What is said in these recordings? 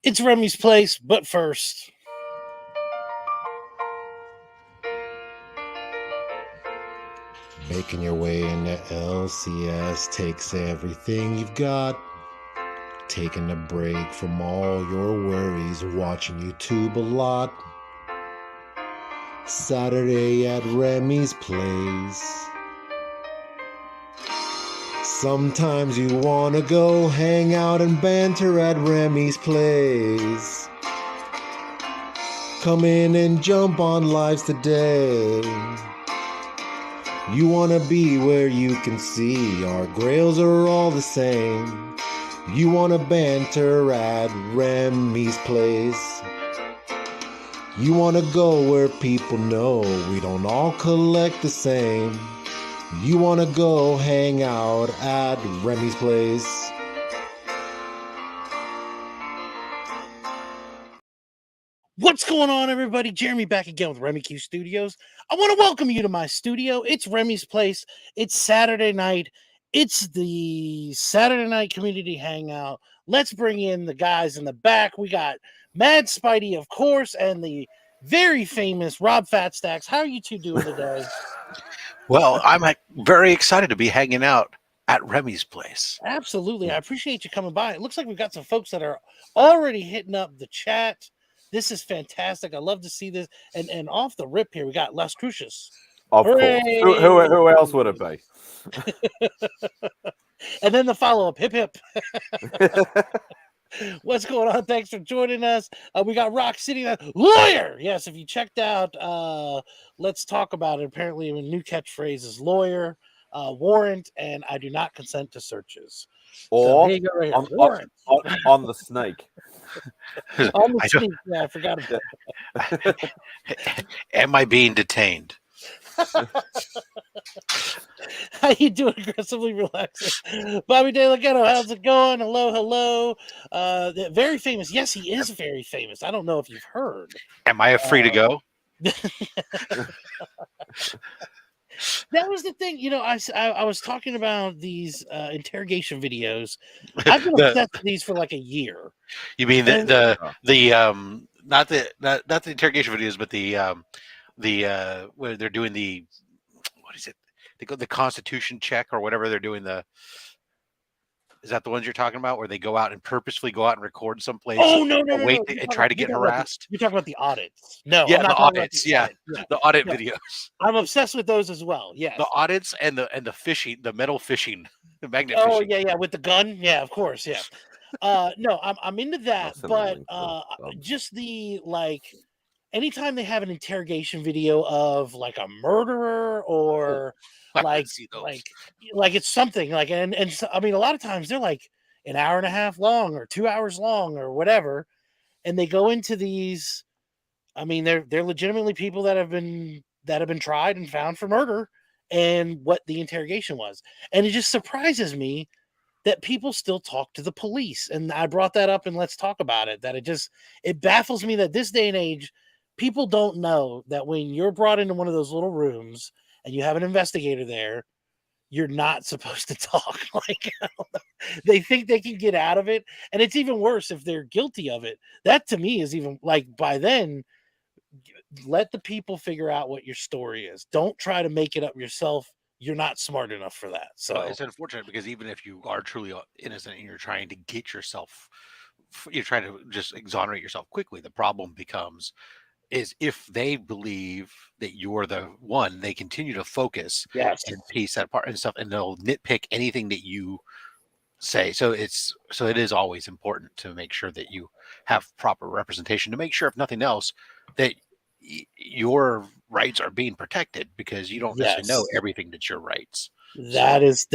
It's Remy's place, but first. Making your way into LCS takes everything you've got. Taking a break from all your worries, watching YouTube a lot. Saturday at Remy's place. Sometimes you wanna go hang out and banter at Remy's place. Come in and jump on lives today. You wanna be where you can see our grails are all the same. You wanna banter at Remy's place. You wanna go where people know we don't all collect the same. You wanna go hang out at Remy's place. What's going on, everybody? Jeremy back again with Remy Q Studios. I want to welcome you to my studio. It's Remy's place. It's Saturday night. It's the Saturday night community hangout. Let's bring in the guys in the back. We got Mad Spidey, of course, and the very famous Rob Fatstacks. How are you two doing today? Well, I'm very excited to be hanging out at Remy's place. Absolutely. I appreciate you coming by. It looks like we've got some folks that are already hitting up the chat. This is fantastic. I love to see this. And off the rip here, we got Las Crucias. Of Hooray! course. Who else would it be? And then the follow-up, hip hip. What's going on? Thanks for joining us. We got Rock City Lawyer. Yes, if you checked out Let's Talk About It, apparently a new catchphrase is lawyer, warrant, and I do not consent to searches. Or so right on the snake. On the snake, yeah, I forgot about that. Am I being detained? How you doing? Aggressively relaxing. Bobby De La Ghetto, how's it going? Hello. Very famous. Yes, he is very famous. I don't know if you've heard. Am I free to go? That was the thing, I was talking about these interrogation videos. I've been obsessed with these for like a year. You mean not the interrogation videos, but the where they're doing what is it? The Constitution check or whatever they're doing. Is that the ones you're talking about, where they go out and purposefully go out and record someplace? Oh no! And try to get harassed. You're talking about the audits. No, yeah, the audits. Yeah, the audit videos. I'm obsessed with those as well. Yes, the audits and the fishing, the metal fishing, the magnet. Oh fishing. yeah, with the gun. Yeah, of course. Yeah. No, I'm into that, but just the anytime they have an interrogation video of like a murderer or like it's something and so, I mean, a lot of times they're like an hour and a half long or 2 hours long or whatever, and they go into these. I mean, they're legitimately people that have been tried and found for murder, and what the interrogation was, and it just surprises me that people still talk to the police. And I brought that up and Let's Talk About It, that it baffles me that this day and age, people don't know that when you're brought into one of those little rooms and you have an investigator there, you're not supposed to talk. They think they can get out of it. And it's even worse if they're guilty of it. That to me is even by then, let the people figure out what your story is. Don't try to make it up yourself. You're not smart enough for that. So it's unfortunate because even if you are truly innocent and you're trying to you're trying to just exonerate yourself quickly, the problem is if they believe that you're the one, they continue to focus and piece that part and stuff, and they'll nitpick anything that you say. So it is always important to make sure that you have proper representation, to make sure, if nothing else, that your rights are being protected, because you don't necessarily know everything that's your rights. That's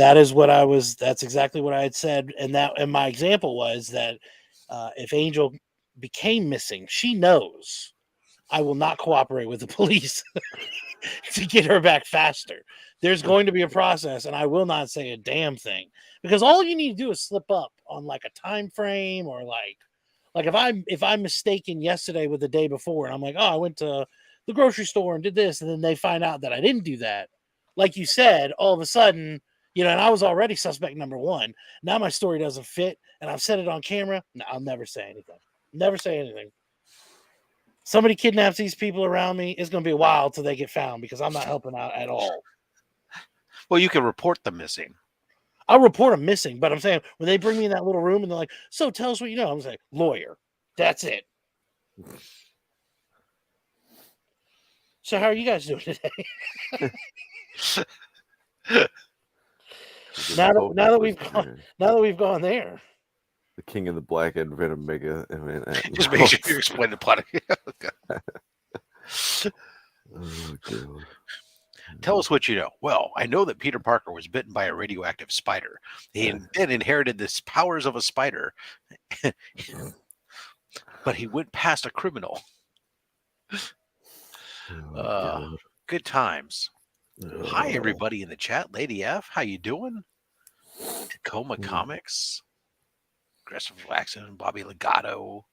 exactly what I had said. And my example was that if Angel became missing, she knows I will not cooperate with the police to get her back faster. There's going to be a process, and I will not say a damn thing, because all you need to do is slip up on like a time frame, or like if I'm mistaken yesterday with the day before, and I'm like, oh, I went to the grocery store and did this, and then they find out that I didn't do that. Like you said, all of a sudden, and I was already suspect number one. Now my story doesn't fit, and I've said it on camera. No, I'll never say anything. Never say anything. Somebody kidnaps these people around me, it's going to be a while till they get found because I'm not helping out at all. Well, you can report them missing. I'll report them missing, but I'm saying when they bring me in that little room and they're like, so tell us what you know. I'm saying, lawyer. That's it. So how are you guys doing today? now that we've gone there. The King of the Black and Venom Mega. Just make sure you explain the plot. Oh, God. Tell us what you know. Well, I know that Peter Parker was bitten by a radioactive spider. He then inherited the powers of a spider, but he went past a criminal. Good times. Hi, everybody in the chat. Lady F, how you doing? Tacoma Comics. Aggressive Waxon, Bobby Legato.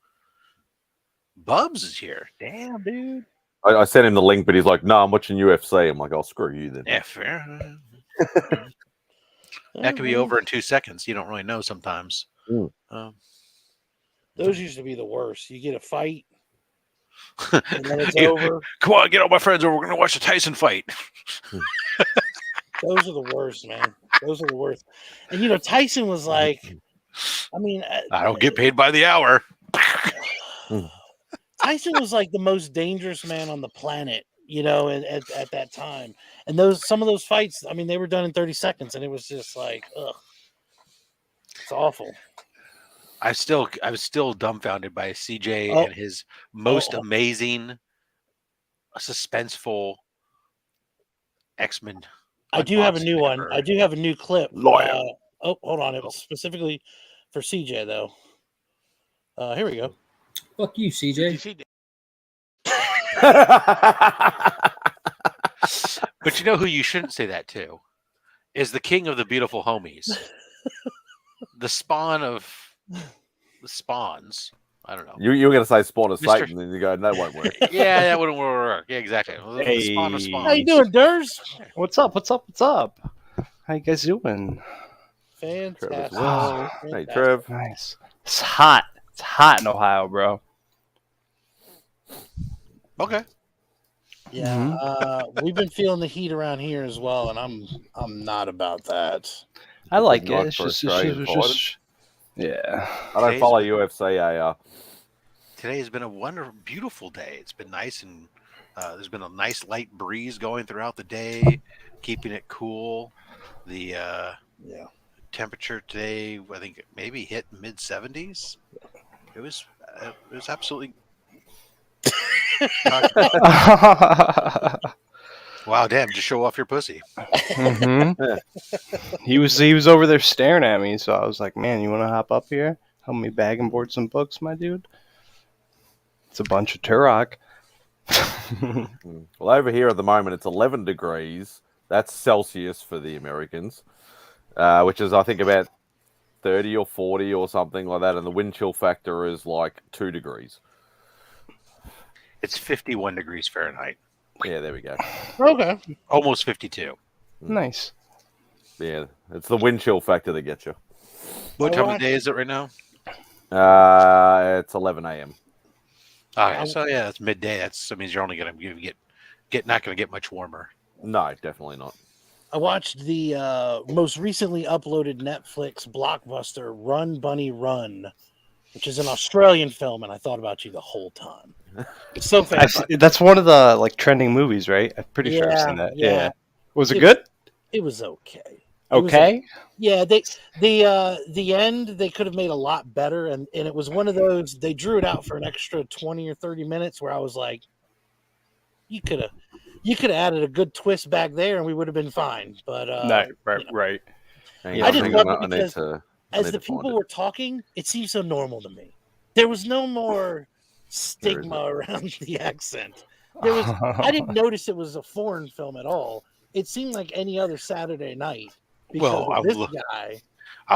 Bubs is here. Damn, dude. I sent him the link, but he's like, "No, I'm watching UFC." I'm like, "I'll screw you then." Yeah, fair. That could be over in 2 seconds. You don't really know sometimes. Those used to be the worst. You get a fight, and then it's over. Come on, get all my friends over. We're going to watch the Tyson fight. Those are the worst, man. Those are the worst. And, Tyson was like, I don't get paid by the hour. Tyson was like the most dangerous man on the planet, at that time. And some of those fights, they were done in 30 seconds, and it was just like, ugh. It's awful. I was still dumbfounded by CJ and his most amazing, suspenseful X-Men. I do have a new one. I do have a new clip. Lawyer. Hold on. It was specifically for CJ, though. Here we go. Fuck you, CJ. But you know who you shouldn't say that to? Is the king of the beautiful homies. The spawn of the spawns. I don't know. You were going to say spawn of Satan, and you go, "No, that won't work." Yeah, that wouldn't work. Yeah, exactly. Hey. The spawn of spawns. How you doing, Durs? What's up? How you guys doing? Fantastic. Hey, Trev. Nice. It's hot. It's hot in Ohio, bro. Okay. Yeah, we've been feeling the heat around here as well, and I'm not about that. I like it. Nice It's for just yeah. I don't follow UFC. Today has been a wonderful, beautiful day. It's been nice, and there's been a nice light breeze going throughout the day, keeping it cool. The temperature today, I think, maybe hit mid-70s. It was absolutely. Wow, damn! Just show off your pussy. Mm-hmm. He was over there staring at me, so I was like, "Man, you want to hop up here? Help me bag and board some books, my dude." It's a bunch of Turok. Well, over here at the moment, it's 11 degrees. That's Celsius for the Americans, which is, I think, about 30 or 40 or something like that. And the wind chill factor is like 2 degrees. It's 51 degrees Fahrenheit. Yeah, there we go. Okay. Almost 52. Nice. Yeah, it's the wind chill factor that gets you. What time of day is it right now? It's 11 a.m. Okay, so yeah, it's midday. That means you're only going to get not going to get much warmer. No, definitely not. I watched the most recently uploaded Netflix blockbuster Run Bunny Run, which is an Australian film, and I thought about you the whole time. It's so fantastic. That's one of the trending movies, right? I'm pretty sure I've seen that. Yeah. Was it good? It was okay. Okay. The end they could have made a lot better, and it was one of those they drew it out for an extra 20 or 30 minutes where I was like, you could have added a good twist back there and we would have been fine. But right. I just love it because as the people were talking, it seemed so normal to me. There was no more stigma around the accent. I didn't notice it was a foreign film at all. It seemed like any other Saturday night. I'm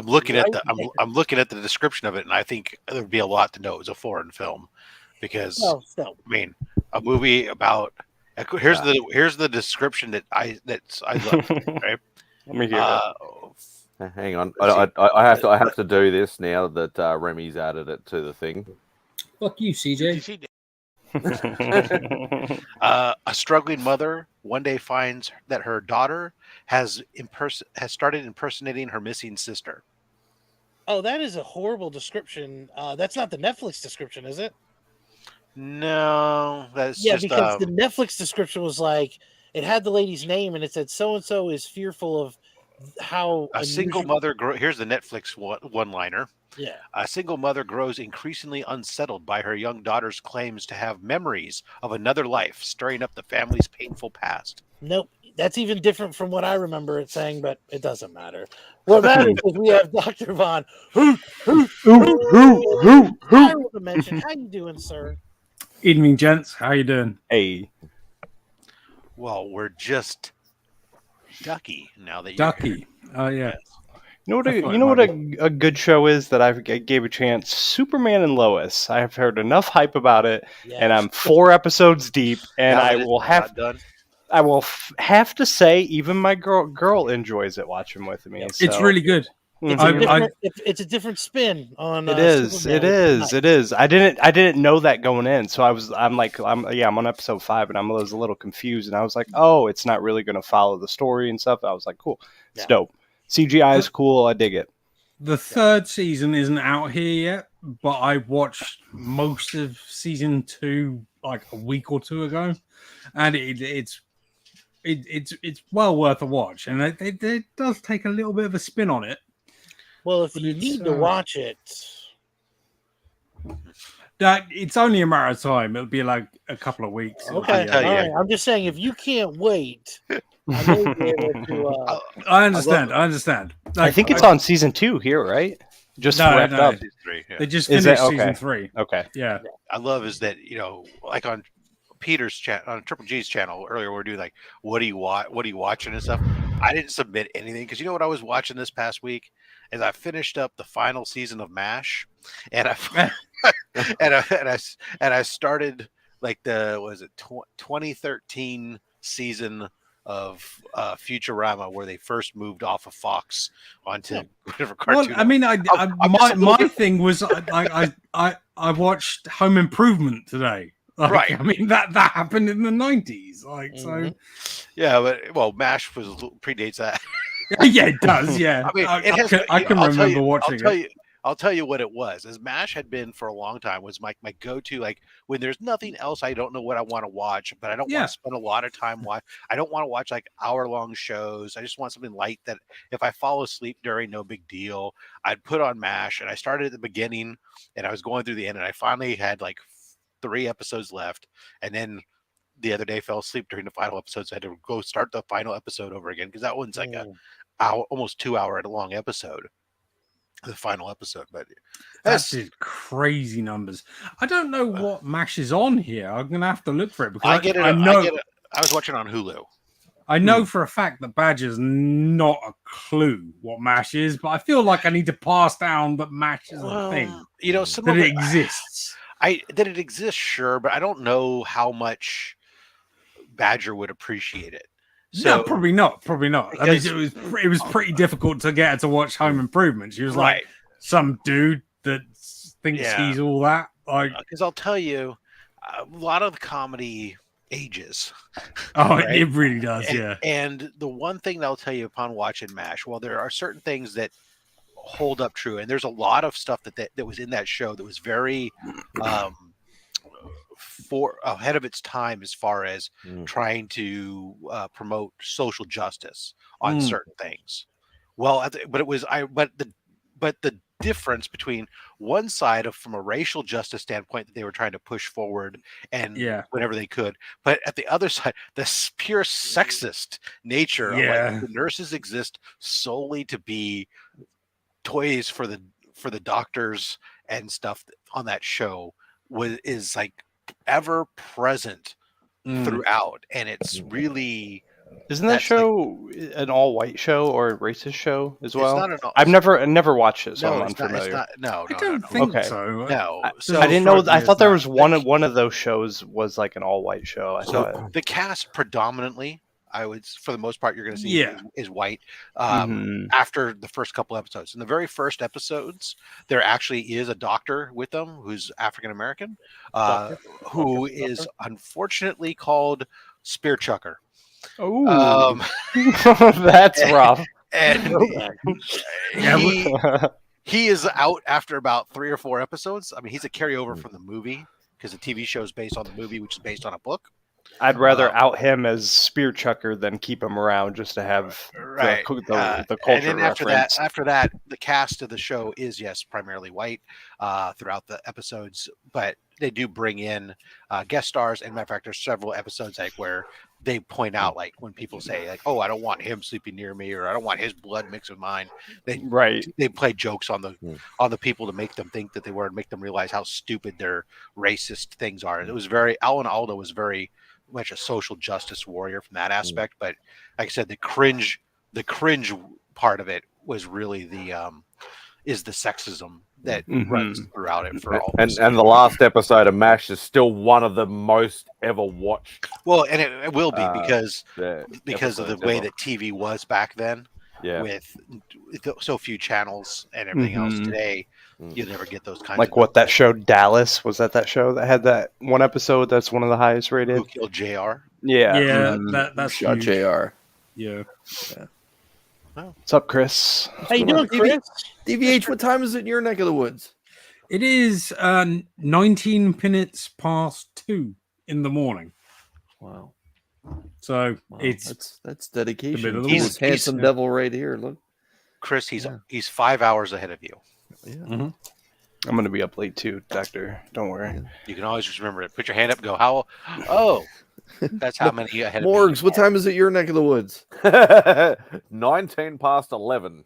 looking at the description of it, and I think there'd be a lot to know. It's a foreign film because a movie about here's the description that I love. Right? Let me hear that. Hang on, I have to do this now that Remy's added it to the thing. Fuck you, CJ. A struggling mother one day finds that her daughter has started impersonating her missing sister. Oh, that is a horrible description. That's not the Netflix description, is it? No, that's just because the Netflix description was like it had the lady's name and it said so and so is fearful of how a single mother. Here's the Netflix one-liner. Yeah. A single mother grows increasingly unsettled by her young daughter's claims to have memories of another life, stirring up the family's painful past. Nope. That's even different from what I remember it saying, but it doesn't matter. What matters is we have Dr. Vaughn. Who? I want to mention, how you doing, sir? Evening, gents. How you doing? Hey. Well, we're just Ducky now that you're Ducky. Oh, yeah. Yes. You know what a good show is that I gave a chance? Superman and Lois. I have heard enough hype about it, and I'm 4 episodes deep, and I will have to say even my girl enjoys it watching with me. Yep. So. It's really good. It's a different spin on. It is. I didn't know that going in, so I'm on episode 5, and I was a little confused, and I was like, oh, it's not really going to follow the story and stuff. I was like, cool, it's dope. CGI is cool. I dig it. The 3rd season isn't out here yet, but I watched most of season 2 like a week or 2 ago, and it's well worth a watch, and it does take a little bit of a spin on it. Well, if you need to watch it, that it's only a matter of time. It'll be like a couple of weeks. Okay, all right. I'm just saying, if you can't wait, I may be able to. I understand. Like, I think it's on season 2 here, right? Just wrapped up. Season 3, yeah. They just finished season 3. Okay. Yeah. I love is that like on Peter's chat on Triple G's channel earlier, we're doing like, what are you watching and stuff. I didn't submit anything because you know what I was watching this past week is I finished up the final season of MASH, and I and I started like the 2013 season of Futurama where they first moved off of Fox onto whatever cartoon. Well, I mean, my thing was I watched Home Improvement today. Like, right. I mean that happened in the 90s. Like so. Yeah, but MASH predates that. Yeah, it does. Yeah, I mean, I can remember watching it. I'll tell you what it was. As MASH had been for a long time, was my go-to. Like when there's nothing else, I don't know what I want to watch, but I don't want to spend a lot of time I don't want to watch like hour-long shows. I just want something light that if I fall asleep during, no big deal. I'd put on MASH, and I started at the beginning, and I was going through the end, and I finally had like 3 episodes left, and then the other day fell asleep during the final episode, so I had to go start the final episode over again because that one's like almost 2-hour long episode, the final episode. But that's crazy numbers. I don't know what MASH is on here. I'm gonna have to look for it because I know I was watching on Hulu. I know for a fact that Badger's not a clue what MASH is, but I feel like I need to pass down that MASH is a thing. You know, that it exists. That it exists, sure, but I don't know how much Badger would appreciate it. So no, probably not. Probably not. I mean, it was pretty difficult to get her to watch Home Improvement. She was like some dude that thinks he's all that. Like, because I'll tell you, a lot of the comedy ages. Oh, right? It really does. And the one thing that I'll tell you upon watching MASH, well, there are certain things that hold up true, and there's a lot of stuff that was in that show that was very ahead of its time as far as trying to promote social justice on certain things. Well, but the difference between one side from a racial justice standpoint that they were trying to push forward and whenever they could, but at the other side, this pure sexist nature of like the nurses exist solely to be toys for the doctors and stuff on that show is like ever present throughout, and it's really isn't that show like, an all white show or a racist show as well? It's not I've never watched it, so I'm unfamiliar. I don't think so. No, so I didn't know. I thought there was one of those shows was like an all white show. I thought the cast predominantly I would, for the most part, you're going to see is white. After the first couple episodes, in the very first episodes, there actually is a doctor with them who's African American, who is unfortunately called Spear Chucker. Oh, that's rough. And he is out after about 3 or 4 episodes. I mean, he's a carryover from the movie because the TV show is based on the movie, which is based on a book. I'd rather out him as Spear Chucker than keep him around just to have the culture and then reference. after that, the cast of the show is primarily white throughout the episodes, but they do bring in guest stars. And matter of fact, there's several episodes like where they point out, like when people say like, "Oh, I don't want him sleeping near me," or "I don't want his blood mixed with mine." They play jokes on the people to make them think that they were, and make them realize how stupid their racist things are. It was Alan Alda was very much a social justice warrior from that aspect, but like I said, the cringe part of it was really the sexism that runs throughout it for all. And the last episode of MASH is still one of the most ever watched. Well, and it will be because of the way that TV was back then. Yeah, with so few channels and everything else today, you never get those kinds. Like what that show Dallas was that show that had that one episode that's one of the highest rated. Who Killed JR? Yeah, that's Shot JR. Yeah. What's up, Chris? How you doing, Chris? DVH, what time is it in your neck of the woods? It is 19 minutes past 2 in the morning. Wow. So it's that's dedication. He's handsome devil right here. Look, Chris, he's 5 hours ahead of you. Yeah. I'm going to be up late too, Doctor. Don't worry. You can always just remember it. Put your hand up and go, how? Oh, that's how many ahead of Morgs, what time is it your neck of the woods? 19 past 11.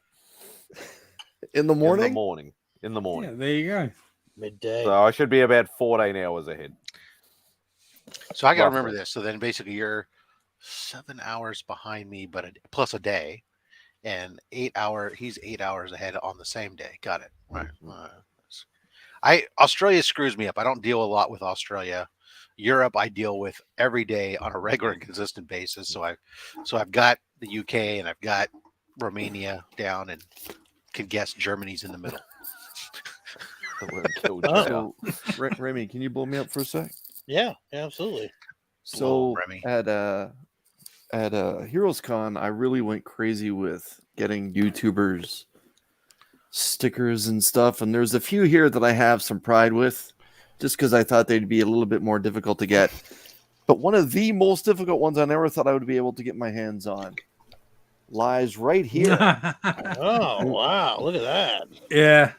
In the morning? In the morning. Yeah, there you go. Midday. So I should be about 14 hours ahead. So I got to remember this. So then basically you're 7 hours behind me, but plus a day, and 8 hour. He's 8 hours ahead on the same day. Got it. Right. Australia screws me up. I don't deal a lot with Australia. Europe I deal with every day on a regular and consistent basis. So I've got the UK and I've got Romania down, and can guess Germany's in the middle. So, Remy, can you blow me up for a sec? Yeah, absolutely. So at Heroes Con, I really went crazy with getting YouTubers stickers and stuff, and there's a few here that I have some pride with, just because I thought they'd be a little bit more difficult to get. But one of the most difficult ones I never thought I would be able to get my hands on lies right here. Oh, wow. Look at that. Yeah.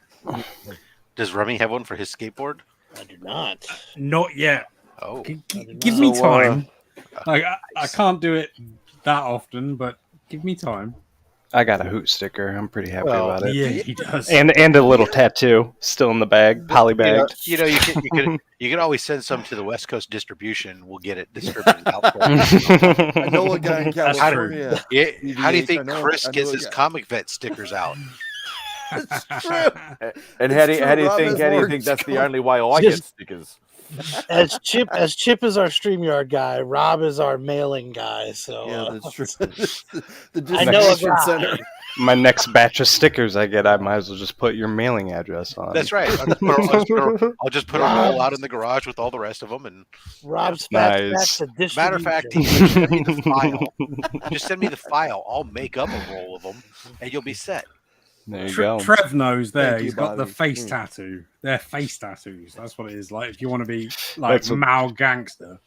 Does Remy have one for his skateboard? I do not. Not yet. Oh. Give me time. I can't do it that often, but give me time. I got a Hoot sticker. I'm pretty happy about it. Yeah, he does. And a little tattoo still in the bag, polybagged. You can always send some to the West Coast distribution. We'll get it distributed out there. I know a guy in California. How do you think Chris gets his Comic Vet stickers out? It's true. And how do you think that's the only way I get stickers? As Chip is our StreamYard guy, Rob is our mailing guy. So yeah, that's true. I know a guy. Center. My next batch of stickers I get, I might as well just put your mailing address on. That's right. I'll just put them all out in the garage with all the rest of them. And Rob's nice. Matter of fact, just send me the file. Just send me the file. I'll make up a roll of them, and you'll be set. There you go. Trev knows there. He's got Bobby. the face tattoo. They're face tattoos. That's what it is. Like if you want to be like Mao gangster,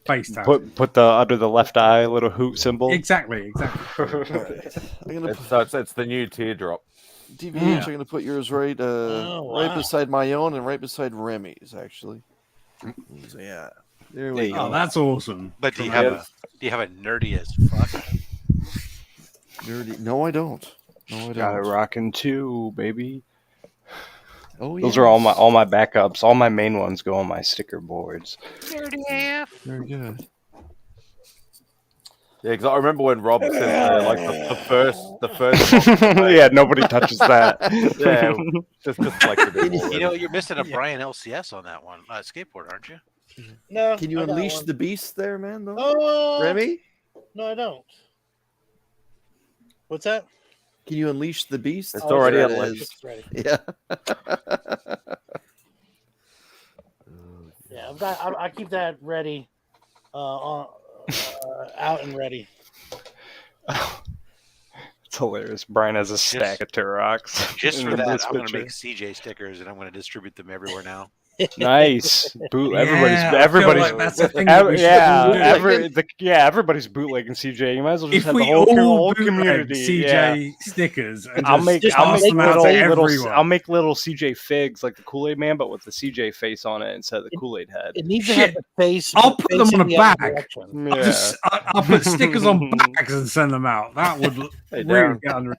face tattoo. Put the under the left eye a little hoot symbol. Exactly. It's the new teardrop. DVH, I'm going to put yours right right beside my own and right beside Remy's, actually. So, yeah. There we go. Oh, that's awesome. But do you have a nerdy as fuck? Nerdy? No, I don't. Got it rocking too, baby. Oh, yeah. Those are all my backups. All my main ones go on my sticker boards. Nerdy AF. Very good. Yeah, because I remember when Rob said the first. Yeah, nobody touches that. Yeah, just collected it. You know, you're missing a Brian LCS on that one skateboard, aren't you? No. Can you unleash the beast there, man? Though? Oh, Remy? No, I don't. What's that? Can you unleash the beast? It's already There it unleashed. is. It's ready. Yeah. Yeah, I keep that ready, out and ready. It's hilarious. Brian has a stack of Turoks. Just for in that, this I'm going to picture. make CJ stickers and I'm going to distribute them everywhere now. Nice. Yeah, I feel everybody's like that's the thing that we should all do. everybody's bootlegging CJ. You might as well just If have the we whole all community. CJ Yeah. stickers and I'll just make pass them out to everyone. I'll make little CJ figs like the Kool-Aid Man, but with the CJ face on it instead of the Kool-Aid head. It needs to have the face. I'll put them on a facing the other bag. direction. I'll put stickers on bags and send them out. That would really get under.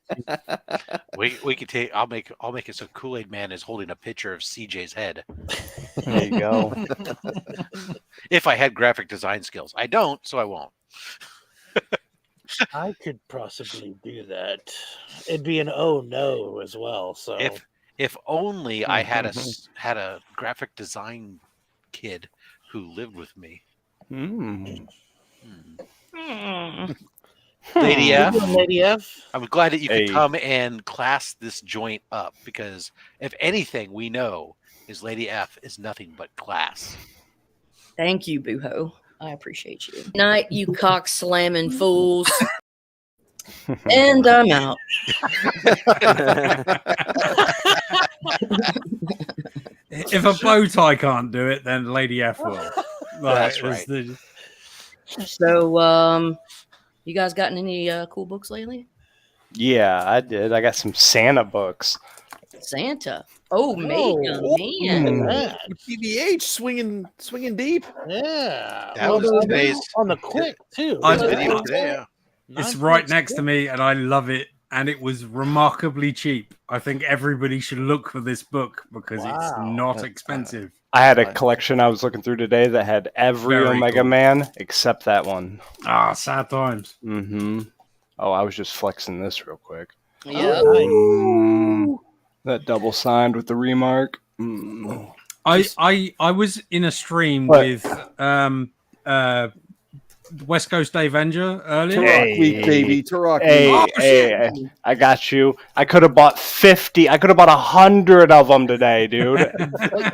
We could take. I'll make it so Kool-Aid Man is holding a picture of CJ's head. There you go. If I had graphic design skills, I don't, so I won't. I could possibly do that. It'd be an oh no as well. So if only I had a graphic design kid who lived with me. Lady F. Lady F. I'm glad that you could come and class this joint up, because if anything we know is Lady F is nothing but class. Thank you, Booho. I appreciate you. Night, you cock slamming fools. And I'm out. If a bow tie can't do it, then Lady F will. That's right. So, you guys gotten any cool books lately? Yeah, I did. I got some Santa books. Santa. Oh, man. PBH swinging deep. Yeah. That was today's on the quick too. video today. Yeah. It's right next to me, and I love it. And it was remarkably cheap. I think everybody should look for this book because it's not expensive. I had a collection I was looking through today that had every Omega Man except that one. Ah, sad times. Mm-hmm. Oh, I was just flexing this real quick. Yeah. That double signed with the remark. I was in a stream with West Coast Avenger earlier. Turok week, baby. Turok week. Hey, I got you. I could have bought 50. I could have bought 100 of them today, dude.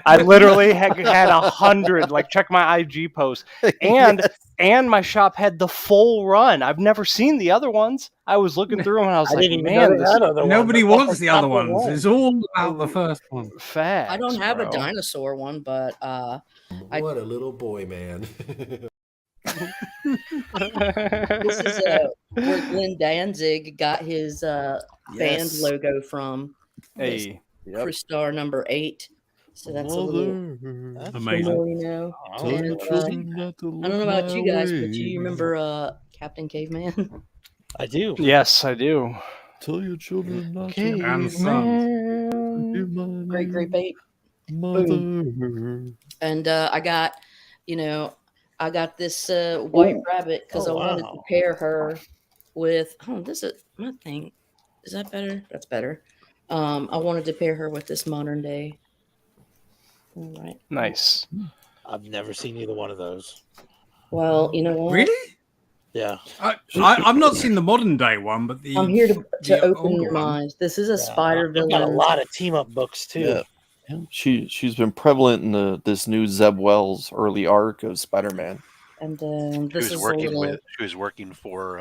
I literally had 100. Like, check my IG post. And my shop had the full run. I've never seen the other ones. I was looking through them and I was like, man, nobody wants the other ones. It's all about the first one. Facts, I don't have a dinosaur one, but what a little boy, man. This is where Glenn Danzig got his band logo from. Hey, Crystar number 8. So that's a little amazing. You know. And, I don't know about you guys, but do you remember Captain Caveman? I do. Yes, I do. Tell your children not And sons. Great bait. And I got, I got this white rabbit because I wanted to pair her with. Oh, this is my thing. Is that better? That's better. I wanted to pair her with this modern day. All right. Nice. I've never seen either one of those. Well, you know what? Really? Yeah. I've not seen the modern day one, but I'm here to open your minds. This is a spider villain. Got a lot of team up books too. Yeah. She's been prevalent in this new Zeb Wells early arc of Spider-Man. And this she was working for.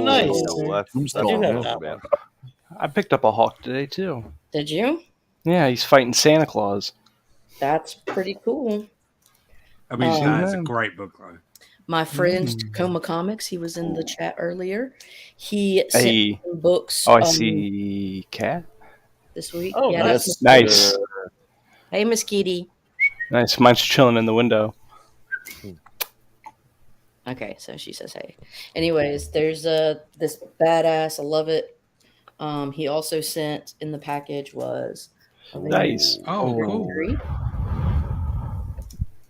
Nice. I picked up a hawk today too. Did you? Yeah, he's fighting Santa Claus. That's pretty cool. I mean, it's a great book, though. My friend Tacoma Comics, he was in the chat earlier. He sent some books. Oh, I see Cat this week. Oh, yeah, that's nice. Hey, Miss Kitty. Nice. Mine's chilling in the window. Okay, so she says hey. Anyways, there's this badass. I love it. He also sent in the package was nice. Oh, cool.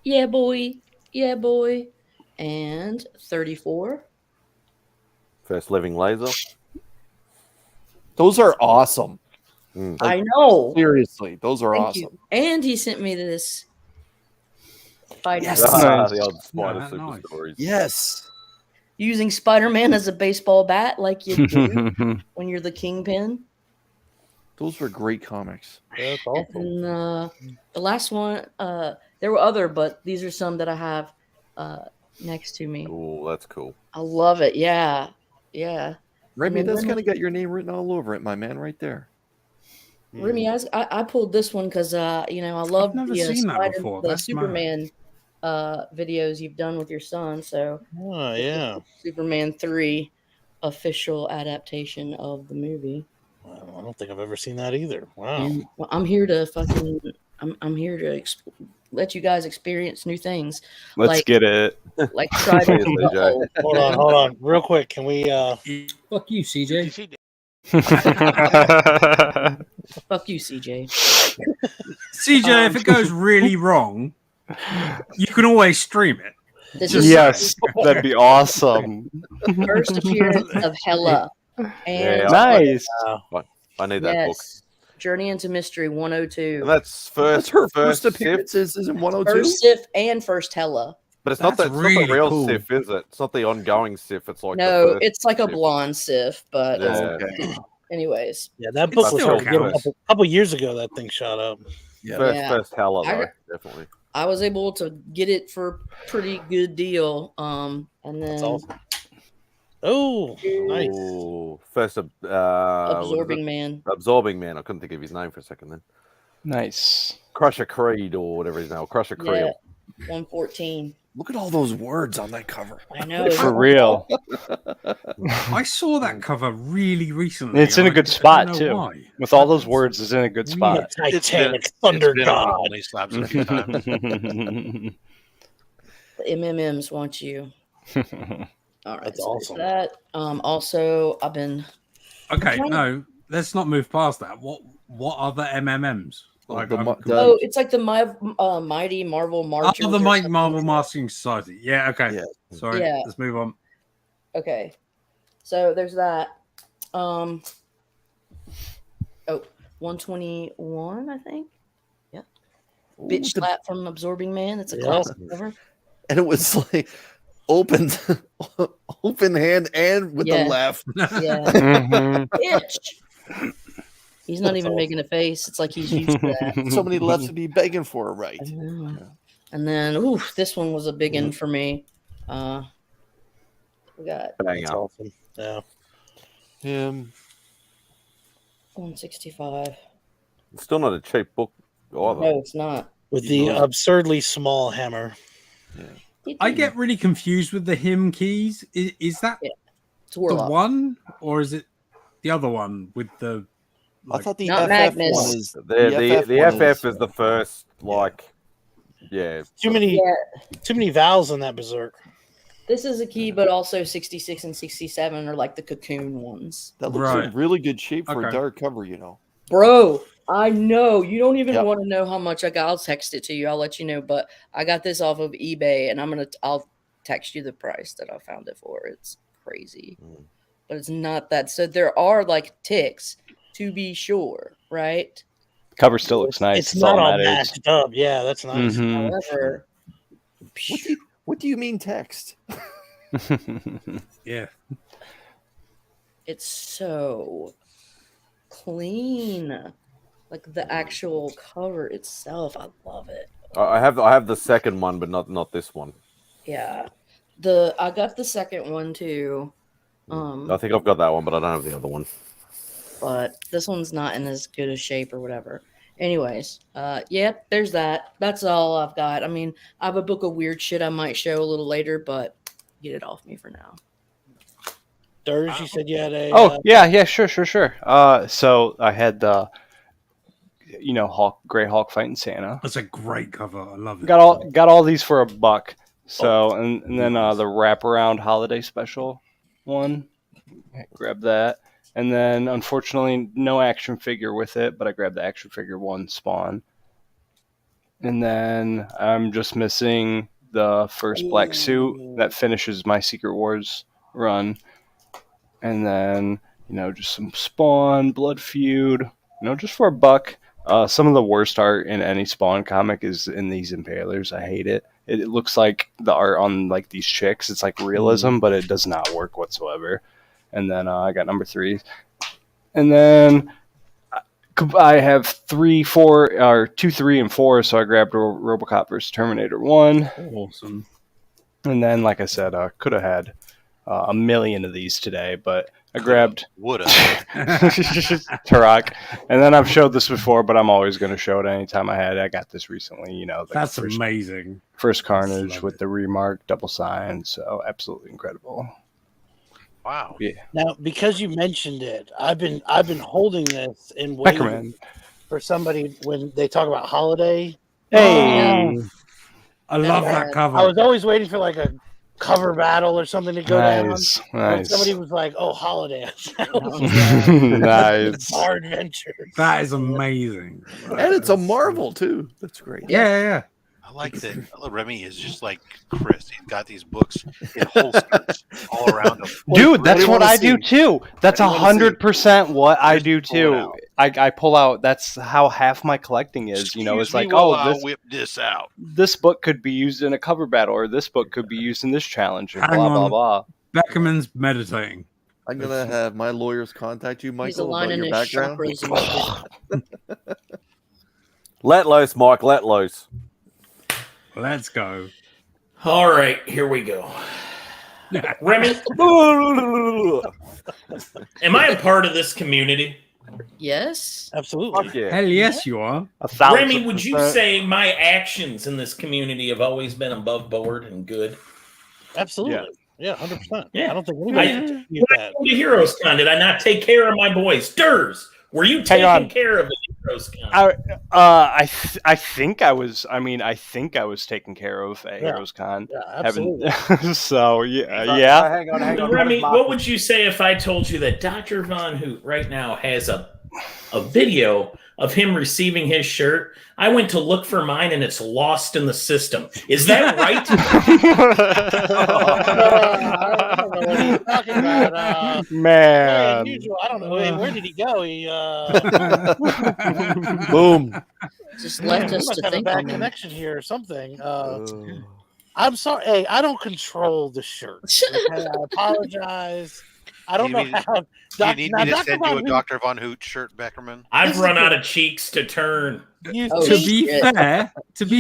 Yeah, boy. Yeah, boy. And 34. First Living Laser. Those are awesome. I know. Seriously, those are Thank awesome. you. And he sent me this fighting. Yes. The old Spider Super Stories. Yes. using Spider-Man as a baseball bat like you do when you're the Kingpin. Those were great comics. That's awesome. And the last one, there were other, but these are some that I have next to me. Oh, that's cool. I love it. Yeah. Yeah. Remy, that's going to get your name written all over it, my man, right there. Remy, I pulled this one because, you know, I love the Superman videos you've done with your son. So, Superman 3 official adaptation of the movie. I don't think I've ever seen that either. Wow. Well, I'm here to I'm here to let you guys experience new things. Let's get it. Like try to hold on, real quick. Can we? Fuck you, CJ. Fuck you, CJ. CJ, if it goes really wrong, you can always stream it. Yes, that'd be awesome. First appearance of Hela. And nice. I need that book. Journey into Mystery 102. And that's her first appearances is in 102. First Sif and first Hela. But it's not the real cool. Sif, is it? It's not the ongoing Sif. It's like it's like a blonde Sif, but anyways. Yeah, that book was a couple years ago. That thing shot up. Yeah, first Hela though, definitely. I was able to get it for a pretty good deal. And then that's awesome. Oh, nice. Ooh, first Absorbing Man. Absorbing Man. I couldn't think of his name for a second then. Nice. Crusher Creed or whatever his name. Crusher Creed. 114. Look at all those words on that cover. I know. For real. I saw that cover really recently. It's in a good spot too. Why. With all those words, it's in a good spot. Titanic Thunder God. Slaps a few times. The MMMs want you. All right, that's awesome. That also I've been. Okay, no, let's not move past that. What are the MMMs? Like, it's like the Mighty Marvel March. Oh, the Mighty Marvel Masking Society. Yeah, okay. Yeah. Sorry, let's move on. Okay, so there's that. 121, I think. Yeah. Ooh, Bitch Slap from Absorbing Man. It's a classic cover. And it was like open hand and with the left. Yeah. Bitch. He's not even making a face. It's like he's used to that. So many lefts to be begging for a right. Yeah. And then, this one was a big one for me. We got awesome. Yeah. 165. It's still not a cheap book either. No, it's not. With the absurdly small hammer. Yeah. I get really confused with the hymn keys. Is that the one, or is it the other one with the? I thought the FF Magnus. One is the FF is the first. Too many vowels in that berserk. This is a key, but also 66 and 67 are like the cocoon ones. That looks in really good shape for a dark cover, you know. Bro, I know. You don't even want to know how much I got. I'll text it to you. I'll let you know. But I got this off of eBay, and I'll text you the price that I found it for. It's crazy. But it's not that. So there are like ticks, to be sure, right? Cover still looks nice. It's not all matched up. Yeah, that's nice. Mm-hmm. However, what do you mean text? Yeah. It's so clean. Like the actual cover itself. I love it. I have the second one, but not this one. Yeah. I got the second one too. I think I've got that one, but I don't have the other one. But this one's not in as good a shape or whatever. Anyways, there's that. That's all I've got. I mean, I have a book of weird shit I might show a little later, but get it off me for now. Durs, you said you had a... sure. So I had the, Gray Hawk fighting Santa. That's a great cover. I love it. Got all these for $1. So, and then the wraparound holiday special one. Grab that. And then, unfortunately, no action figure with it, but I grabbed the action figure one Spawn. And then I'm just missing the first black suit that finishes my Secret Wars run. And then, just some Spawn, Blood Feud, just for $1. Some of the worst art in any Spawn comic is in these Impalers. I hate it. It looks like the art on like these chicks. It's like realism, but it does not work whatsoever. And then I got number 3, and then I have 3, 4, or 2, 3, and 4. So I grabbed RoboCop vs. Terminator 1. Awesome. And then, like I said, I could have had a million of these today, but I grabbed Turok. And then I've showed this before, but I'm always going to show it anytime I got this recently. That's amazing. First Carnage with the remark, double sign. So absolutely incredible. Wow. Yeah. Now, because you mentioned it, I've been holding this and waiting for somebody when they talk about Holiday. Hey. I love that cover. I was always waiting for like a cover battle or something to go down. Nice. Somebody was like, "Oh, Holiday!" Nice. Bar Adventure. That is amazing. And it's a Marvel too. That's great. Yeah. I like that. Remy is just like Chris. He's got these books in holsters all around him. Dude, that's what I do too. That's 100% what I do too. I pull out. That's how half my collecting is. It's like, I'll whip this out. This book could be used in a cover battle, or this book could be used in this challenge, and blah blah. Beckerman's meditating. I'm gonna have my lawyers contact you, Michael, about your his background. Let loose, Mike. Let loose. Let's go. All right, here we go. Remy, am I a part of this community? Yes. Absolutely. Hell yes, you are. Remy, would you say my actions in this community have always been above board and good? Absolutely. Yeah, 100%. Yeah. I don't think anybody When I came to Heroes Con, did I not take care of my boys? Durs, were you taking care of the Heroes Con? I think I was. I mean, I think I was taken care of at Heroes Con. Yeah, absolutely. So yeah. Hang on. Remy, what would you say if I told you that Dr. Von Hoot right now has a video of him receiving his shirt? I went to look for mine and it's lost in the system. Is that right? I don't know what he's talking about. Man. Unusual. I don't know. Hey, where did he go? He Boom. Just left us must to have a think bad on it. connection here or something. I'm sorry. Hey, I don't control the shirt. Okay? I apologize. I don't know how. Do you need me to send you a Dr. Von Hoot shirt, Beckerman? I've run out of cheeks to turn. To be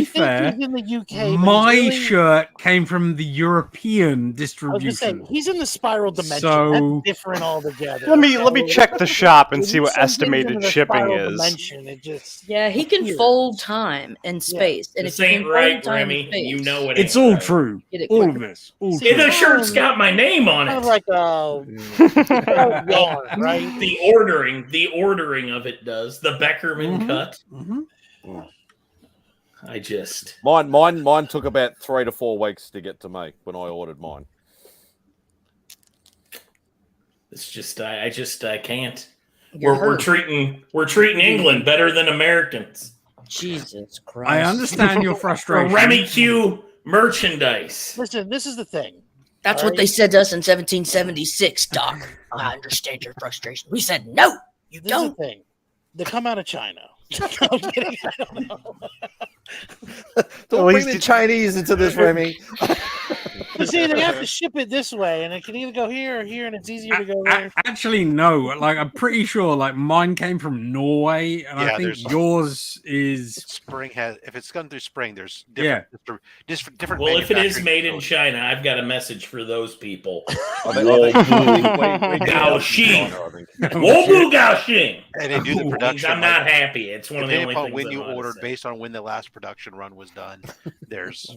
fair, he's in the UK. My shirt came from the European distribution. He's in the spiral dimension. So that's different altogether. Let me check the shop and see what estimated shipping is. Yeah, he can fold time and space. And this if you ain't can right, fold time Remy. and space, You know it. It's all true. Get it All quicker. of this. All See, true. The shirt's got my name on Kind it. of like yarn, right? The ordering of it does. The Beckerman cut. I just Mine took about 3 to 4 weeks to get to me when I ordered mine. it's just I can't. You're We're treating England better than Americans. Jesus Christ. I understand your For frustration. Remy Q merchandise. Listen, this is the thing. That's what they said to us in 1776, Doc. I understand your frustration. We said, no, you This is the don't. thing. They come out of China. I'm kidding. I don't know. Don't bring the Chinese into this, Remy. You see, they have to ship it this way, and it can either go here or here, and it's easier to go there. Actually, no. Like, I'm pretty sure. Like, mine came from Norway, and I think yours is. Spring has. If it's gone through Spring, there's different. Different. Well, if it is made in China, I've got a message for those people. Gaoxing. Wobu Gaoxing. And they do the production. I'm not happy. It's one of the only things when I you know how to ordered, say. based on when the last production run was done, there's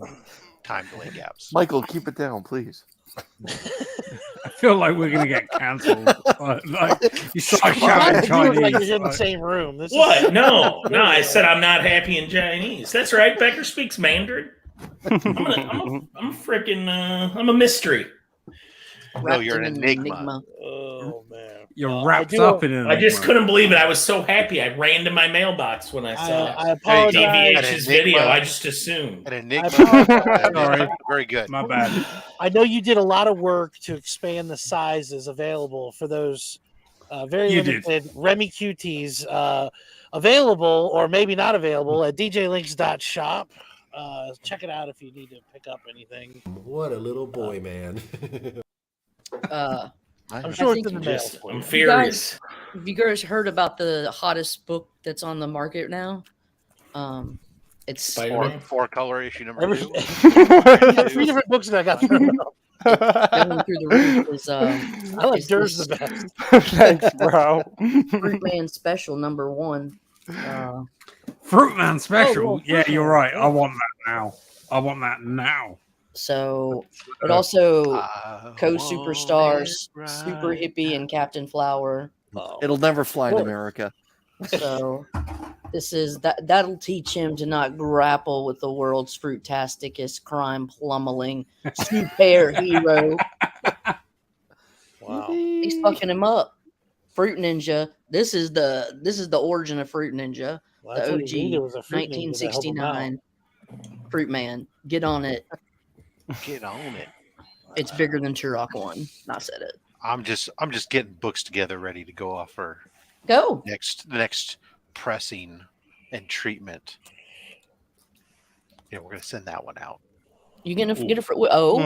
time delay gaps. Michael, keep it down, please. I feel like we're gonna get cancelled. Like you start shouting Chinese. Like you're in the same room. This What? Is... No. I said I'm not happy in Chinese. That's right. Becker speaks Mandarin. I'm a mystery. No, you're an enigma. Oh man, you're wrapped up in it. I just couldn't believe it. I was so happy. I ran to my mailbox when I saw I apologize. DVH's video. I just assumed. An enigma. Sorry. Very good. My bad. I know you did a lot of work to expand the sizes available for those very You limited Remy QTs. available or maybe not available at djlinks.shop. Check it out if you need to pick up anything. What a little boy, man. I'm sure it's in the mail. I'm furious. Have you guys heard about the hottest book that's on the market now? It's Spider-Man. Four color issue number 2. 3 different books that I got thrown up. Going through the roof is I like Dur's the best. Thanks, bro. Fruit Man Special number 1. Fruit Man Special. well, yeah, Fruit you're Man. right. I want that now. So it also co-superstars Super Hippie and Captain Flower. It'll never fly in America. So that'll teach him to not grapple with the world's fruitasticest crime plummeting superhero. Wow. He's fucking him up. Fruit Ninja. This is the origin of Fruit Ninja. Well, The that's what OG he needed was a Fruit Ninja to help him out. 1969 Fruit Man. Get on it. Get on it. It's bigger than Turok 1. I said it. I'm just getting books together, ready to go off for Go. the next pressing and treatment. Yeah, we're gonna send that one out. You gonna get a fruit? Oh,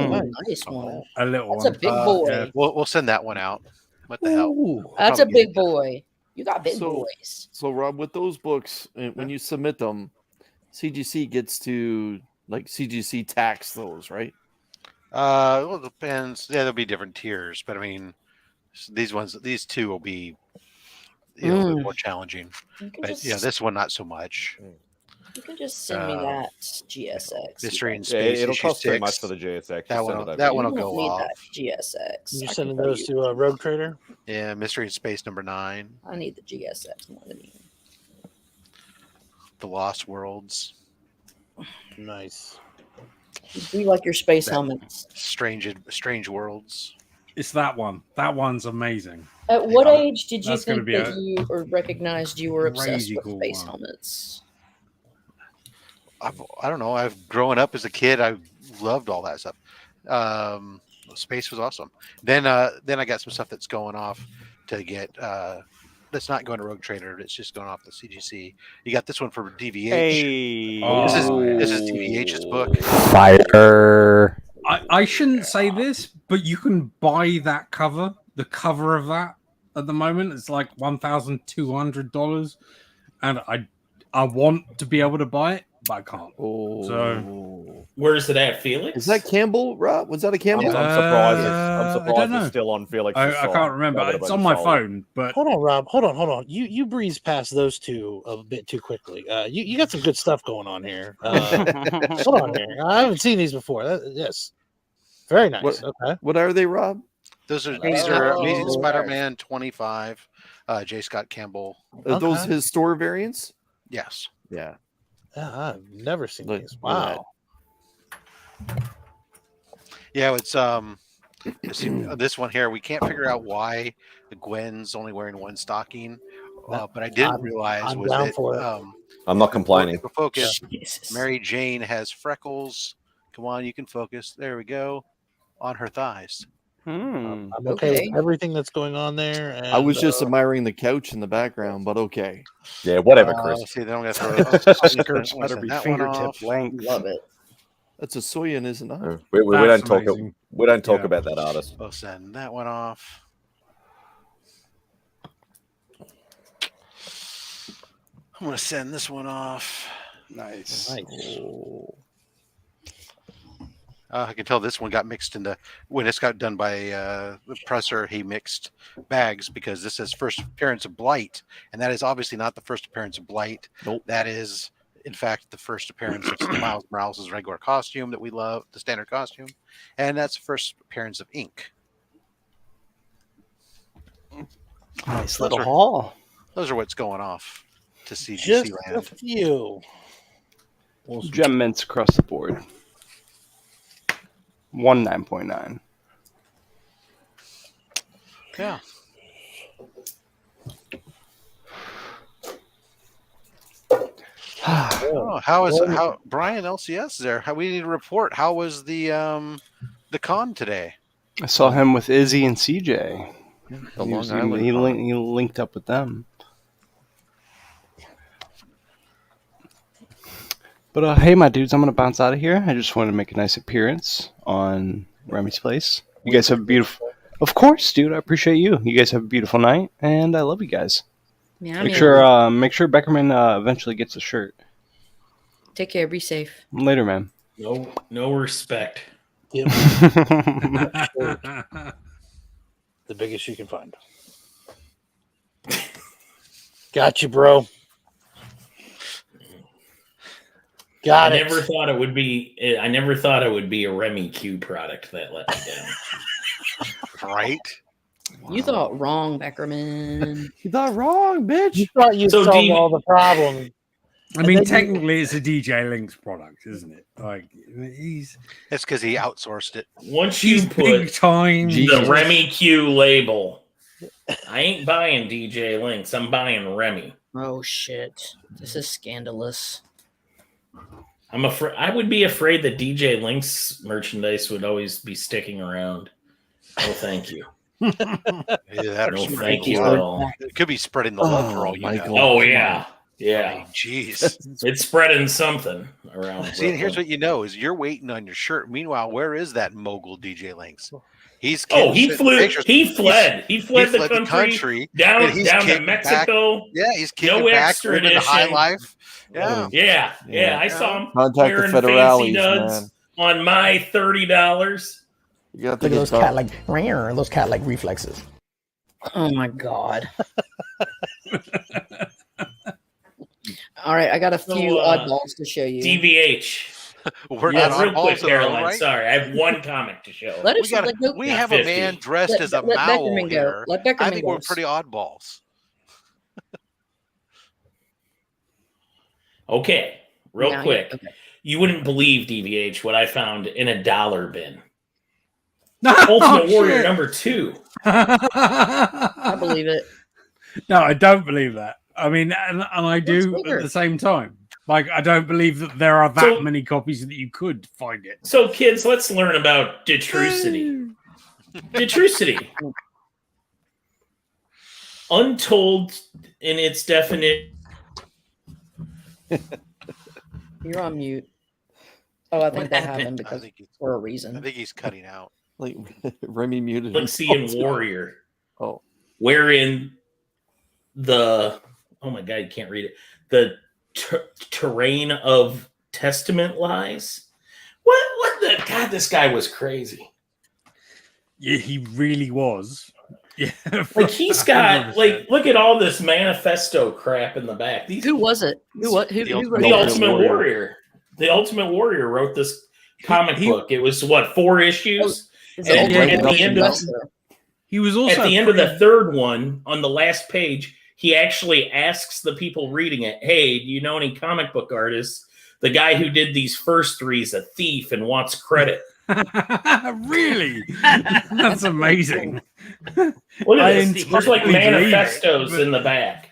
nice one. A little That's one. a big boy. Yeah, we'll send that one out. What the hell? That's a Probably get big it. boy. You got big So- boys. So, Rob, with those books, when you submit them, CGC gets to CGC tax those, right? Well, it depends. Yeah, there'll be different tiers, but I mean, these 2 will be a little bit more challenging. You can But just, this one not so much. you can just send me that GSX. Mystery in Yeah, Space. it'll issue cost too 6. much for the GSX. That Just one. send it over. That one You will don't go need off. that GSX. You I sending can tell those you. to Rogue Trader? Yeah, Mystery in Space number 9. I need the GSX more than you. The Lost Worlds. Nice. We like your space helmets. Strange Worlds. It's that one. That one's amazing. At what age did you That's gonna think be that you or recognized you were obsessed crazy with cool space one. helmets? I don't know. I've growing up as a kid. I loved all that stuff. Space was awesome. Then I got some stuff that's going off to get. That's not going to Rogue Trader. It's just going off the CGC. You got this one for DVH. Hey. This is DVH's book. Fire. I shouldn't say this, but you can buy that cover. The cover of that at the moment is like $1,200, and I want to be able to buy it, but I can't. So where is it at, Felix? Is that Campbell, Rob? Was that a Campbell? I'm surprised. I'm I don't surprised know. it's still on Felix's I site. can't remember. That would've It's been on my sold. phone, but Hold on, Rob. Hold on. You breezed past those 2 a bit too quickly. You got some good stuff going on here. Hold on here. I haven't seen these before. Yes. Very nice. Okay. What are they, Rob? These are Oh, Amazing okay. Spider-Man 25. J. Scott Campbell. Are those Okay. his store variants? Yes. Yeah. Yeah, I've never seen Look- these. look at Wow. Yeah, it's see, this one here. We can't figure out why the Gwen's only wearing one stocking, but I didn't realize I'm was down that for it. I'm not complaining. focus. Jesus. Mary Jane has freckles. Come on, you can focus. There we go. On her thighs. I'm okay Okay. with everything that's going on there. And, I was just admiring the couch in the background, but okay. Yeah, whatever, Chris. See, then I'm gonna throw Skirts better be fingertip length. Love it. That's a Soyan, is it not? We That's don't talk. amazing. We don't talk Yeah. about that artist. We'll send that one off. I'm gonna send this one off. Nice. nice. I can tell this one got mixed into when this got done by the presser. He mixed bags because this is first appearance of Blight, and that is obviously not the first appearance of Blight. Nope. That is, in fact, the first appearance of Miles Morales' regular costume that we love, the standard costume, and that's the first appearance of Ink. Nice Those little are- haul. Those are what's going off to CGC Just a land. few. Gem mints across the board. 9.9. Yeah. Oh, how is how Brian LCS there? How we need to report? How was the con today? I saw him with Izzy and CJ. The He Long was- Island. he con. linked up with them. But hey, my dudes, I'm gonna bounce out of here. I just wanted to make a nice appearance on Remy's place. You guys have a beautiful. Of course, dude. I appreciate you. You guys have a beautiful night, and I love you guys. Yeah, make sure Beckerman eventually gets a shirt. Take care. Be safe. Later, man. No respect. The biggest you can find. Got you, bro. I never thought it would be a Remy Q product that let me down. Right? You thought wrong, Beckerman. You thought wrong, bitch. You thought you solved all the problems. I mean, technically, it's a DJ Link's product, isn't it? Like, it's because he outsourced it. Once you put the Remy Q label, I ain't buying DJ Links. I'm buying Remy. Oh shit! This is scandalous. I'm afraid. I would be afraid that DJ Link's merchandise would always be sticking around. Oh, thank you. Yeah, no, thank you at all. It could be spreading the love for all you know. Oh yeah. Yeah, jeez, it's spreading something around. See, and here's what you know: is you're waiting on your shirt. Meanwhile, where is that mogul DJ Links? He fled the country down to Mexico. Back. Yeah, he's kicking back into high life. Yeah. I saw him contact wearing the fancy duds on my $30. You got those cat-like reflexes. Oh my god. All right, I got a few oddballs to show you. DVH. We're not real quick, Caroline. Right? Sorry, I have one comic to show. We have a man dressed as a Mao here. I think we're pretty oddballs. Okay, real quick. Okay. You wouldn't believe, DVH, what I found in a dollar bin. Ultimate Warrior #2. I believe it. No, I don't believe that. I mean, and I do at the same time. Like, I don't believe that there are that many copies that you could find it. So, kids, let's learn about Detrusity. Detrusity. Untold in its definition. You're on mute. Oh, I think that happened because for a reason. I think he's cutting out. Like Remy muted. Galaxy and Warrior. Oh. Wherein the oh my god, you can't read it. The terrain of testament lies. What the god? This guy was crazy. Yeah, he really was. Yeah, like he's got like look at all this manifesto crap in the back. Who was it? Who the Ultimate Warrior. The Ultimate Warrior wrote this comic book. It was 4 issues. At the end of he was also at the end of the third one on the last page. He actually asks the people reading it, "Hey, do you know any comic book artists? The guy who did these first 3 is a thief and wants credit." Really? That's amazing. Look at this. There's like manifestos in the back.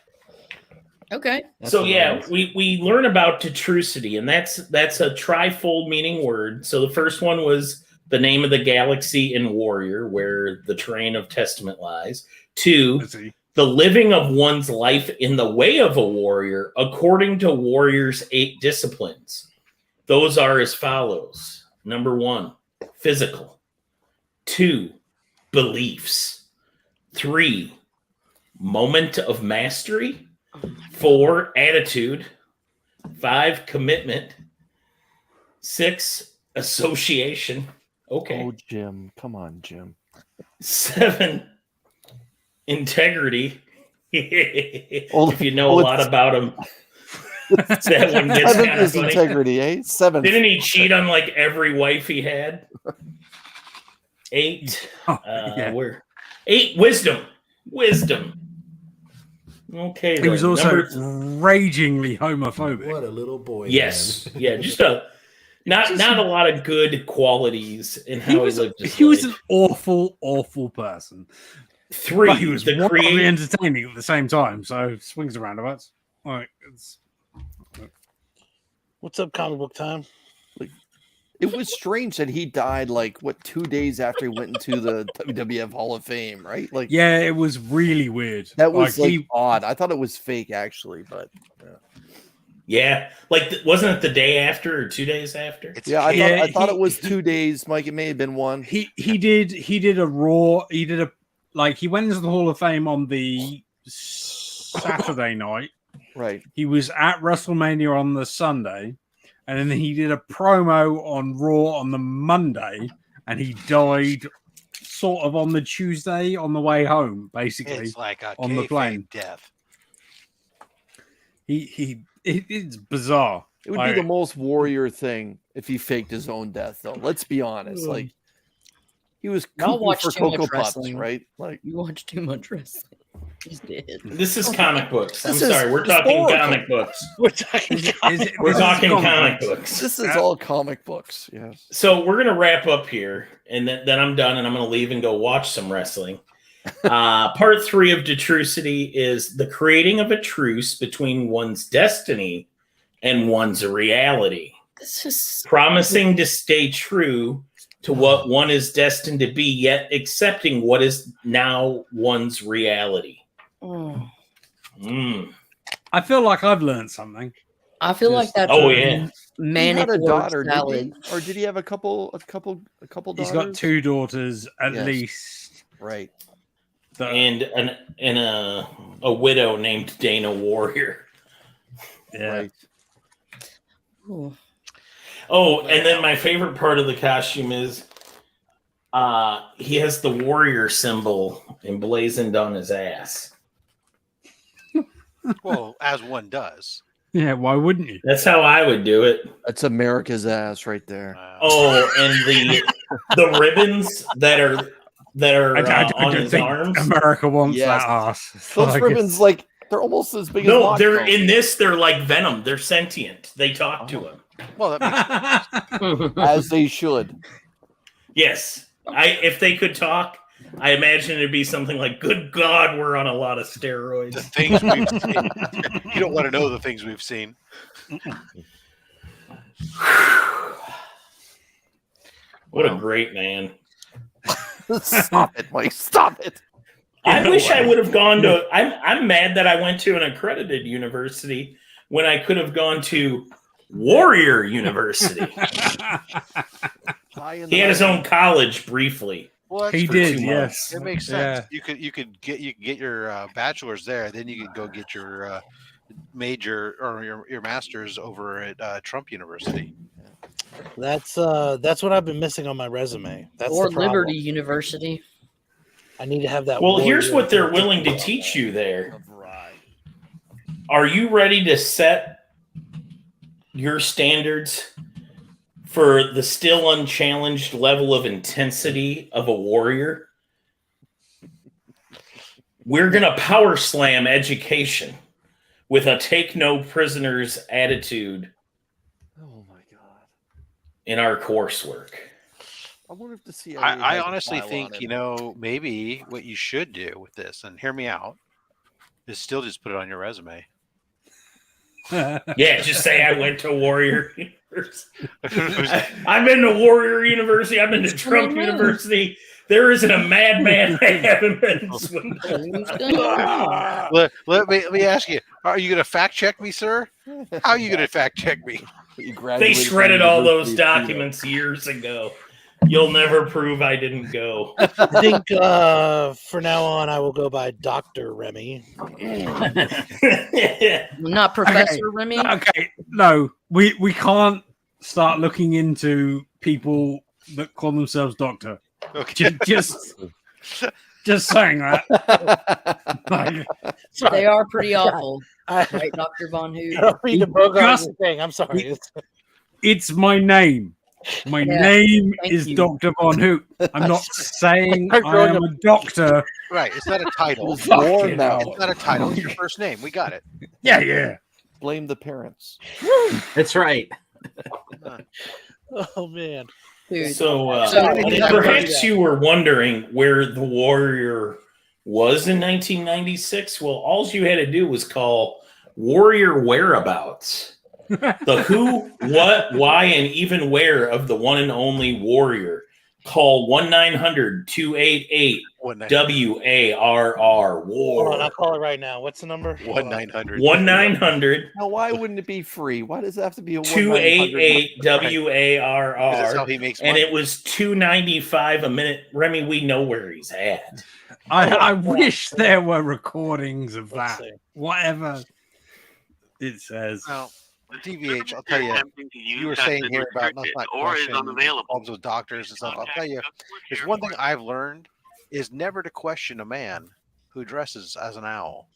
Okay. So yeah, we learn about Detrusity, and that's a trifold meaning word. So the first one was the name of the galaxy in Warrior, where the terrain of testament lies. 2, the living of one's life in the way of a warrior, according to Warrior's 8 disciplines. Those are as follows. Number 1, physical. 2, beliefs. 3, moment of mastery. 4, attitude. 5, commitment. 6, association. Okay. Oh, Jim. Come on, Jim. 7, integrity. If you know a lot about him, that one gets kind of funny. Integrity, eh? 7. Didn't he cheat on like every wife he had? 8. Where? 8, wisdom. Okay. He was also ragingly homophobic. What a little boy. Yes. Man. Yeah. Just not a lot of good qualities in how he lived his life. He was an awful person. 3, but he was wildly entertaining at the same time. So swings and roundabouts. Like, what's up, comic book time? It was strange that he died 2 days after he went into the WWF Hall of Fame, right? Yeah, it was really weird. That was odd. I thought it was fake actually, but Yeah, like wasn't it the day after or 2 days after? I thought it was 2 days, Mike. It may have been one. He did a Raw. He did he went into the Hall of Fame on the Saturday night. Right. He was at WrestleMania on the Sunday, and then he did a promo on Raw on the Monday, and he died sort of on the Tuesday on the way home, basically. It's like a on the plane. Death. It's bizarre. It would be the most Warrior thing if he faked his own death, though. Let's be honest. Like he was cuckoo for Cocoa Puffs, right? Like you watch too much wrestling. He's dead. This is comic books. I'm sorry, we're talking comic books. We're talking comic books. This is all comic books. Yes. So we're gonna wrap up here, and then I'm done, and I'm gonna leave and go watch some wrestling. Part 3 of Detrucity is the creating of a truce between one's destiny and one's reality. This is promising to stay true to what one is destined to be, yet accepting what is now one's reality. I feel like I've learned something. I feel like that's manic he had a daughter, salad. or did he have a couple daughters? He's got 2 daughters at least. Right. And a widow named Dana Warrior. Yeah. Right. Oh, and then my favorite part of the costume is he has the warrior symbol emblazoned on his ass. Well, as one does. Yeah, why wouldn't you? That's how I would do it. That's America's ass right there. Oh, and the ribbons that are on his arms. America wants that ass. Those ribbons, like they're almost as big as no, they're in this. They're like venom. They're sentient. They talk to him. Well, that makes as they should. Yes, if they could talk, I imagine it'd be something like, "Good God, we're on a lot of steroids." The things we've seen. You don't want to know the things we've seen. What a great man! Stop it, Mike! Stop it! I wish I would have gone to. I'm mad that I went to an accredited university when I could have gone to Warrior University. He had his own college briefly. Well, he did. Yes, it makes sense. You could get your bachelor's there, then you could go get your major or your master's over at Trump University. That's what I've been missing on my resume. That's or the problem. Liberty University. I need to have that. Well, here's what they're willing to teach you there. Are you ready to set your standards for the still unchallenged level of intensity of a warrior? We're going to power slam education with a take no prisoners attitude. Oh my God. In our coursework. I wonder if the CIA I has a honestly file think, on it. maybe what you should do with this, and hear me out, is still just put it on your resume. Yeah, just say I went to Warrior University. I've been to Warrior University. I've been to Trump University. There isn't a madman I haven't been to. Let me ask you, are you going to fact check me, sir? How are you going to fact check me? They shredded all those documents years ago. You'll never prove I didn't go. I think for now on, I will go by Dr. Remy. Not Professor Remy. Okay, no, we can't start looking into people that call themselves doctor. Okay. Just saying that. They are pretty awful, right, Dr. Von Hoot? I don't mean to bogart the thing. I'm sorry. It's my name. My name is Dr. Von Hoot. I'm not saying I am a doctor. Right, it's not a title. It's born now. It's not a title. It's your first name. We got it. Yeah. Blame the parents. That's right. Oh man. So perhaps you were wondering where the Warrior was in 1996. Well, all you had to do was call Warrior Whereabouts. The who, what, why, and even where of the one and only Warrior Call 1-900-288-WARR. Hold on, I'll War. call it right now. What's the number? 1-900. 1-900. Now, why wouldn't it be free? Why does it have to be a 288 That's WARR, how he makes and money. it was $2.95 a minute. Remy, we know where he's at. I wish there were recordings of Let's that. see. Whatever it says. Well, DVH, I'll tell you, you were saying here about not questioning problems with doctors and stuff. I'll tell you, there's one thing I've learned is never to question a man who dresses as an owl.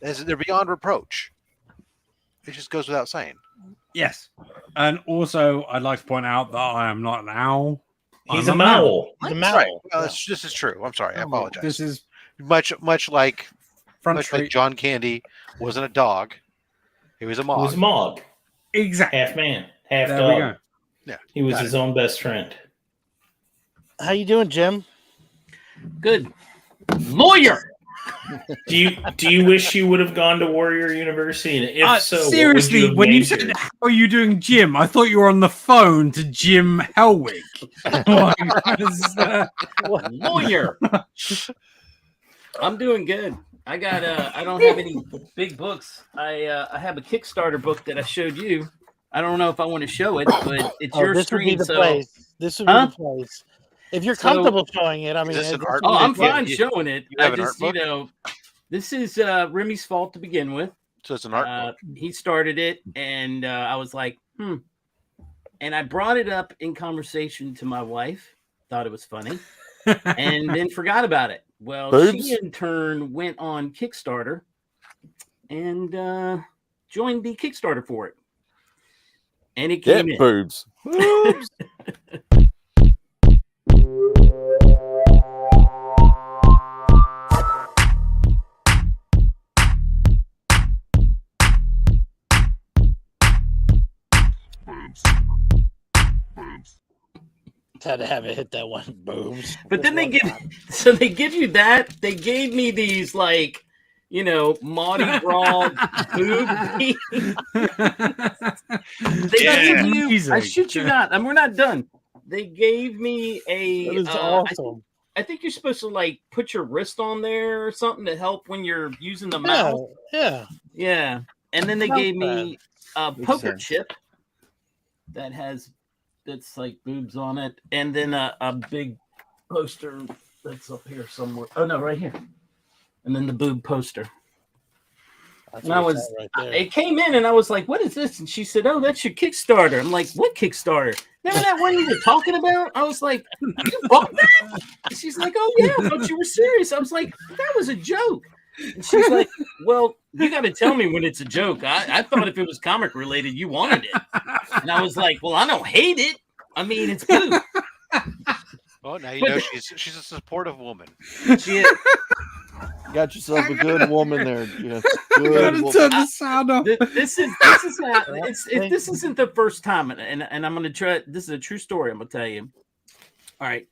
They're beyond reproach. It just goes without saying. Yes. And also, I'd like to point out that I am not an owl. He's a mowl. He's a Right. mowl. Well, this is true. I'm sorry. I apologize. This is much like Front like Street. John Candy wasn't a dog. He was a He was a mog. mog. Exactly. Half man, half There dog. we go. Yeah. He was got his own best friend. How you doing, Jim? Good. Lawyer. Do you wish you would have gone to Warrior University? And if so, Seriously, what would when you majored? said, "How are you doing, Jim?" I thought you were on the phone to Jim Helwig. Lawyer. I'm doing good. I got I don't have any big books. I have a Kickstarter book that I showed you. I don't know if I want to show it, but it's your this would be screen. the So place. This would be the place. If you're So- comfortable showing it, I mean, this an it's- art oh, I'm Yeah, fine you- showing it. you have I an just, art book? this is Remy's fault to begin with. So it's an art book. He started it, and I was like, and I brought it up in conversation to my wife. Thought it was funny, and then forgot about it. Well, Boobs? she in turn went on Kickstarter and joined the Kickstarter for it, and it Get came in. boobs. Boobs. had to have it hit that one. Boobs. But then they give you that. They gave me these like, Mardi Gras boob. They gave you. I shit you not. And we're not done. They gave me a. That is awesome. I think you're supposed to like put your wrist on there or something to help when you're using the mouth. Yeah. And then they gave me a Makes poker sense. chip that's like boobs on it, and then a big poster that's up here somewhere. Oh no, right here. And then the boob poster. And I was, it came in, and I was like, "What is this?" And she said, "Oh, that's your Kickstarter." I'm like, "What Kickstarter? Remember that one you were talking about?" I was like, "You bought that?" And she's like, "Oh yeah, I thought you were serious." I was like, "That was a joke." And she's like, "Well, you got to tell me when it's a joke. I thought if it was comic related, you wanted it." And I was like, "Well, I don't hate it. I mean, it's good." Oh, now you know she's a supportive woman. She is. Got yourself a good woman there. Yeah, Gotta turn the sound off. This is not. This isn't the first time, and I'm gonna try. This is a true story. I'm gonna tell you. All right.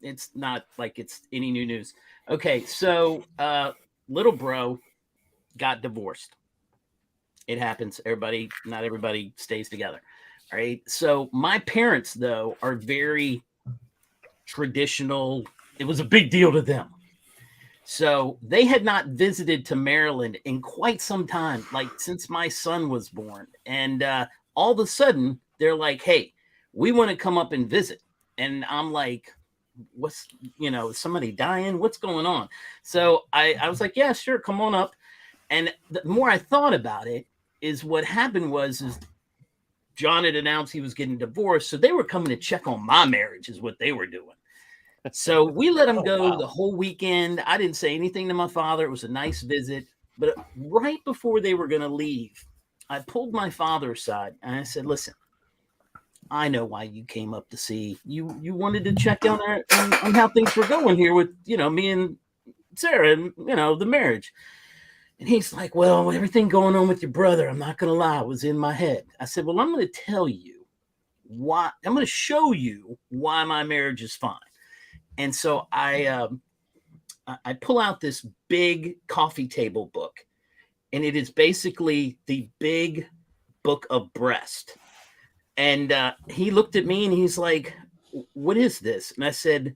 It's not like it's any new news. Okay, so little bro got divorced. It happens. Not everybody stays together. All right. So my parents, though, are very traditional. It was a big deal to them. So they had not visited to Maryland in quite some time, like since my son was born. And all of a sudden, they're like, "Hey, we want to come up and visit." And I'm like, "What's, is somebody dying? What's going on?" So I was like, "Yeah, sure, come on up." And the more I thought about it, is what happened is John had announced he was getting divorced. So they were coming to check on my marriage is what they were doing. So we let him go the whole weekend. I didn't say anything to my father. It was a nice visit. But right before they were going to leave, I pulled my father aside and I said, "Listen, I know why you came up to see. You wanted to check on how things were going here with, me and Sarah and, the marriage." And he's like, "Well, everything going on with your brother, I'm not going to lie, was in my head." I said, "Well, I'm going to tell you why. I'm going to show you why my marriage is fine." And so I pull out this big coffee table book, and it is basically the big book of breast. And he looked at me and he's like, "What is this?" And I said,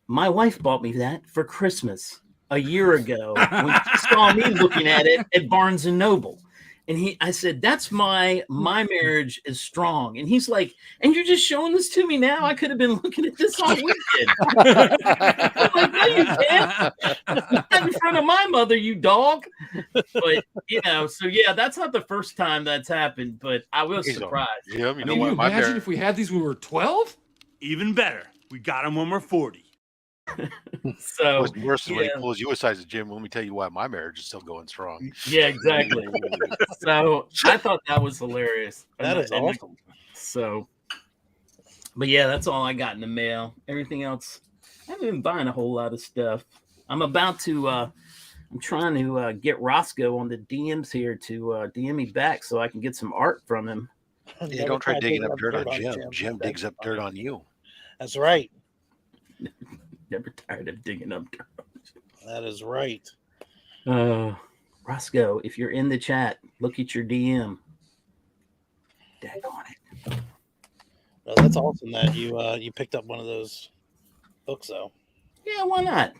"My wife bought me that for Christmas a year ago when she saw me looking at it at Barnes and Noble." And I said, "That's my marriage is strong." And he's like, "And you're just showing this to me now? I could have been looking at this all weekend." I'm like, "No, you can't. Not in front of my mother, you dog." But so yeah, that's not the first time that's happened. But I was surprised. Yeah, Can you imagine if we had these when we were 12? Even better. We got them when we're 40. So what's worse is when he pulls you aside, Jim. Let me tell you why my marriage is still going strong. Yeah, exactly. So I thought that was hilarious. That is awesome. So, but yeah, that's all I got in the mail. Everything else, I haven't been buying a whole lot of stuff. I'm about to. I'm trying to get Roscoe on the DMs here to DM me back so I can get some art from him. Yeah, don't try digging up dirt on Jim. Jim digs up dirt on you. That's right. Never tired of digging up dirt. That is right. Roscoe, if you're in the chat, look at your DM. Dag on it. Well, that's awesome that you picked up one of those books, though. Yeah, why not?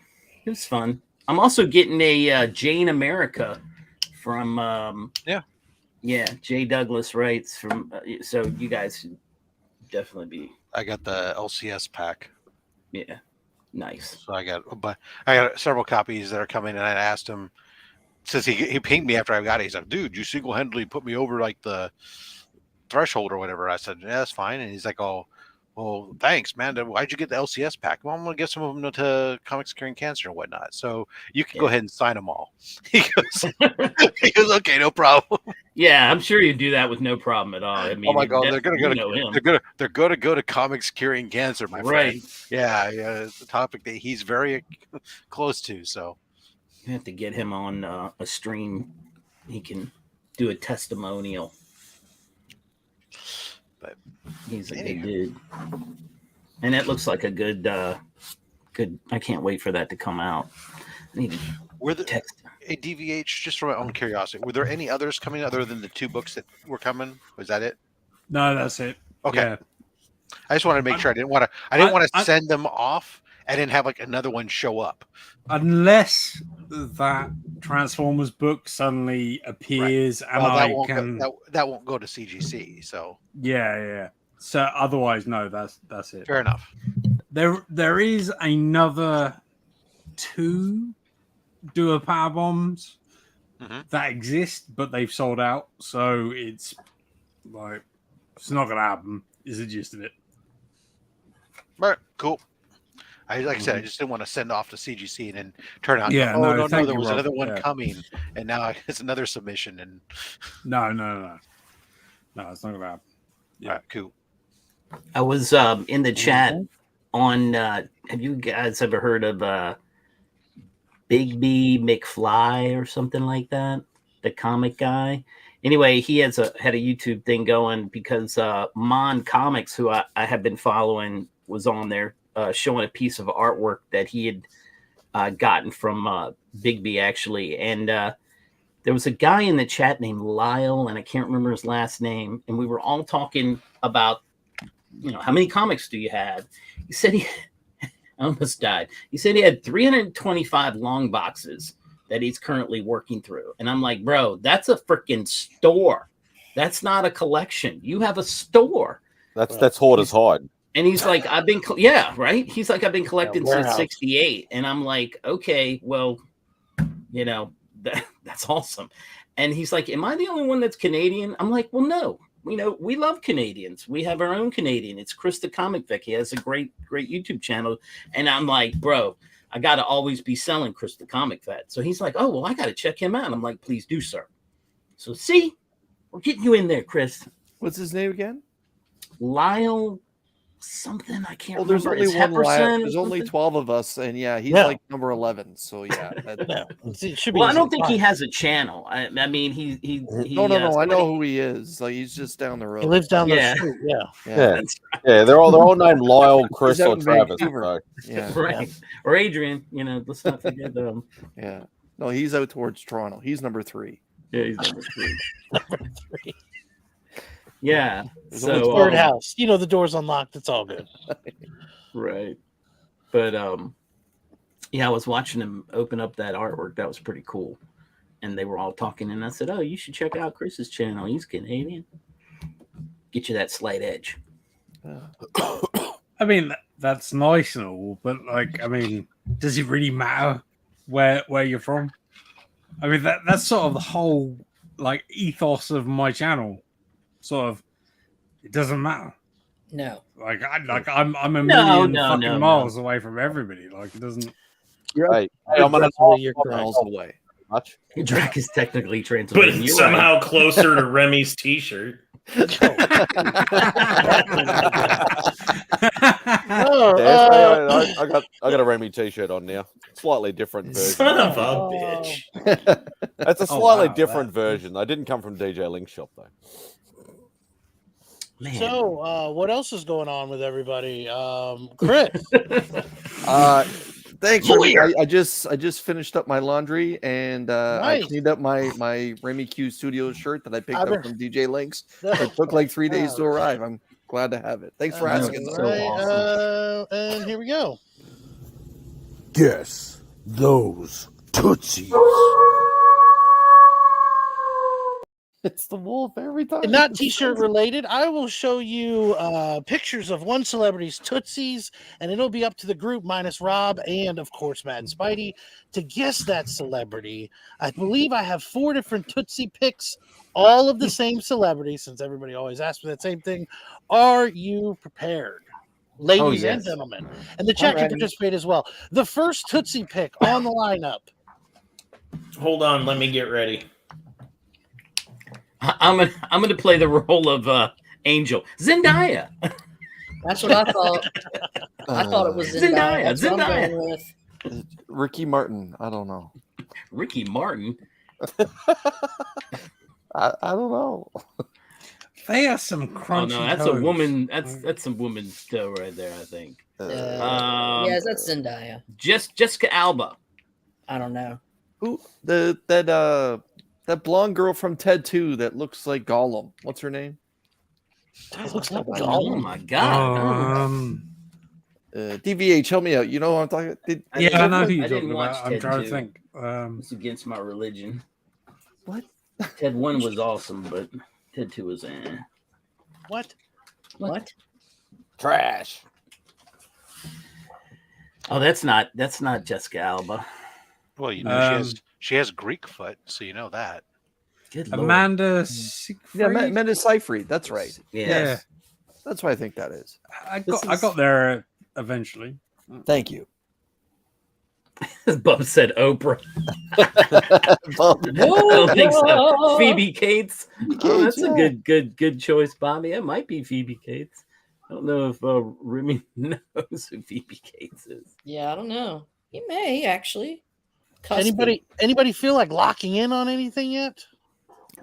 It was fun. I'm also getting a Jane America from Jay Douglas writes from. So you guys should definitely be. I got the LCS pack. Yeah. Nice. So I got several copies that are coming, and I asked him since he pinged me after I got it. He's like, "Dude, you single-handedly put me over like the threshold or whatever." I said, "Yeah, that's fine." And he's like, "Oh, well, thanks, man. Why'd you get the LCS pack?" "Well, I'm gonna get some of them to Comics Curing Cancer and whatnot. So you can go ahead and sign them all." He goes, "Okay, no problem." Yeah, I'm sure you do that with no problem at all. I mean, oh my God, they're gonna go to Comics Curing Cancer, my friend. Yeah, it's a topic that he's very close to. So you have to get him on a stream. He can do a testimonial. But he's a good dude, and it looks like a good. I can't wait for that to come out. Were the DVH, just for my own curiosity, were there any others coming other than the 2 books that were coming? Was that it? No, that's it. Okay. Yeah. I just wanted to make sure I didn't want to send them off and then have like another one show up. Unless that Transformers book suddenly appears and that won't go to CGC. So yeah. So otherwise, no, that's it. Fair enough. There is another 2 Duo Power Bombs that exist, but they've sold out. So it's like it's not gonna happen. Is the gist of it. Right, cool. Like I said, I just didn't want to send off to CGC and then turn out. Yeah, no, there was another one coming, and now it's another submission. And no, it's not gonna happen. Yeah, right, cool. I was in the chat on. Have you guys ever heard of Bigby McFly or something like that? The comic guy. Anyway, he had a YouTube thing going because Mon Comics, who I have been following, was on there showing a piece of artwork that he had gotten from Bigby, actually. And there was a guy in the chat named Lyle, and I can't remember his last name. And we were all talking about, how many comics do you have? He said I almost died. He said he had 325 long boxes that he's currently working through. And I'm like, bro, that's a freaking store. That's not a collection. You have a store. That's Hoarder's Hide. And he's like, right? He's like, I've been collecting since 68. And I'm like, okay, well, that's awesome. And he's like, am I the only one that's Canadian? I'm like, well, no. We love Canadians. We have our own Canadian. It's Chris the Comic Vic. He has a great YouTube channel. And I'm like, bro, I got to always be selling Chris the Comic Vet. So he's like, oh, well, I got to check him out. I'm like, please do, sir. So see, we're getting you in there, Chris. What's his name again? Lyle something. I can't remember. There's only one Lyle. There's only 12 of us. And he's like number 11. So yeah. It should be I don't think he has a channel. I mean, he No. I know who he is. Like he's just down the road. He lives down the street. Yeah. Yeah. They're all named Lyle, Chris, or Travis. Yeah. Right. Or Adrian. Let's not forget them. Yeah. No, he's out towards Toronto. He's number 3. Yeah, he's number 3. Number 3. Yeah. There's only So 3rd house. You know, the door's unlocked. It's all good. right. But yeah, I was watching him open up that artwork. That was pretty cool. And they were all talking, and I said, "Oh, you should check out Chris's channel. He's Canadian. Get you that slight edge." I mean, that's nice and all, but like, I mean, does it really matter where you're from? I mean, that's sort of the whole like ethos of my channel. Sort of, it doesn't matter. No. Like I'm a million fucking miles no. away from everybody. Like it doesn't. Hey, I'm gonna you're miles away. Much. Drac is technically But Transylvania. You're somehow right. closer to Remy's t-shirt. I got a Remy t-shirt on now. Slightly different version. Son of a bitch. It's a slightly different version. I didn't come from DJ Link's shop though. Man. So, what else is going on with everybody? Chris. Thanks. I just finished up my laundry and I cleaned up my Remy Q Studios shirt that I picked up from DJ Links. It took like 3 days to arrive. I'm glad to have it. Thanks for asking. So awesome. And here we go. Guess those Tootsies. It's the wolf every time. Not t-shirt related. I will show you pictures of one celebrity's Tootsies, and it'll be up to the group minus Rob and, of course, Mad and Spidey to guess that celebrity. I believe I have 4 different Tootsie picks, all of the same celebrity, since everybody always asks me that same thing. Are you prepared? Ladies and gentlemen. And the chat can participate as well. The first Tootsie pick on the lineup. Hold on, let me get ready. I'm gonna play the role of Angel. Zendaya. That's what I thought. I thought it was Zendaya. That's what I'm going with. Ricky Martin. I don't know. Ricky Martin. I don't know. They are some crunchy. Oh no, that's toes. a woman. That's some woman toe right there. I think. Yes, that's Zendaya. Jessica Alba. I don't know. Who that blonde girl from Ted 2 that looks like Gollum. What's her name? That looks like Oh Gollum. my god. DVH, help me out. You know what I'm talking about? I know who you're I talking didn't watch about. I'm Ted trying 2. to think. It's against my religion. What? Ted 1 was awesome, but Ted 2 was What? Trash. Oh, that's not Jessica Alba. Well, you know she has Greek foot, so you know that. Good Lord. Amanda Seyfried? Yeah, Amanda Seyfried. That's right. Yeah. Yes. That's what I think that is. I got there eventually. Thank you. Bub said Oprah. I don't think so. Phoebe Cates. Oh, that's a good choice, Bobby. It might be Phoebe Cates. I don't know if Remy knows who Phoebe Cates is. Yeah, I don't know. He may actually. Anybody feel like locking in on anything yet?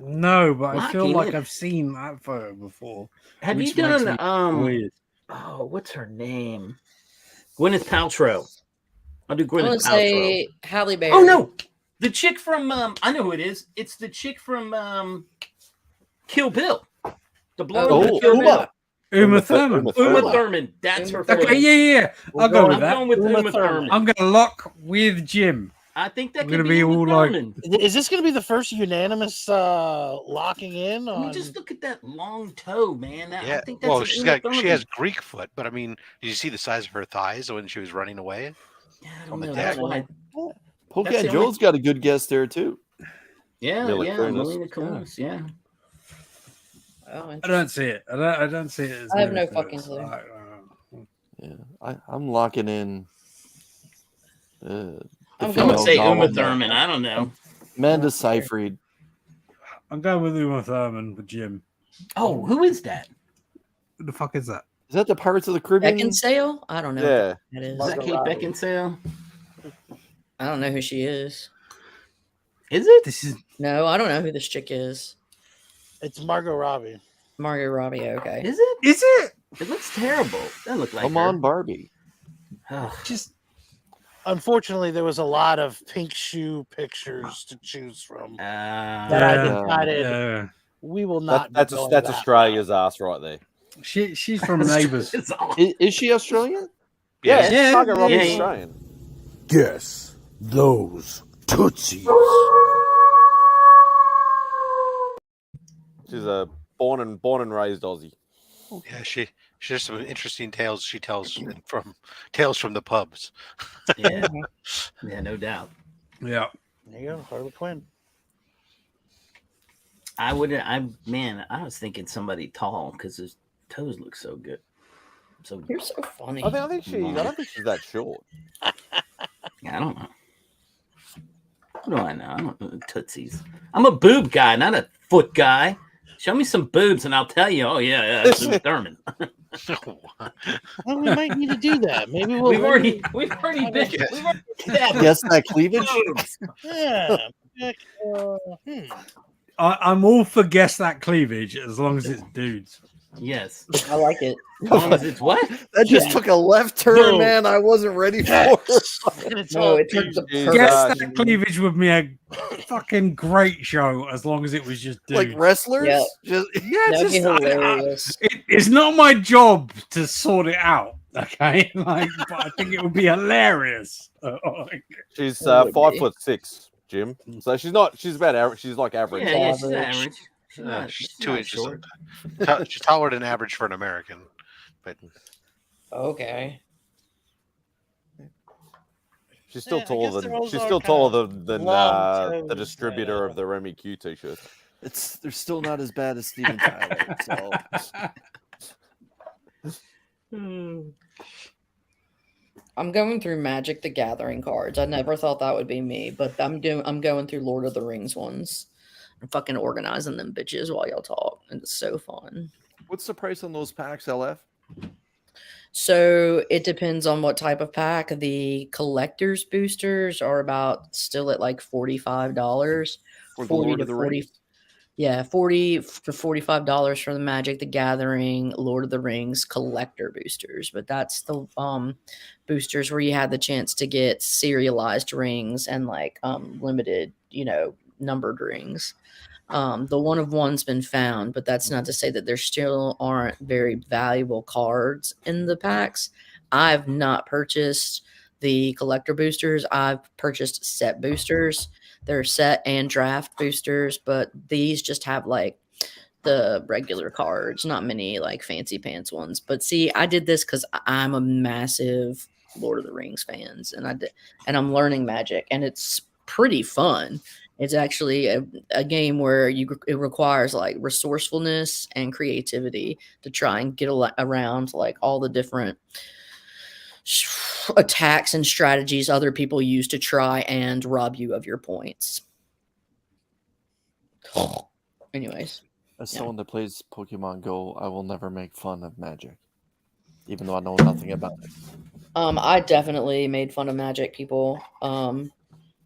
No, but I feel Locking like in. I've seen that photo before. Have you which makes done me weird. Oh, what's her name? Gwyneth Paltrow. I'll do I'm Gwyneth gonna Paltrow. say Halle Berry. Oh no, the chick from I know who it is. It's the chick from Kill Bill. The blonde from Kill Bill. Uma Thurman. Uma Thurman. That's her. Okay, yeah. I'll go with that. I'm going with Uma Thurman. I'm going to lock with Jim. I think that I'm could gonna be be Uma all like- Thurman. Is this going to be the first unanimous locking in? I mean, just look at that long toe, man. Yeah. I think that's Well, an she Uma has Thurman. Greek foot, but I mean, did you see the size of her thighs when she was running away? Yeah, I don't on the know. deck? That's why. Polka That's the Joe's got a good guess there too. Yeah, Mila Kunis. Melina Kunis, yeah. Oh, I don't see it. I don't see it. As I have no Mila Kunis. fucking clue. Yeah, I'm locking in. I'm I'm gonna say Uma Gollum. Thurman. I don't know. Amanda Seyfried. I'm going with Uma Thurman with Jim. Oh, who is that? Who the fuck is that? Is that the Pirates of the Caribbean? Beckinsale? I don't know. Yeah. Who that is. Is that Kate Beckinsale? I don't know who she is. Is it? This is No, I don't know who this chick is. It's Margot Robbie. Margot Robbie. Okay. Is it? Is it? It looks terrible. Doesn't look like Come her. on, Barbie. Just Unfortunately, there was a lot of pink shoe pictures to choose from that Uh, I decided we will not. That's Australia's ass right there. She's from Neighbours. Is she Australian? Yeah, Yeah. Margot Robbie's Yeah. Australian. Guess those Tootsies. She's a born and raised Aussie. Yeah, she has some interesting tales she tells from the pubs. Yeah, yeah, no doubt. Yeah. There you go, Harley Quinn. I was thinking somebody tall because his toes look so good. So You're so funny. I don't think she's that short. I don't know. What do I know? I don't know Tootsies. I'm a boob guy, not a foot guy. Show me some boobs and I'll tell you. Oh yeah, that's Uma Thurman. Well, we might need to do that. Maybe we've already been. Guess that cleavage. Yeah. I'm all for guess that cleavage as long as it's dudes. Yes, I like it. As long as it's what? That just took a left turn, No. man. I wasn't ready for it. No, it took the Guess that cleavage would be a fucking great show as long as it was just dudes. Like wrestlers? Yeah. Just, That'd be hilarious. It's not my job to sort it out, okay? Like, but I think it would be hilarious. She's That would be. 5'6", Jim. So she's about average. She's like average. Yeah, she's average. She's She's 2 not inches. short. She's taller than average for an American, but Okay. She's still Yeah, I taller guess than they're all she's kinda still taller than long the toes, distributor of the Remy Q t-shirt. they're still not as bad as Steven Tyler. So I'm going through Magic the Gathering cards. I never thought that would be me, but I'm going through Lord of the Rings ones. I'm fucking organizing them bitches while y'all talk. And it's so fun. what's the price on those packs, LF? So it depends on what type of pack. The collector's boosters are about still at like $45. For the Lord of the Rings? Yeah, $40 to $45 for the Magic the Gathering Lord of the Rings collector boosters. But that's the boosters where you have the chance to get serialized rings and like limited, numbered rings. The one of one's been found, but that's not to say that there still aren't very valuable cards in the packs. I've not purchased the collector boosters. I've purchased set boosters. They're set and draft boosters, but these just have like the regular cards, not many like fancy pants ones. But see, I did this because I'm a massive Lord of the Rings fans, and I'm learning Magic, and it's pretty fun. It's actually a game where it requires like resourcefulness and creativity to try and get around like all the different attacks and strategies other people use to try and rob you of your points. Anyways, As someone that plays Pokemon Go, I will never make fun of Magic, even though I know nothing about it. I definitely made fun of Magic people.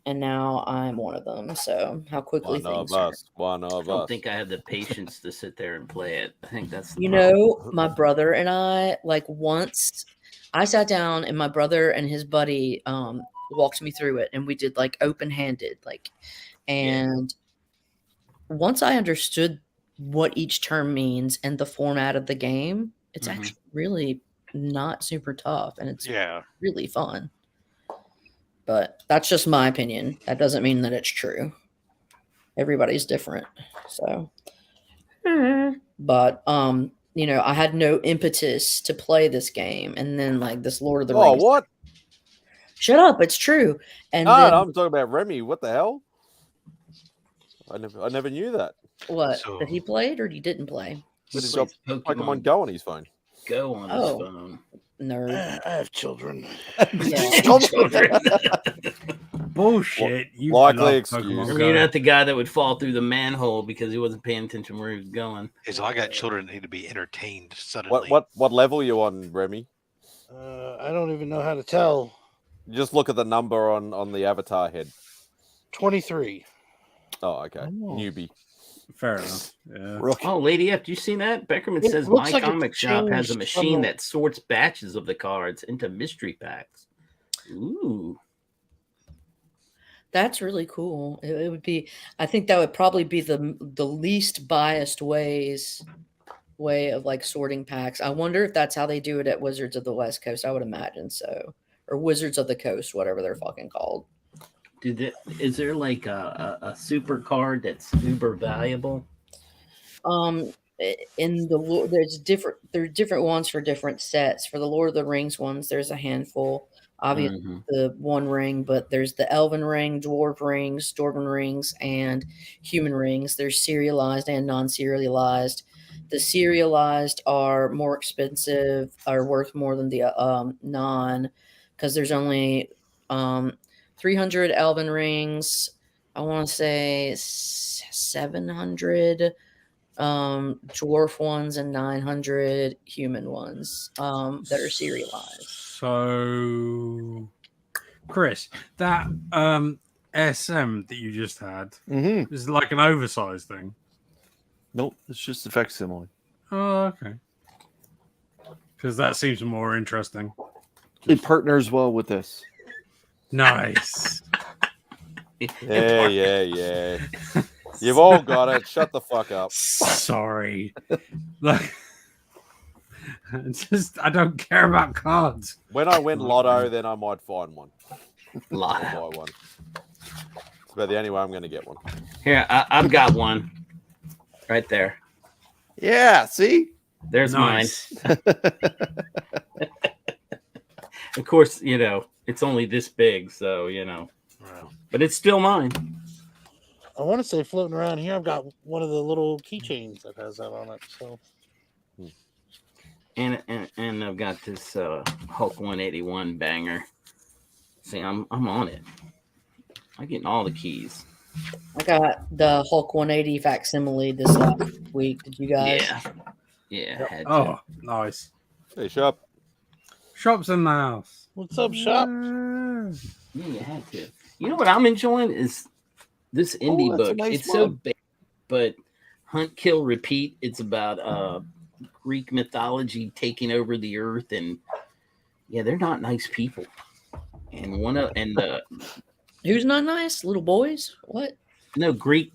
And now I'm one of them. So how quickly One things of us. One of I don't us. think I have the patience to sit there and play it. I think that's the You problem. know, my brother and I, like once I sat down and my brother and his buddy walked me through it and we did like open-handed, and once I understood what each term means and the format of the game, it's actually really not super tough and it's really fun. But that's just my opinion. That doesn't mean that it's true. Everybody's different. So, but I had no impetus to play this game, and then like this Lord of the Rings. Oh, what? Shut up! It's true. And No, then, no, I'm talking about Remy. What the hell? I never knew that. what that he played or he didn't play? But he's got Pokemon Go on his phone. Go on his phone. Nerd. I have children. Bullshit. You Likely love excuse. Pokemon I mean, Go. you're not the guy that would fall through the manhole because he wasn't paying attention where he was going. So I got children that need to be entertained suddenly. What level are you on, Remy? I don't even know how to tell. Just look at the number on the avatar head. 23. Oh, okay. Newbie. Fair enough. Yeah. Oh, Lady F, do you see that? Beckerman It says looks My like it's Comic Shop has a changed machine from the- that sorts batches of the cards into mystery packs. Ooh. That's really cool. It would be. I think that would probably be the least biased way of like sorting packs. I wonder if that's how they do it at Wizards of the West Coast. I would imagine so, or Wizards of the Coast, whatever they're fucking called. Is there like a super card that's uber valuable? In the there are different ones for different sets. For the Lord of the Rings ones, there's a handful. Obviously, the One Ring, but there's the Elven Ring, Dwarf Rings, Dwarven Rings, and Human Rings. There's serialized and non-serialized. The serialized are more expensive, are worth more than the non, because there's only 300 Elven Rings. I want to say 700 dwarf ones and 900 human ones that are serialized. So, Chris, that SM that you just had is like an oversized thing. Nope, it's just a facsimile. Oh, okay. Because that seems more interesting. It partners well with this. Nice. Yeah. You've all got it. Shut the fuck up. Sorry. Like, I don't care about cards. When I win Lotto, then I might find one. Lotto. Buy one. It's about the only way I'm going to get one. Here, I've got one. Right there. Yeah, see? There's nice. mine. Of course, it's only this big, so, But it's still mine. I want to say floating around here, I've got one of the little keychains that has that on it. So, and I've got this Hulk 181 banger. See, I'm on it. I'm getting all the keys. I got the Hulk 180 facsimile this last week. Did you guys? Yeah. Had to. Oh, nice. Hey, Shop. Shop's in the house. What's up, Shop? Yeah, you had to. You know what I'm enjoying is this indie book. It's so big, but Hunt, Kill, Repeat. It's about Greek mythology taking over the earth, and they're not nice people. And who's not nice? Little boys? What? No, Greek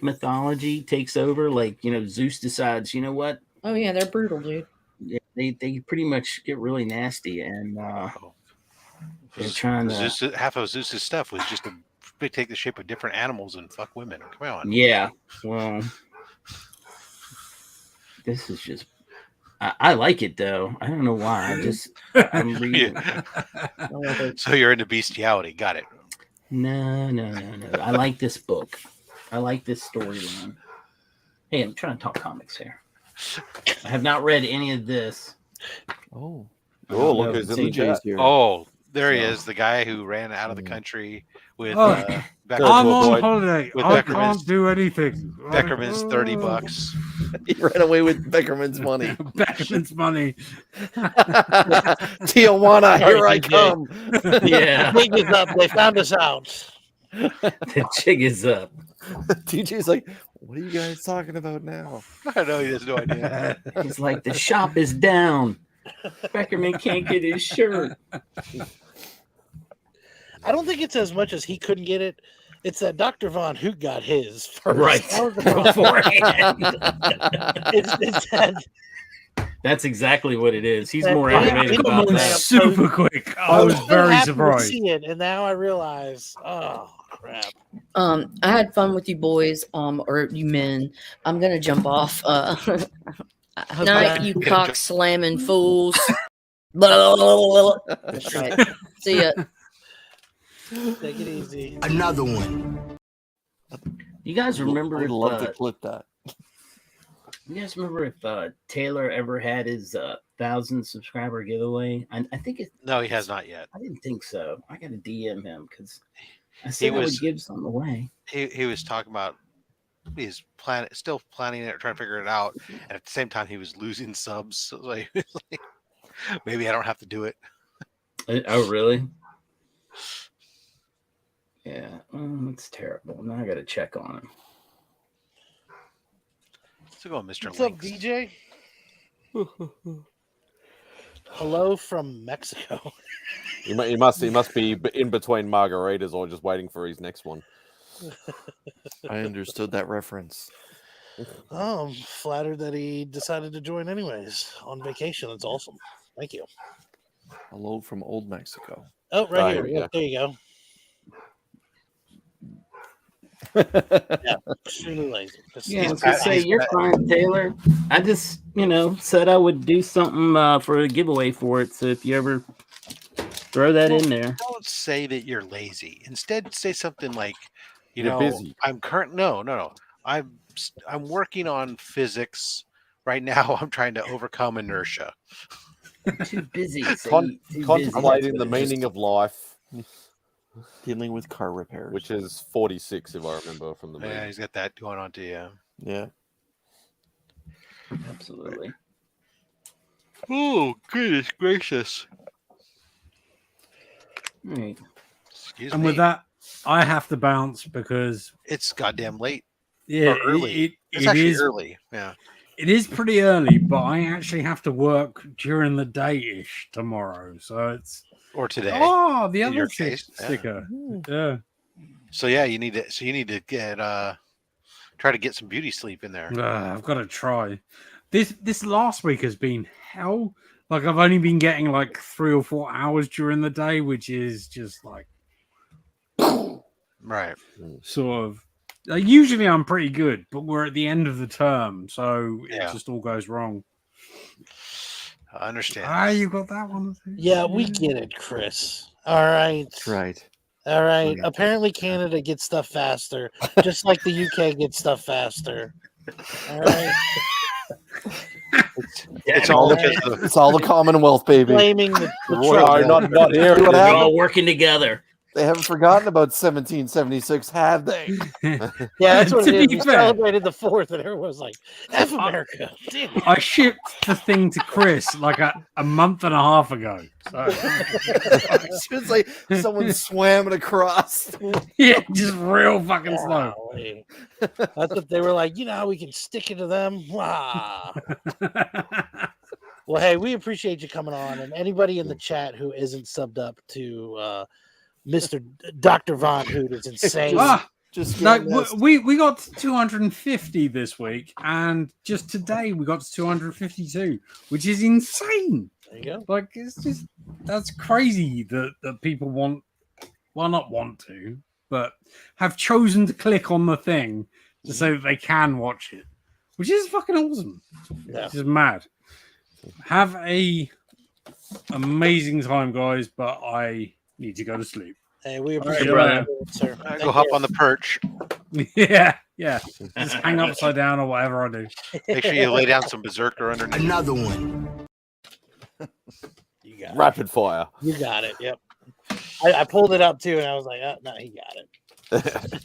mythology takes over. Like, Zeus decides, you know what? Oh yeah, they're brutal, dude. Yeah, they pretty much get really nasty, and they're trying to. Half of Zeus's stuff was just to take the shape of different animals and fuck women. Come on. Yeah, well, this is just. I like it though. I don't know why. I'm reading. So you're into bestiality. Got it. No. I like this book. I like this storyline. Hey, I'm trying to talk comics here. I have not read any of this. Oh, look who's in the chat. Oh, there he is, the guy who ran out of the country with I'm on holiday. I can't do anything. Beckerman's $30. He ran away with Beckerman's money. Beckerman's money. Tijuana, here I come. Yeah. The jig is up. They found us out. The jig is up. TJ's like, what are you guys talking about now? I know he has no idea. He's like, the shop is down. Beckerman can't get his shirt. I don't think it's as much as he couldn't get it. It's that Dr. Von Hoot got his first. Right. Beforehand. That's exactly what it is. He's more aggravated about that. Super quick. I was very surprised. See it, and now I realize, oh crap. I had fun with you boys, or you men. I'm gonna jump off. Night, you cock slamming fools. That's right. See ya. Take it easy. Another one. You guys remember? I'd love to clip that. You guys remember if Taylor ever had his 1,000 subscriber giveaway? I think it. No, he has not yet. I didn't think so. I got to DM him because I said I would give something away. He was talking about he's still planning it, trying to figure it out, and at the same time he was losing subs. So like, maybe I don't have to do it. Oh, really? Yeah, that's terrible. Now I got to check on him. So go on, Mr. What's Links. up, DJ? Hello from Mexico. He must be in between margaritas or just waiting for his next one. I understood that reference. Oh, I'm flattered that he decided to join anyways on vacation. That's awesome. Thank you. Hello from Old Mexico. Oh, right here. Yep, there you go. Yeah, extremely lazy. Yeah, I was gonna say you're fine, Taylor. I just, said I would do something for a giveaway for it. So if you ever throw that in there, don't say that you're lazy. Instead, say something like, You're busy. No. I'm working on physics right now. I'm trying to overcome inertia. Too busy. Contemplating the meaning of life. Dealing with car repairs. Which is 46, if I remember from the movie. Yeah, he's got that going on too, yeah. Yeah. Absolutely. Oh, goodness gracious. Right. Excuse and me. with that, I have to bounce because it's goddamn late. Yeah, or early. It's it actually is early. Yeah. It is pretty early, but I actually have to work during the day-ish tomorrow, so it's or today. Oh, the in other your case, sticker. Yeah. So yeah, you need to get try to get some beauty sleep in there. I've got to try. This last week has been hell. Like I've only been getting like 3 or 4 hours during the day, which is just like right. Sort of. Usually I'm pretty good, but we're at the end of the term, so it just all goes wrong. I understand. You got that one. Yeah, we get it, Chris. All right. That's right. All right. Apparently, Canada gets stuff faster, just like the UK gets stuff faster. All right. It's all the Commonwealth, baby. Blaming the not here. What We're happened? all working together. They haven't forgotten about 1776, have they? Yeah, that's what To it is. be We fair- celebrated the 4th, and everyone was like, F America. Damn it. I shipped the thing to Chris like a month and a half ago. So It's like someone swam it across. yeah, just real fucking slow. Golly. That's what they were like, you know how we can stick it to them? Wow. Well, hey, we appreciate you coming on. And anybody in the chat who isn't subbed up to Mr. Dr. Von Hoot is insane. We got to 250 this week, and just today we got to 252, which is insane. There you go. Like that's crazy that people not want to, but have chosen to click on the thing to say that they can watch it, which is fucking awesome. Yeah. It's just mad. Have a amazing time, guys, but I need to go to sleep. Hey, we All right, appreciate brother. it, sir. Go hop on the perch. Yeah. Just hang upside down or whatever I do. Make sure you lay down some berserker underneath. Another one. You got Rapid fire. You got it. Yep. I pulled it up too, and I was like, oh, no, he got it.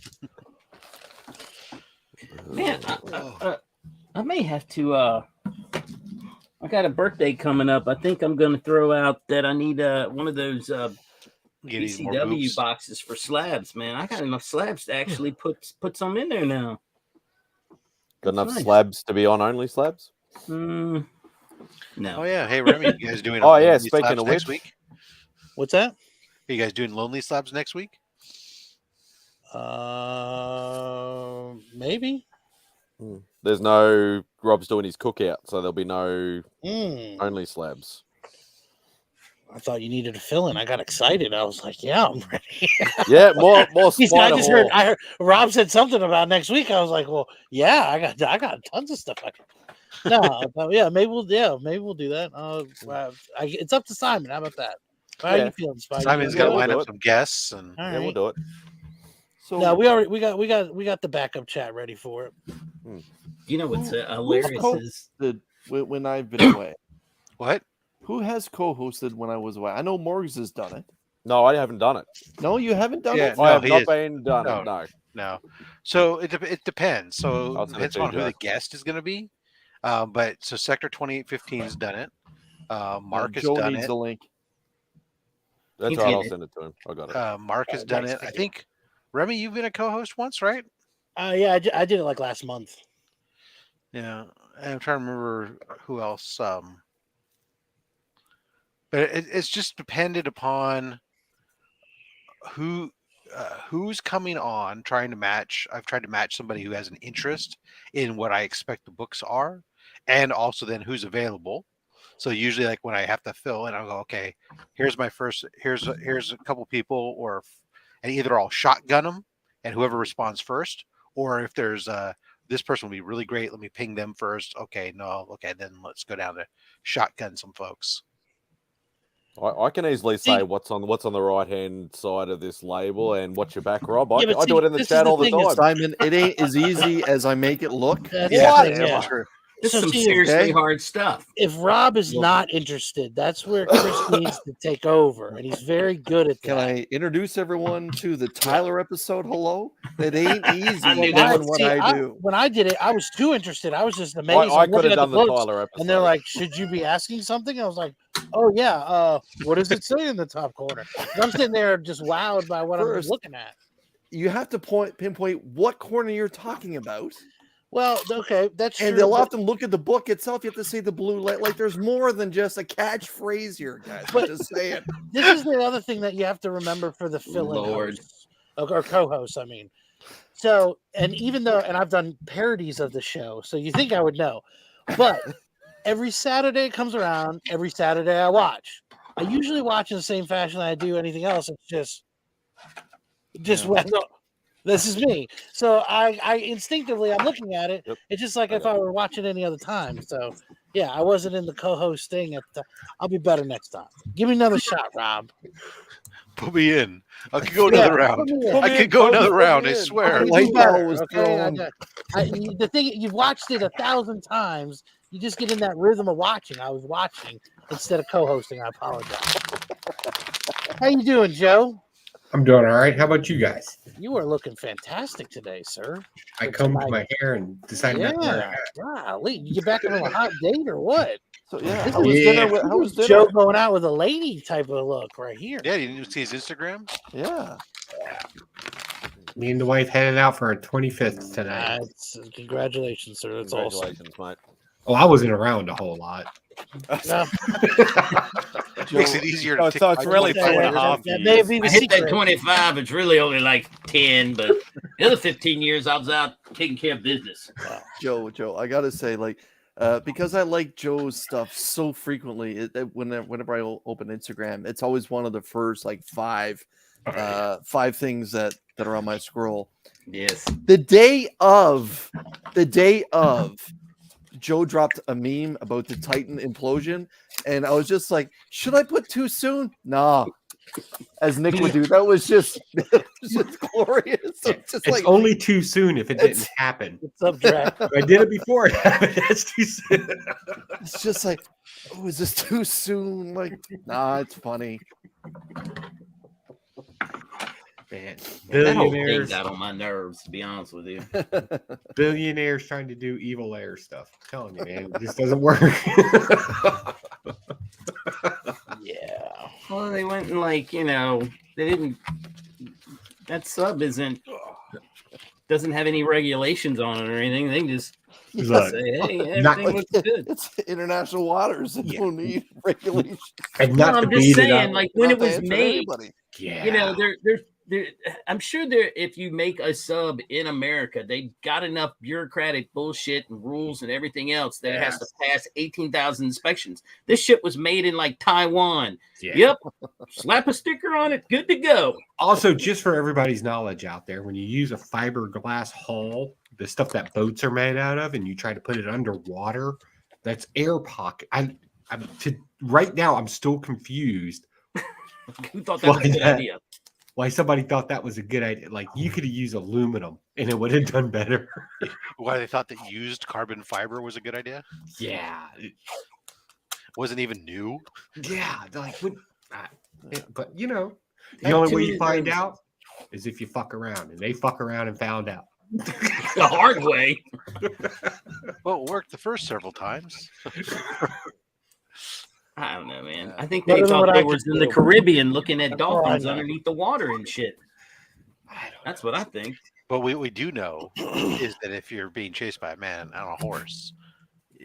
Man, I may have to. I got a birthday coming up. I think I'm going to throw out that I need one of those these more PCW boobs. boxes for slabs. Man, I got enough slabs to actually put some in there now. Got enough nice. slabs to be on only slabs? No. Oh yeah, hey Remy, you guys doing? Oh, yeah, Lonely speaking Slabs of next which. week, What's that? are you guys doing lonely slabs next week? Maybe. There's no Rob's doing his cookout, so there'll be no Mm. only slabs. I thought you needed a fill in. I got excited. I was like, yeah, I'm ready. Yeah, more He said, spider hole. I heard Rob said something about next week. I was like, well, yeah, I got tons of stuff. Yeah, maybe we'll do that. It's up to Simon. How about that? How are you feeling, Spidey? Simon's got to line up some guests, and All Yeah, we'll right. do it. So No, we got the backup chat ready for it. You know what's who's hilarious is co-hosted when I've been away? What? Who has co-hosted when I was away? I know Morgs has done it. No, I haven't done it. No, you haven't done Yeah, it. I have he not is. been done it. No. No. So it depends. So I'll it send it depends to you, on who the Jack. guest is going to be. But so Sector 2815 has done it. Mark has Joe done needs it. the link. That's He's right. in I'll it. send it to him. I got it. Mark has done thanks, it. I think Remy, you've been a co-host once, right? Yeah, I did it like last month. Yeah, I'm trying to remember who else. But But it's just dependent upon who's coming on trying to match. I've tried to match somebody who has an interest in what I expect the books are, and also then who's available. So usually, like when I have to fill, and I'll go, okay, here's my first. Here's a couple people, and either I'll shotgun them, and whoever responds first, or if there's this person will be really great, let me ping them first. Okay, no, okay, then let's go down to shotgun some folks. I can easily say what's on the right hand side of this label and watch your back, Rob. I do it in the chat all the time. Simon, it ain't as easy as I make it look. True. This is some seriously hard stuff. If Rob is not interested, that's where Chris needs to take over, and he's very good at that. Can I introduce everyone to the Tyler episode? Hello, it ain't easy doing what See, I do. When I did it, I was too interested. I was just amazed. I could have done the Tyler episode, and they're like, "Should you be asking something?" I was like, "Oh yeah, what does it say in the top corner?" And I'm sitting there just wowed by what I'm looking at. You have to pinpoint what corner you're talking about. Well, okay, that's true. And they'll often look at the book itself. You have to say the blue light. Like there's more than just a catchphrase here, guys. But just saying. This is the other thing that you have to remember for the fill-in hosts, or co-hosts. I mean, so and even though, and I've done parodies of the show, so you think I would know, but every Saturday comes around. Every Saturday I watch. I usually watch in the same fashion I do anything else. It's just when. This is me. So I instinctively, I'm looking at it. Yep. It's just like if I were watching any other time. So, yeah, I wasn't in the co-host thing. I'll be better next time. Give me another shot, Rob. Put me in. I could go another round. I could go another round, I swear. The thing, you've watched it 1,000 times. You just get in that rhythm of watching. I was watching instead of co-hosting. I apologize. How you doing, Joe? I'm doing all right. How about you guys? You are looking fantastic today, sir. I combed my hair and decided not to wear a hat. Golly, you get back on a hot date or what? So yeah, how was dinner? Joe going out with a lady type of look right here. Yeah, you didn't see his Instagram? Yeah. Me and the wife headed out for our 25th tonight. Congratulations, sir. That's awesome, mate. Oh, I wasn't around a whole lot. No. Makes it easier. So it's really 4.5 years. I hit that 25. It's really only like 10, but the other 15 years I was out taking care of business. Joe, I gotta say, like, because I like Joe's stuff so frequently, whenever I open Instagram, it's always one of the first like five things that are on my scroll. Yes. The day of Joe dropped a meme about the Titan implosion, and I was just like, should I put too soon? Nah. As Nick would do. That was just glorious. It's only too soon if it didn't happen. What's up, Drac? I did it before it happened. It's too soon. It's just like, oh, is this too soon? Like, nah, it's funny. Man, that whole thing got on my nerves, to be honest with you. Billionaires trying to do evil air stuff. I'm telling you, man, it just doesn't work. Yeah. Well, they went and they didn't. That sub doesn't have any regulations on it or anything. They just say, hey, everything looks good. It's international waters. They don't need regulations. And I'm just saying, like when it was made, yeah. I'm sure if you make a sub in America, they got enough bureaucratic bullshit and rules and everything else that it has to pass 18,000 inspections. This shit was made in like Taiwan. Yeah. Yep. Slap a sticker on it. Good to go. Also, just for everybody's knowledge out there, when you use a fiberglass hull, the stuff that boats are made out of, and you try to put it underwater, that's air pocket. Right now, I'm still confused. Who thought that was a good idea? Why somebody thought that was a good idea. Like, you could have used aluminum and it would have done better. Why they thought that used carbon fiber was a good idea? Yeah. Wasn't even new? Yeah. Like, but, the only way you find out is if you fuck around. And they fuck around and found out. The hard way. Well, it worked the first several times. I don't know, man. I think they thought they was in the Caribbean looking at dolphins underneath the water and shit. That's what I think. But what we do know is that if you're being chased by a man on a horse,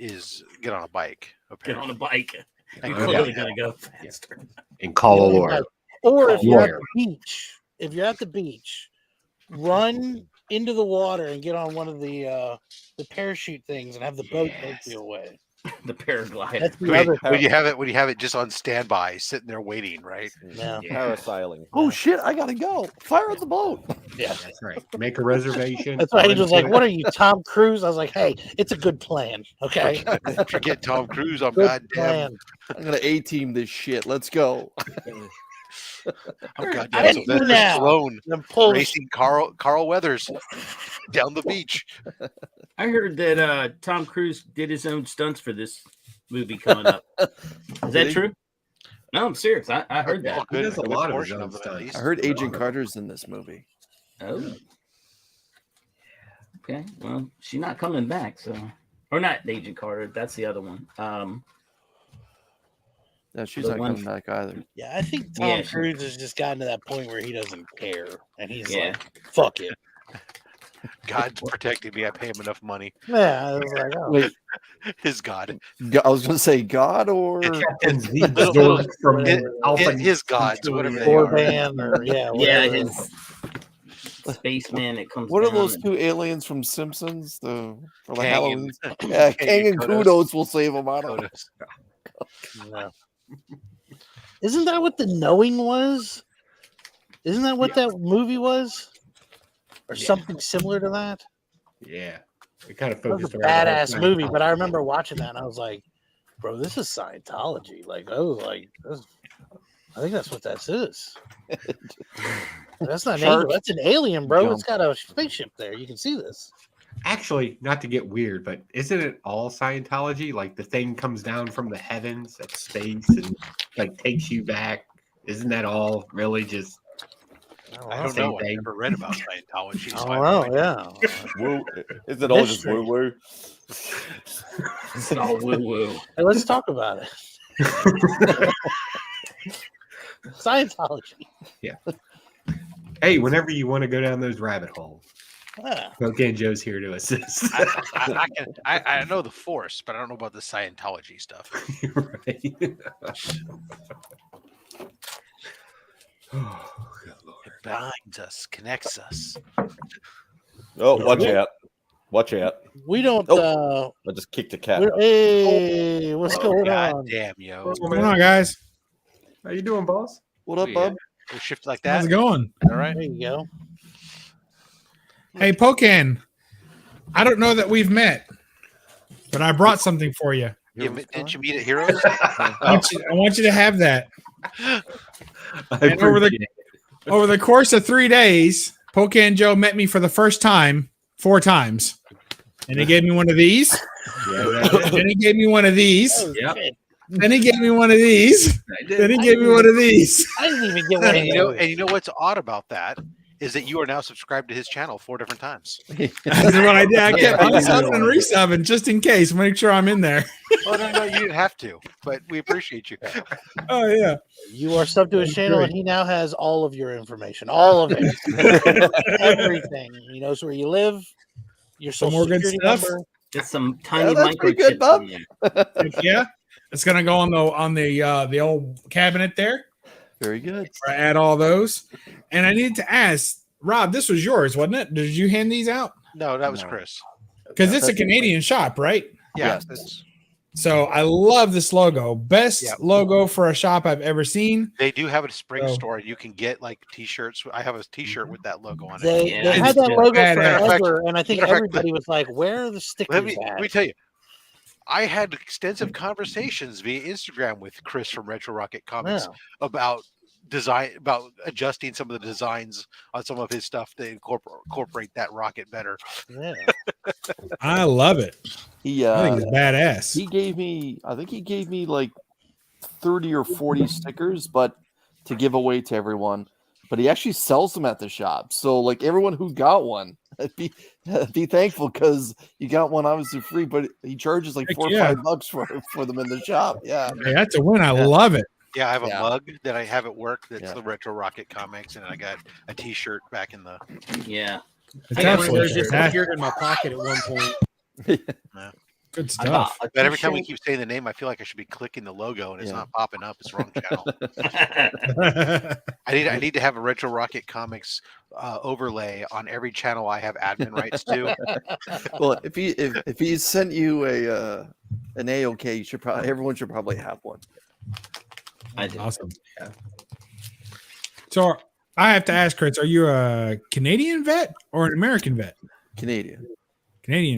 is get on a bike. Apparently. Get on a bike. You're clearly going to go faster. And call a lawyer. Or if you're at the beach, run into the water and get on one of the parachute things and have the boat take you away. The paraglider. That's the other when you have it just on standby, sitting there waiting, right? Yeah. Parasailing. Oh shit! I gotta go. Fire the boat. Yeah, that's right. Make a reservation. That's why he was like, "What are you, Tom Cruise?" I was like, "Hey, it's a good plan." Okay. Forget Tom Cruise. I'm Good goddamn. plan. I'm gonna A-team this shit. Let's go. I'm goddamn Sylvester Stallone racing Carl Weathers down the beach. I heard that Tom Cruise did his own stunts for this movie coming up. Is that true? No, I'm serious. I heard that. He does a lot of his own stunts. I heard Agent Carter's in this movie. Oh. Okay. Well, she's not coming back, so or not Agent Carter. That's the other one. No, she's not coming back either. Yeah, I think Tom Cruise has just gotten to that point where he doesn't care, and he's like, "Fuck it." God's protecting me. I pay him enough money. Yeah, I was like, oh. Wait, his God. I was going to say God or Captain Z's from his gods, whatever they or are. Van or his spaceman. It comes. What are down those and- two aliens from Simpsons? For the Kang Halloween. and- Yeah, Kang Kang and and Kudos will save them. I don't know. No. Isn't that what The Knowing was? Isn't that what that movie was? Or something similar to that? Yeah. It kind of That was focused a around badass movie, but I remember watching that and I was like, bro, this is Scientology. Like, I was like, I think that's what that is. That's not an alien. That's an alien, bro. It's got a spaceship there. You can see this. Actually, not to get weird, but isn't it all Scientology? Like the thing comes down from the heavens at space and like takes you back. Isn't that all really just? I don't know. I never read about Scientology. So Oh, yeah. Woo. Is it all just woo woo? It's all woo woo. Hey, let's talk about it. Scientology. Yeah. Hey, whenever you want to go down those rabbit holes, Ah. Okay, Joe's here to assist. I know the Force, but I don't know about the Scientology stuff. Right. It binds us, connects us. Oh, watch out. Watch out. We don't. I just kicked a cat. Hey, what's going on? Damn, yo. What's going on, guys? How you doing, boss? What up, bub? We'll shift like that. How's it going? All right. There you go. Hey, Pocan. I don't know that we've met, but I brought something for you. Didn't you meet at Heroes? I want you to have that. And over the course of 3 days, Pocan Joe met me for the first time 4 times. And he gave me one of these. Then he gave me one of these. Yep. Then he gave me one of these. Then he gave me one of these. I didn't even get one. And you know what's odd about that is that you are now subscribed to his channel 4 different times. That's what I did. I kept unsubbing and resubbing just in case. Make sure I'm in there. Oh no, you didn't have to, but we appreciate you. Oh yeah. You are subbed to his channel, and he now has all of your information, all of it, everything. He knows where you live, your Some social more good security stuff. number. Get some tiny that's pretty good, bub. Yeah, it's gonna go on the old cabinet there. Very good. Where I add all those, and I needed to ask Rob. This was yours, wasn't it? Did you hand these out? No, that was Chris. Because it's a Canadian shop, right? Yeah. So I love this logo. Best logo for a shop I've ever seen. They do have a spring So- store. You can get like T-shirts. I have a T-shirt with that logo on it. They had that logo forever, and I think everybody was like, "Where are the stickers Let at?" me tell you, I had extensive conversations via Instagram with Chris from Retro Rocket Comics about adjusting some of the designs on some of his stuff to incorporate that rocket better. Yeah. I love it. I think it's badass. I think he gave me like 30 or 40 stickers, but to give away to everyone. But he actually sells them at the shop. So like everyone who got one, be thankful because you got one obviously free, but he charges like $4 or $5 for them in the shop. Yeah. Hey, that's a win. I love it. Yeah, I have a mug that I have at work that's the Retro Rocket Comics, and I got a T-shirt back in the. Yeah. It's I got one of absolutely those just fantastic. appeared in my pocket at one point. Good stuff. But every time we keep saying the name, I feel like I should be clicking the logo and it's not popping up. It's the wrong channel. I need to have a Retro Rocket Comics overlay on every channel I have admin rights to. Well, if he sent you an AOK, you should everyone should probably have one. I do. Awesome. Yeah. So I have to ask, Chris, are you a Canadian vet or an American vet? Canadian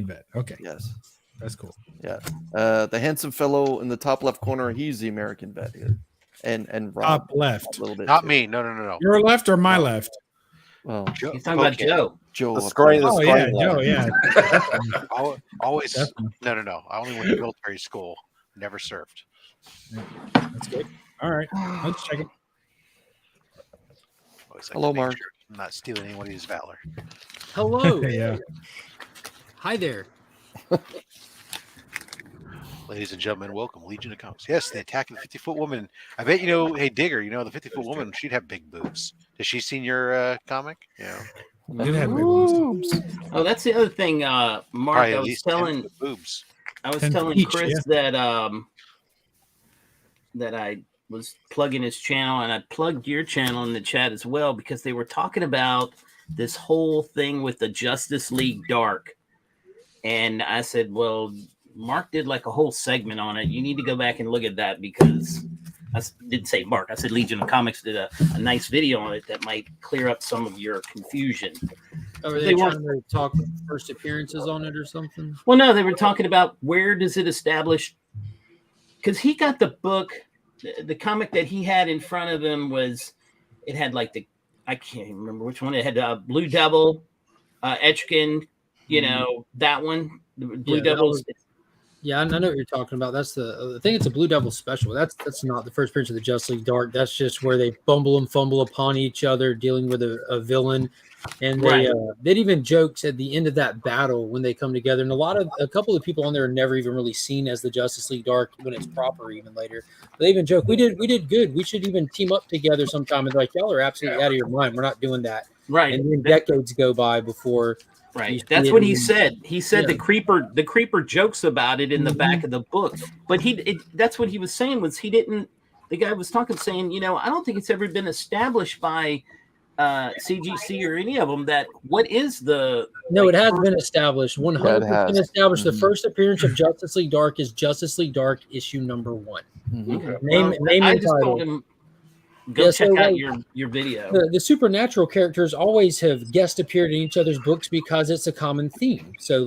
vet. Okay. Yes. That's cool. Yeah. The handsome fellow in the top left corner, he's the American vet here. And Rob Top left. a little bit. Not too. me. No. Your left or my left? Well, Joe. He's talking about Joe. Joe. The screen. Oh yeah, Joe. Yeah. Always. Definitely. No. I only went to military school. Never served. That's good. All right. Let's check it. Always like Hello, to make Mark. sure I'm not stealing anybody's valor. Hello. Yeah. Hi there. Ladies and gentlemen, welcome, Legion of Comics. Yes, the attack of the 50-foot woman. I bet you know, hey Digger, you know the 50-foot woman, she'd have big boobs. Has she seen your comic? Yeah. Did have big boobs. Oh, that's the other thing, Mark. Probably I at was least 10 telling foot boobs. I was 10 telling each, Chris that that I was plugging his channel, and I plugged your channel in the chat as well because they were talking about this whole thing with the Justice League Dark. And I said, well, Mark did like a whole segment on it. You need to go back and look at that because I didn't say Mark. I said Legion of Comics did a nice video on it that might clear up some of your confusion. Are they trying to talk first appearances on it or something? Well, no, they were talking about where does it establish, because he got the book, the comic that he had in front of him it had like I can't even remember which one. It had Blue Devil, Etchkin, that one, the Blue Devils. Yeah, I know what you're talking about. That's I think it's a Blue Devil special. That's not the first appearance of the Justice League Dark. That's just where they bumble and fumble upon each other, dealing with a villain. And they'd even joked at the end of that battle when they come together. And a couple of people on there are never even really seen as the Justice League Dark when it's proper even later. But they even joke, we did good. We should even team up together sometime. And they're like, y'all are absolutely out of your mind. We're not doing that. Right. And then decades go by before. Right. That's what he said. He said the creeper jokes about it in the back of the book. But that's what he was saying was the guy was saying, I don't think it's ever been established by CGC or any of them that what is the it has been established 100% established. The first appearance of Justice League Dark is Justice League Dark issue number 1. Okay. Name I and just title. told him check out your video. The supernatural characters always have guest appeared in each other's books because it's a common theme. So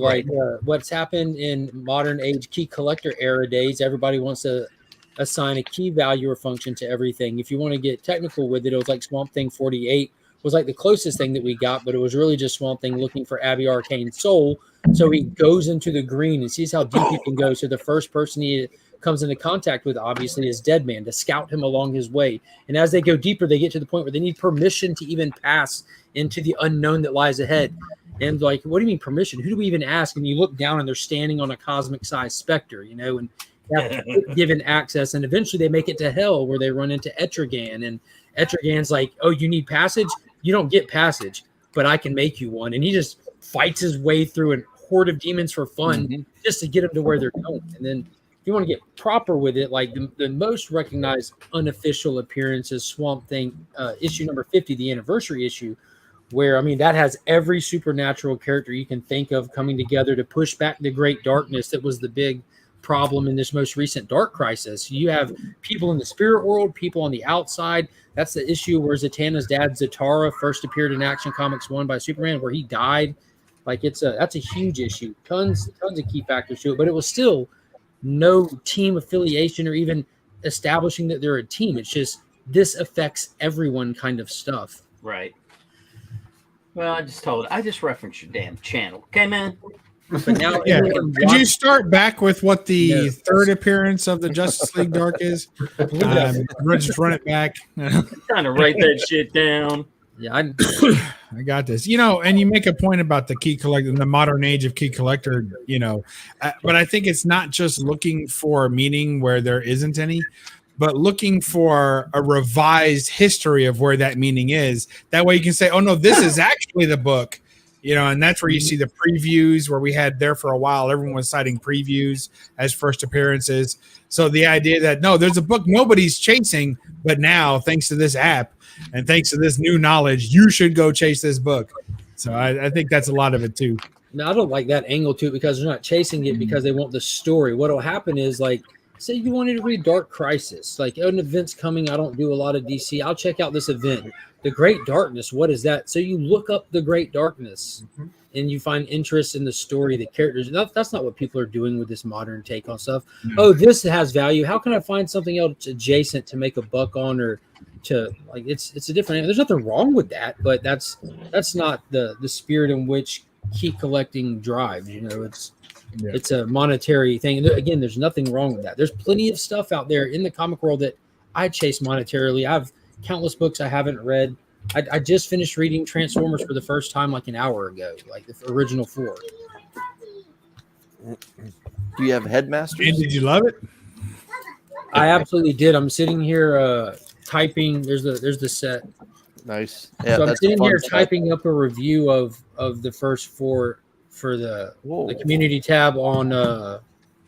what's happened in modern age key collector era days, everybody wants to assign a key value or function to everything. If you want to get technical with it, it was like Swamp Thing 48 was like the closest thing that we got, but it was really just Swamp Thing looking for Abby Arcane's soul. So he goes into the green and sees how deep he can go. So the first person he comes into contact with, obviously, is Deadman to scout him along his way. And as they go deeper, they get to the point where they need permission to even pass into the unknown that lies ahead. And like, what do you mean permission? Who do we even ask? And you look down and they're standing on a cosmic-sized specter, and have given access. And eventually they make it to hell where they run into Etrigan. And Etrigan's like, oh, you need passage? You don't get passage, but I can make you one. And he just fights his way through a horde of demons for fun just to get them to where they're going. And then if you want to get proper with it, like the most recognized unofficial appearance is Swamp Thing issue number 50, the anniversary issue, where, that has every supernatural character you can think of coming together to push back the great darkness that was the big problem in this most recent Dark Crisis. You have people in the spirit world, people on the outside. That's the issue where Zatanna's dad, Zatara, first appeared in Action Comics 1 by Superman, where he died. Like that's a huge issue. Tons of key factors to it, but it was still no team affiliation or even establishing that they're a team. It's just this affects everyone kind of stuff. Right. Well, I just referenced your damn channel. Okay, man. But now, could you start back with what the third appearance of the Justice League Dark is? Just run it back. Trying to write that shit down. Yeah, I got this. And you make a point about the key collector in the modern age of key collector. But I think it's not just looking for meaning where there isn't any, but looking for a revised history of where that meaning is. That way, you can say, "Oh no, this is actually the book." And that's where you see the previews where we had there for a while. Everyone was citing previews as first appearances. So the idea that, no, there's a book nobody's chasing, but now, thanks to this app and thanks to this new knowledge, you should go chase this book. So I think that's a lot of it too. No, I don't like that angle to it because they're not chasing it because they want the story. What will happen is, like, say you wanted to read Dark Crisis, like an event's coming. I don't do a lot of DC. I'll check out this event. The Great Darkness, what is that? So you look up the Great Darkness and you find interest in the story, the characters. That's not what people are doing with this modern take on stuff. Oh, this has value. How can I find something else adjacent to make a buck on, or to, like, it's a different. There's nothing wrong with that, but that's not the spirit in which key collecting drives. It's a monetary thing. And again, there's nothing wrong with that. There's plenty of stuff out there in the comic world that I chase monetarily. I have countless books I haven't read. I just finished reading Transformers for the first time like an hour ago, like the original 4. Do you have Headmasters? And did you love it? I absolutely did. I'm sitting here typing. There's the set. Nice. Yeah, so I'm sitting here typing up a review of the first 4 for the community tab on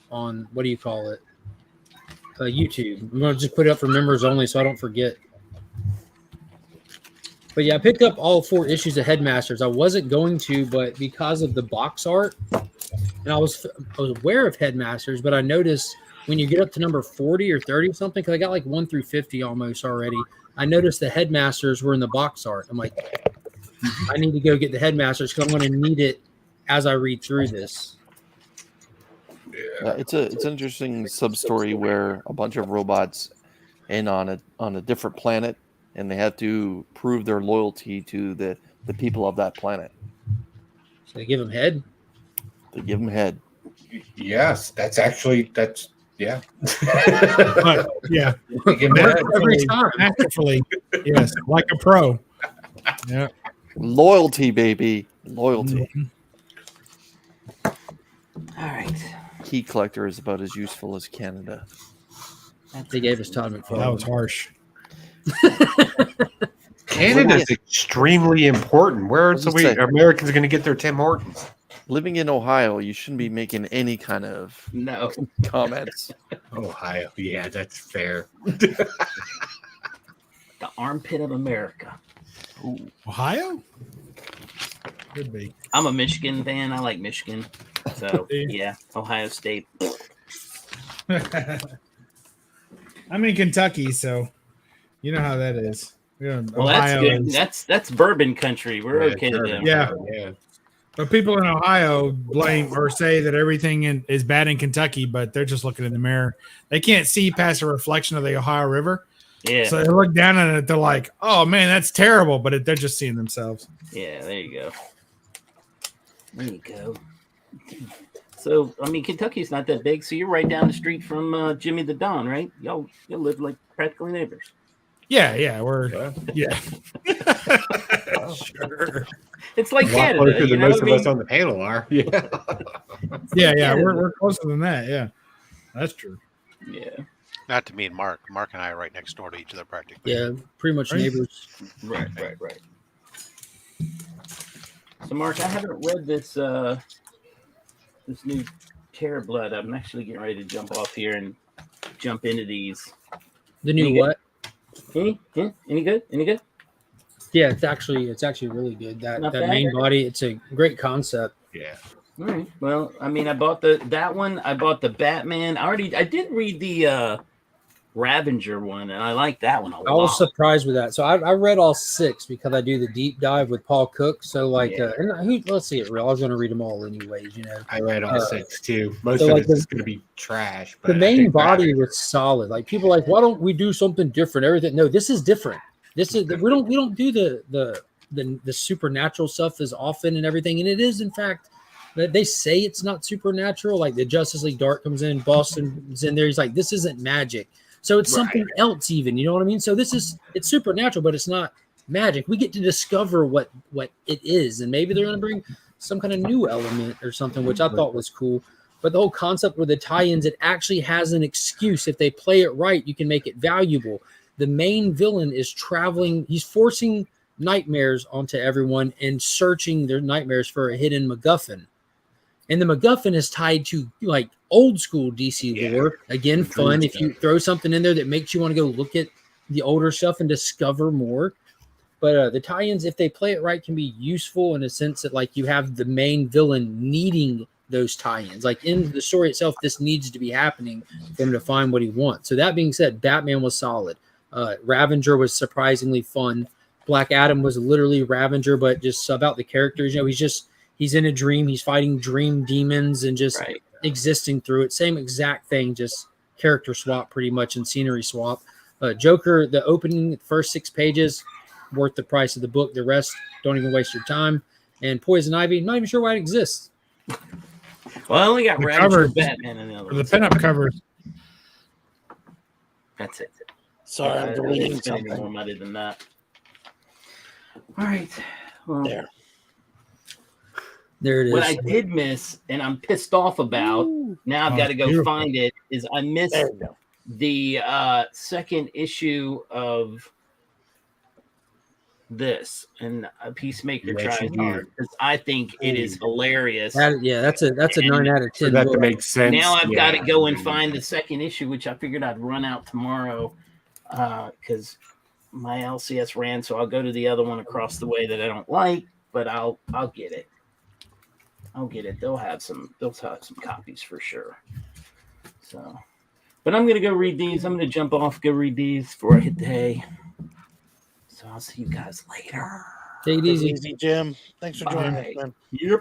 what do you call it? YouTube. I'm gonna just put it up for members only so I don't forget. But yeah, I picked up all 4 issues of Headmasters. I wasn't going to, but because of the box art, and I was aware of Headmasters, but I noticed when you get up to number 40 or 30 something, because I got like 1 through 50 almost already, I noticed the Headmasters were in the box art. I'm like, I need to go get the Headmasters because I'm going to need it as I read through this. It's an interesting sub story where a bunch of robots end on a different planet, and they have to prove their loyalty to the people of that planet. So they give them head? They give them head. Yes, that's yeah. Yeah. Every time. Masterfully. Yes, like a pro. Yeah. Loyalty, baby. Loyalty. All right. Key collector is about as useful as Canada. They gave us Todd McFarlane. That was harsh. Canada is extremely important. Where else are Americans going to get their Tim Hortons? Living in Ohio, you shouldn't be making any kind of comments. Ohio, yeah, that's fair. The armpit of America. Ooh. Ohio? Could be. I'm a Michigan fan. I like Michigan. So, yeah, Ohio State. I'm in Kentucky, so you know how that is. Well, Ohio that's good. That's bourbon country. We're okay with them. Yeah. But people in Ohio blame or say that everything is bad in Kentucky, but they're just looking in the mirror. They can't see past a reflection of the Ohio River. Yeah. So they look down at it. They're like, "Oh man, that's terrible," but they're just seeing themselves. Yeah. There you go. There you go. So, I mean, Kentucky's not that big, so you're right down the street from Jimmy the Don, right? Y'all live like practically neighbors. Yeah, we're sure. It's like Canada. Closer than most of us on the panel are. Yeah. Yeah. We're closer than that. Yeah, that's true. Yeah. Not to me and Mark. Mark and I are right next door to each other practically. Yeah, pretty much neighbors. Right. So, Mark, I haven't read this this new Terror Blood. I'm actually getting ready to jump off here and jump into these. The new what? Any good? Yeah, it's actually really good. That main body, it's a great concept. Yeah. All right. Well, I mean, I bought that one. I bought the Batman. I did read the Ravager one, and I like that one a lot. I was surprised with that. So I read all 6 because I do the deep dive with Paul Cook. So let's see it real. I was going to read them all anyways. I read all 6 too. Most of it's going to be trash. But the main body was solid. Like people are like, why don't we do something different? Everything. No, this is different. This is we don't do the supernatural stuff as often and everything. And it is in fact. They say it's not supernatural. Like the Justice League Dark comes in, Boston's in there. He's like, this isn't magic. So it's something else even, you know what I mean? So it's supernatural, but it's not magic. We get to discover what it is. And maybe they're going to bring some kind of new element or something, which I thought was cool. But the whole concept with the tie-ins, it actually has an excuse. If they play it right, you can make it valuable. The main villain is traveling. He's forcing nightmares onto everyone and searching their nightmares for a hidden MacGuffin. And the MacGuffin is tied to like old school DC lore. Again, fun if you throw something in there that makes you want to go look at the older stuff and discover more. But the tie-ins, if they play it right, can be useful in a sense that like you have the main villain needing those tie-ins. Like in the story itself, this needs to be happening for him to find what he wants. So that being said, Batman was solid. Ravager was surprisingly fun. Black Adam was literally Ravager, but just sub out the characters. You know, he's in a dream. He's fighting dream demons and just existing through it. Same exact thing, just character swap pretty much and scenery swap. Joker, the opening first 6 pages, worth the price of the book. The rest, don't even waste your time. And Poison Ivy, not even sure why it exists. Well, I only got The Ravager, covers, Batman, and the other the ones. pinup covers. That's it. Sorry, I'm deleting Any more something. money than that. All right. Well, there it is. What I did miss, and I'm pissed off about, now I've got to go find it, is I missed the second issue of this, and a Peacemaker tries hard, because I think it is hilarious. That's a 9 out of 10. That to make sense. Now I've got to go and find the second issue, which I figured I'd run out tomorrow, because my LCS ran. So I'll go to the other one across the way that I don't like, but I'll get it. I'll get it. They'll have some copies for sure. So, but I'm gonna go read these. I'm gonna jump off, go read these before I hit the hay. So I'll see you guys later. Take it easy. Jim. Thanks for joining us, man. Yep.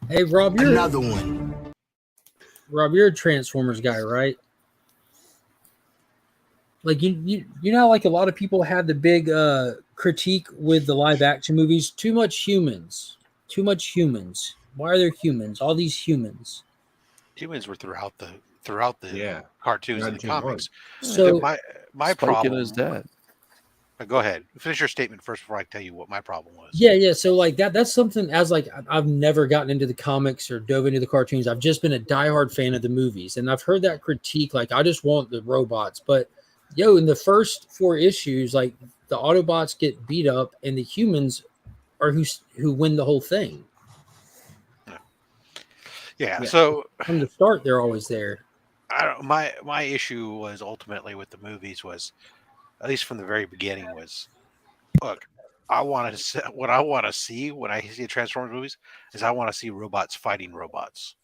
Hey, Rob, you're Another one. Rob, you're a Transformers guy, right? Like you know, like a lot of people have the big critique with the live action movies. Too much humans. Why are there humans? All these humans. Humans were throughout the cartoons and the comics. So my Spike problem and his dad. Go ahead. Finish your statement first before I tell you what my problem was. Yeah. So like that's something as like I've never gotten into the comics or dove into the cartoons. I've just been a diehard fan of the movies, and I've heard that critique. Like I just want the robots, but in the first 4 issues, like the Autobots get beat up, and the humans are who win the whole thing. Yeah. So from the start, they're always there. My issue was ultimately with the movies was, at least from the very beginning, was, look, what I want to see when I see Transformers movies is I want to see robots fighting robots.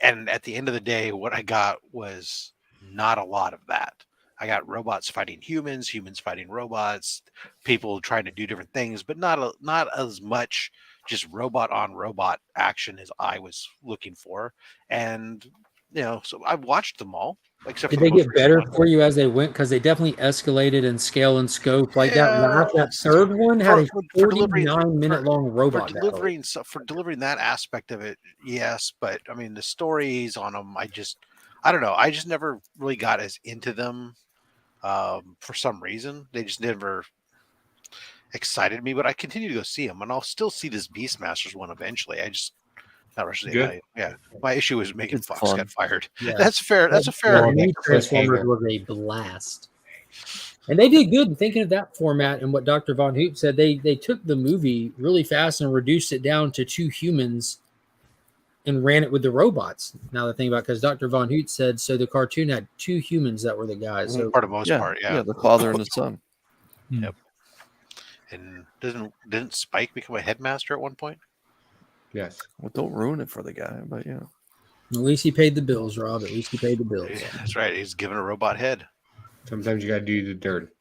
And at the end of the day, what I got was not a lot of that. I got robots fighting humans, humans fighting robots, people trying to do different things, but not as much just robot on robot action as I was looking for. And so I've watched them all. Except Did for they the most get better recent one. for you as they went? Because they definitely escalated in scale and scope. Like that third one had a 49-minute long robot for delivering that aspect of it, yes. But I mean, the stories on them, I don't know. I just never really got as into them for some reason. They just never excited me. But I continue to go see them, and I'll still see this Beastmasters one eventually. I just not rushing. My issue is making Fox got fired. Yeah. That's fair. That's a fair. New Transformers was a blast, and they did good. Thinking of that format and what Dr. Von Hoop said, they took the movie really fast and reduced it down to 2 humans and ran it with the robots. Now the thing about, because Dr. Von Hoot said so, the cartoon had 2 humans that were the guys. So for the most part, yeah, the father and the son. Yep. And didn't Spike become a headmaster at one point? Yes. Well, don't ruin it for the guy, but at least he paid the bills, Rob. At least he paid the bills. Yeah, that's right. He's given a robot head. Sometimes you got to do the dirt.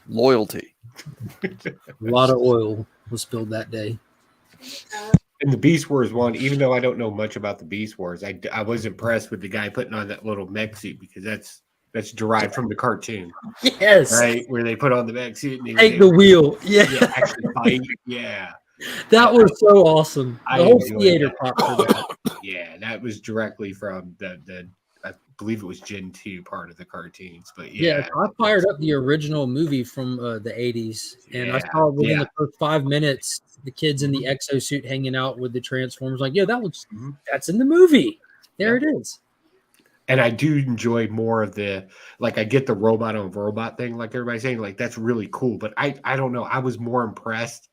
Loyalty. A lot of oil was spilled that day. And the Beast Wars one, even though I don't know much about the Beast Wars, I was impressed with the guy putting on that little mech suit, because that's derived from the cartoon. Yes. Right? Where they put on the mech suit and Take the wheel. Yeah. Actually fight. Yeah. That was so awesome. The whole theater popped for that. Yeah, that was directly from the I believe it was Gen 2 part of the cartoons. But yeah, I fired up the original movie from the 80s, and I saw within the first 5 minutes the kids in the exosuit hanging out with the Transformers. Like, that looks that's in the movie. There it is. And I do enjoy more of the, like, I get the robot on robot thing, like everybody's saying, like, that's really cool. But I don't know. I was more impressed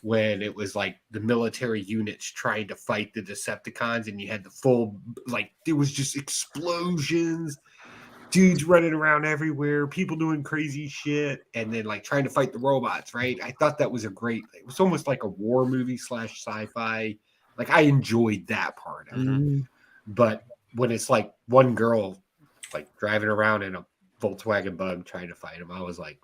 when it was like the military units trying to fight the Decepticons and you had the full, like, there was just explosions, dudes running around everywhere, people doing crazy shit, and then like trying to fight the robots, right? I thought that was it was almost like a war movie / sci-fi. Like, I enjoyed that part of it. But when it's like one girl like driving around in a Volkswagen Bug trying to fight him, I was like,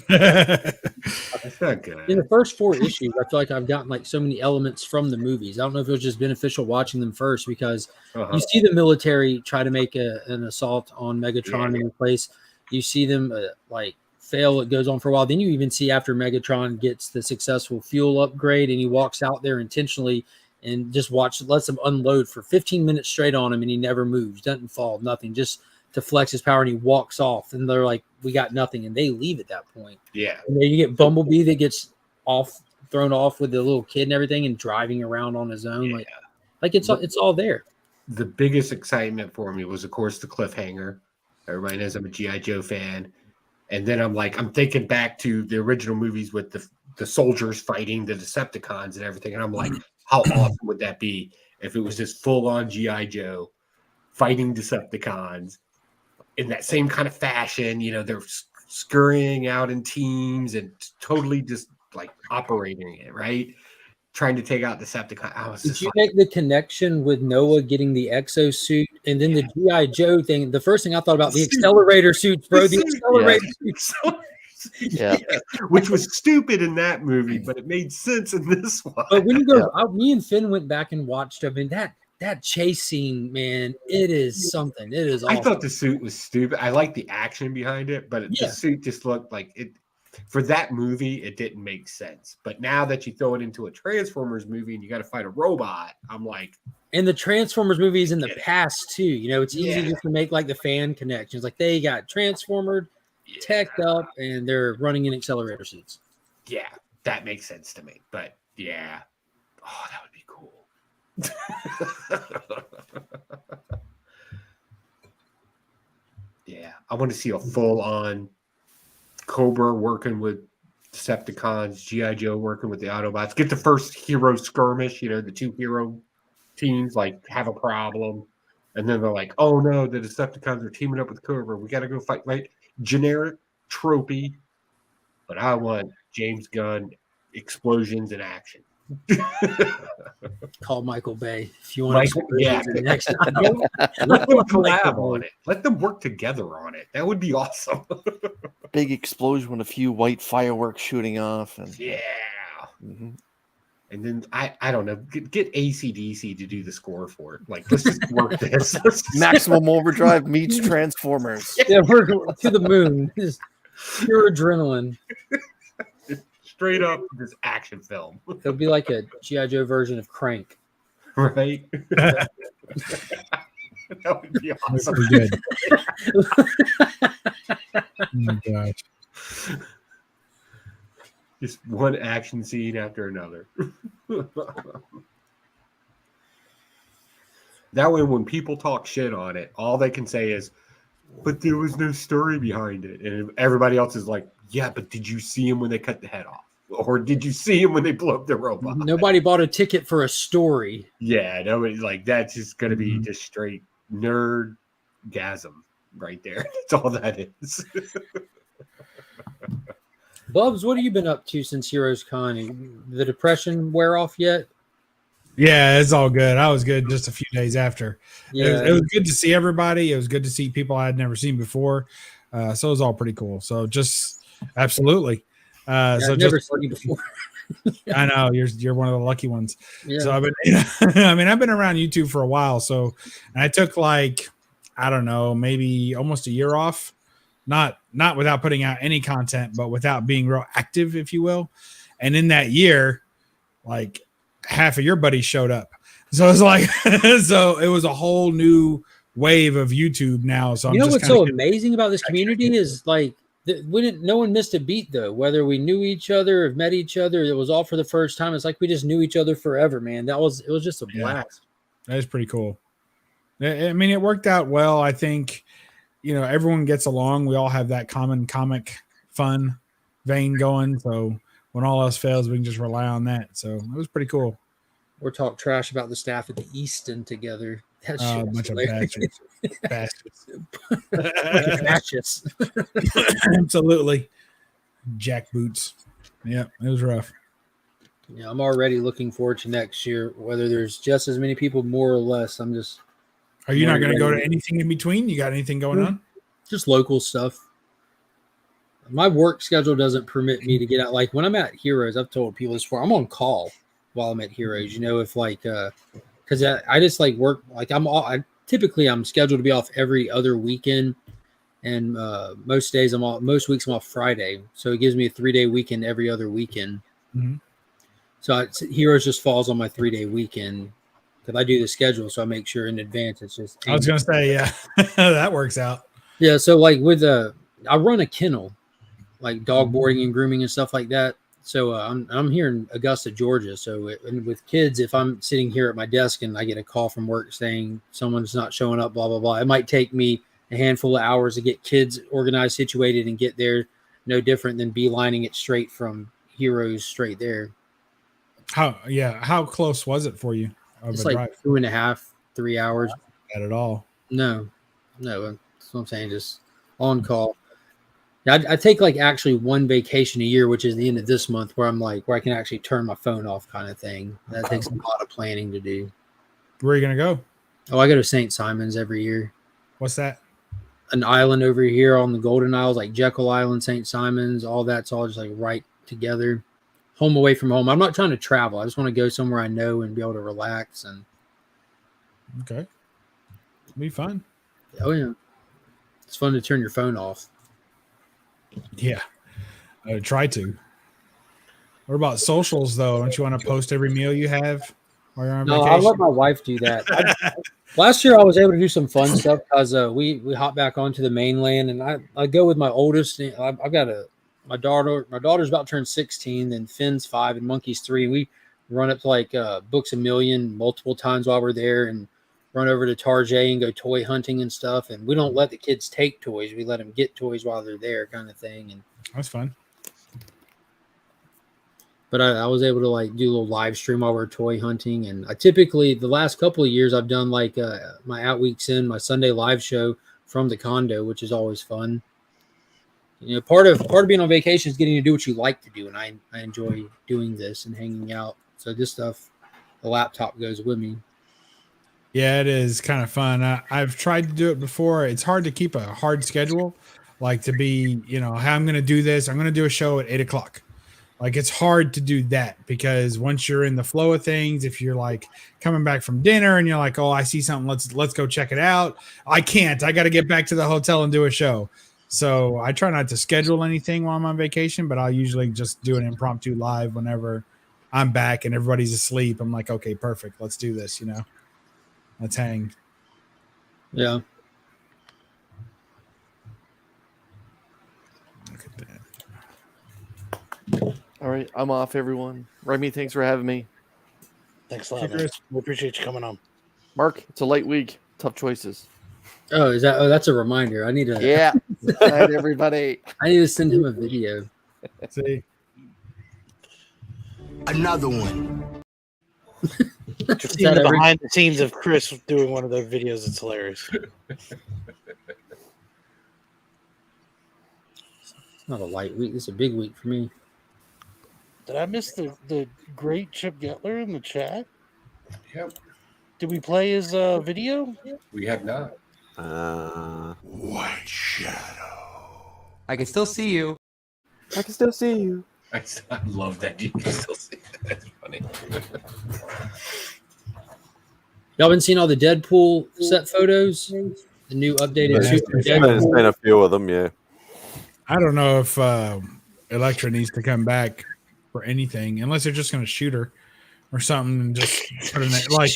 that's not good. In the first 4 issues, I feel like I've gotten like so many elements from the movies. I don't know if it was just beneficial watching them first, because you see the military try to make an assault on Megatron in a place. You see them like fail. It goes on for a while. Then you even see after Megatron gets the successful fuel upgrade and he walks out there intentionally and just lets them unload for 15 minutes straight on him, and he never moves, doesn't fall, nothing, just to flex his power, and he walks off, and they're like, we got nothing, and they leave at that point. Yeah. And then you get Bumblebee that gets thrown off with the little kid and everything and driving around on his own. Like it's all there. The biggest excitement for me was, of course, the cliffhanger. Everybody knows I'm a G.I. Joe fan. And then I'm thinking back to the original movies with the soldiers fighting the Decepticons and everything. And I'm like, how awesome would that be if it was just full on G.I. Joe fighting Decepticons in that same kind of fashion? You know, they're scurrying out in teams and totally just like operating it, right? Trying to take out Decepticons. Did you make the connection with Noah getting the exosuit and then the G.I. Joe thing? The first thing I thought about the accelerator suits, bro. The accelerator suits. Yeah. Which was stupid in that movie, but it made sense in this one. But when you go, me and Finn went back and watched. I mean, that chase scene, man, it is something. It is awesome. I thought the suit was stupid. I like the action behind it, but the suit just looked like it. For that movie, it didn't make sense. But now that you throw it into a Transformers movie and you got to fight a robot, I'm like. And the Transformers movie is in the past too. You know, it's easy just to make like the fan connections. Like they got transformed, teched up, and they're running in accelerator suits. Yeah, that makes sense to me. But yeah, oh, that would be cool. Yeah, I want to see a full-on Cobra working with Decepticons, G.I. Joe working with the Autobots. Get the first hero skirmish, you know, the 2 hero teams like have a problem. And then they're like, oh no, the Decepticons are teaming up with Cobra. We got to go fight, right? Generic, tropey. But I want James Gunn explosions and action. Call Michael Bay if you want to next time. Let them collab on it. Let them work together on it. That would be awesome. Big explosion with a few white fireworks shooting off. And and then I don't know, get AC/DC to do the score for it. Like, let's just work this. Maximum Overdrive meets Transformers. Yeah, we're to the moon. Just pure adrenaline. Straight up this action film. It'll be like a G.I. Joe version of Crank. Right? That would be awesome. Good. Oh my gosh. Just one action scene after another. That way, when people talk shit on it, all they can say is, but there was no story behind it. And everybody else is like, yeah, but did you see him when they cut the head off? Or did you see him when they blew up the robot? Nobody bought a ticket for a story. Yeah, nobody, like, that's just going to be just straight nerdgasm right there. That's all that is. Bubs, what have you been up to since Heroes Con? The depression wear off yet? Yeah, it's all good. I was good just a few days after. Yeah. It was good to see everybody. It was good to see people I had never seen before. So it was all pretty cool. So just absolutely. So I've never seen you before. I know you're one of the lucky ones. Yeah. So I've been around YouTube for a while. So and I took like, I don't know, maybe almost a year off. Not without putting out any content, but without being real active, if you will. And in that year, like half of your buddies showed up. So it's like, so it was a whole new wave of YouTube now. So you know what's so amazing about this community is like, no one missed a beat though. Whether we knew each other or met each other, it was all for the first time. It's like we just knew each other forever, man. It was just a blast. That is pretty cool. I mean, it worked out well. I think, everyone gets along. We all have that common comic fun vein going. So when all else fails, we can just rely on that. So it was pretty cool. Or talk trash about the staff at the Easton together. That's a bunch of bastards. Bastards. Absolutely. Jackboots. Yeah, it was rough. Yeah, I'm already looking forward to next year, whether there's just as many people, more or less. Are you not going to go to anything in between? You got anything going on? Just local stuff. My work schedule doesn't permit me to get out. Like when I'm at Heroes, I've told people this before, I'm on call while I'm at Heroes. If because I just like work, like I'm scheduled to be off every other weekend. And most days I'm off, most weeks I'm off Friday. So it gives me a 3-day weekend every other weekend. Mm-hmm. So Heroes just falls on my 3-day weekend because I do the schedule. So I make sure in advance. It's just, I was going to say, yeah, that works out. Yeah. So like I run a kennel, like dog boarding and grooming and stuff like that. So I'm here in Augusta, Georgia. So with kids, if I'm sitting here at my desk and I get a call from work saying someone's not showing up, blah, blah, blah, it might take me a handful of hours to get kids organized, situated, and get there. No different than beelining it straight from Heroes straight there. How close was it for you? It's like drive? 2.5, 3 hours. Not at all. No. That's what I'm saying. Just on call. I take like actually one vacation a year, which is the end of this month, where I can actually turn my phone off, kind of thing. That takes a lot of planning to do. Where are you gonna go? Oh, I go to St. Simon's every year. What's that? An island over here on the Golden Isles, like Jekyll Island, St. Simon's, all that's all just like right together. Home away from home. I'm not trying to travel. I just want to go somewhere I know and be able to relax. And okay, it'll be fun. Oh yeah, it's fun to turn your phone off. Yeah, I would try to. What about socials though? Don't you want to post every meal you have while you're on vacation? I let my wife do that. Last year I was able to do some fun stuff because we hopped back onto the mainland, and I go with my oldest. I've got my daughter's about to turn 16, then Finn's 5 and Monkey's 3, and we run up to like Books A Million multiple times while we're there, and run over to Tarjay and go toy hunting and stuff. And we don't let the kids take toys; we let them get toys while they're there, kind of thing. And that's fun. But I was able to like do a little live stream while we're toy hunting. And I typically, the last couple of years, I've done like my Out Weeks In, my Sunday live show from the condo, which is always fun. Part of being on vacation is getting to do what you like to do. And I enjoy doing this and hanging out. So this stuff, the laptop goes with me. Yeah, it is kind of fun. I've tried to do it before. It's hard to keep a hard schedule, like to be, hey, I'm going to do this. I'm going to do a show at 8:00. Like it's hard to do that because once you're in the flow of things, if you're like coming back from dinner and you're like, oh, I see something, let's go check it out. I can't. I got to get back to the hotel and do a show. So I try not to schedule anything while I'm on vacation, but I'll usually just do an impromptu live whenever I'm back and everybody's asleep. I'm like, okay, perfect. Let's do this. Let's hang. Yeah. Look at that. All right, I'm off, everyone. Remy, thanks for having me. Thanks a lot, man. We appreciate you coming on. Mark, it's a light week. Tough choices. Oh, is that? Oh, that's a reminder. I need to. Yeah. Good night, everybody. I need to send him a video. See. Another one. Just seeing the behind the scenes of Chris doing one of those videos. It's hilarious. It's not a light week. This is a big week for me. Did I miss the great Chip Gettler in the chat? Yep. Did we play his video? We have not. White shadow. I can still see you. I can still see you. I love that you can still see it. That's funny. Y'all been seeing all the Deadpool set photos? The new updated Super Deadpool? There's been a few of them, yeah. I don't know if Elektra needs to come back for anything, unless they're just going to shoot her or something and just put in it, like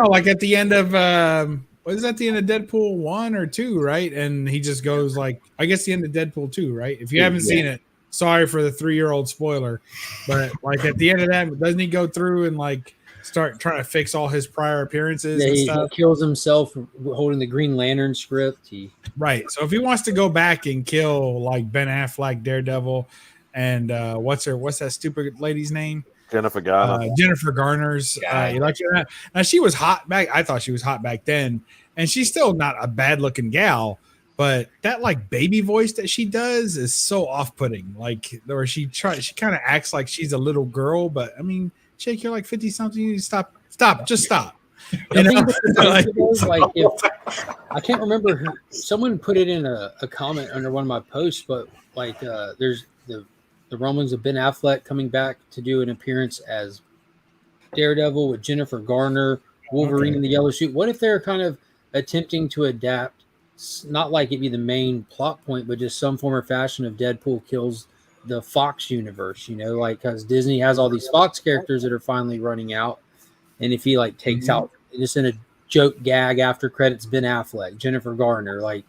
like at the end of was that the end of Deadpool 1 or 2, right? And he just goes like, I guess the end of Deadpool 2, right? If you haven't seen it, sorry for the 3-year-old spoiler, but like at the end of that, doesn't he go through and like start trying to fix all his prior appearances Yeah, and he stuff. kills himself holding the Green Lantern script. Right. So if he wants to go back and kill like Ben Affleck, Daredevil, and what's that stupid lady's name? Jennifer Garner. Jennifer Garner's that. Now she was hot back. I thought she was hot back then, and she's still not a bad looking gal. But that like baby voice that she does is so off putting. Like, or she kind of acts like she's a little girl. But I mean, Jake, you're like 50 something. You need to stop, just stop. You know? Like if, I can't remember who, someone put it in a comment under one of my posts, but like there's the rumblings of Ben Affleck coming back to do an appearance as Daredevil with Jennifer Garner, Wolverine in the yellow suit. What if they're kind of attempting to adapt, not like it be the main plot point, but just some form or fashion of Deadpool kills the Fox universe, you know, like because Disney has all these Fox characters that are finally running out. And if he like takes out just in a joke gag after credits, Ben Affleck, Jennifer Garner, like,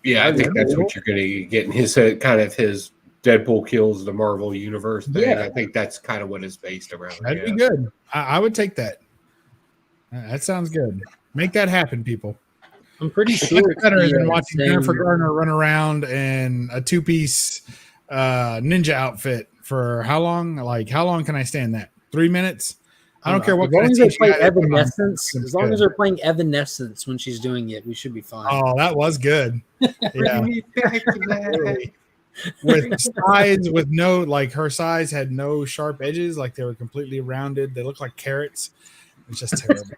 yeah, I think that's what you're going to get in his kind of his Deadpool kills the Marvel universe thing. Yeah. I think that's kind of what it's based around. That'd be good. I would take that. That sounds good. Make that happen, people. I'm pretty sure it's better than watching Jennifer Garner run around in a two-piece ninja outfit for how long? Like, how long can I stand that? 3 minutes? I don't care what kind of play Evanescence. As long as they're playing Evanescence when she's doing it, we should be fine. Oh, that was good. Yeah. With sides with no, like her sides had no sharp edges, like they were completely rounded. They looked like carrots. It's just terrible.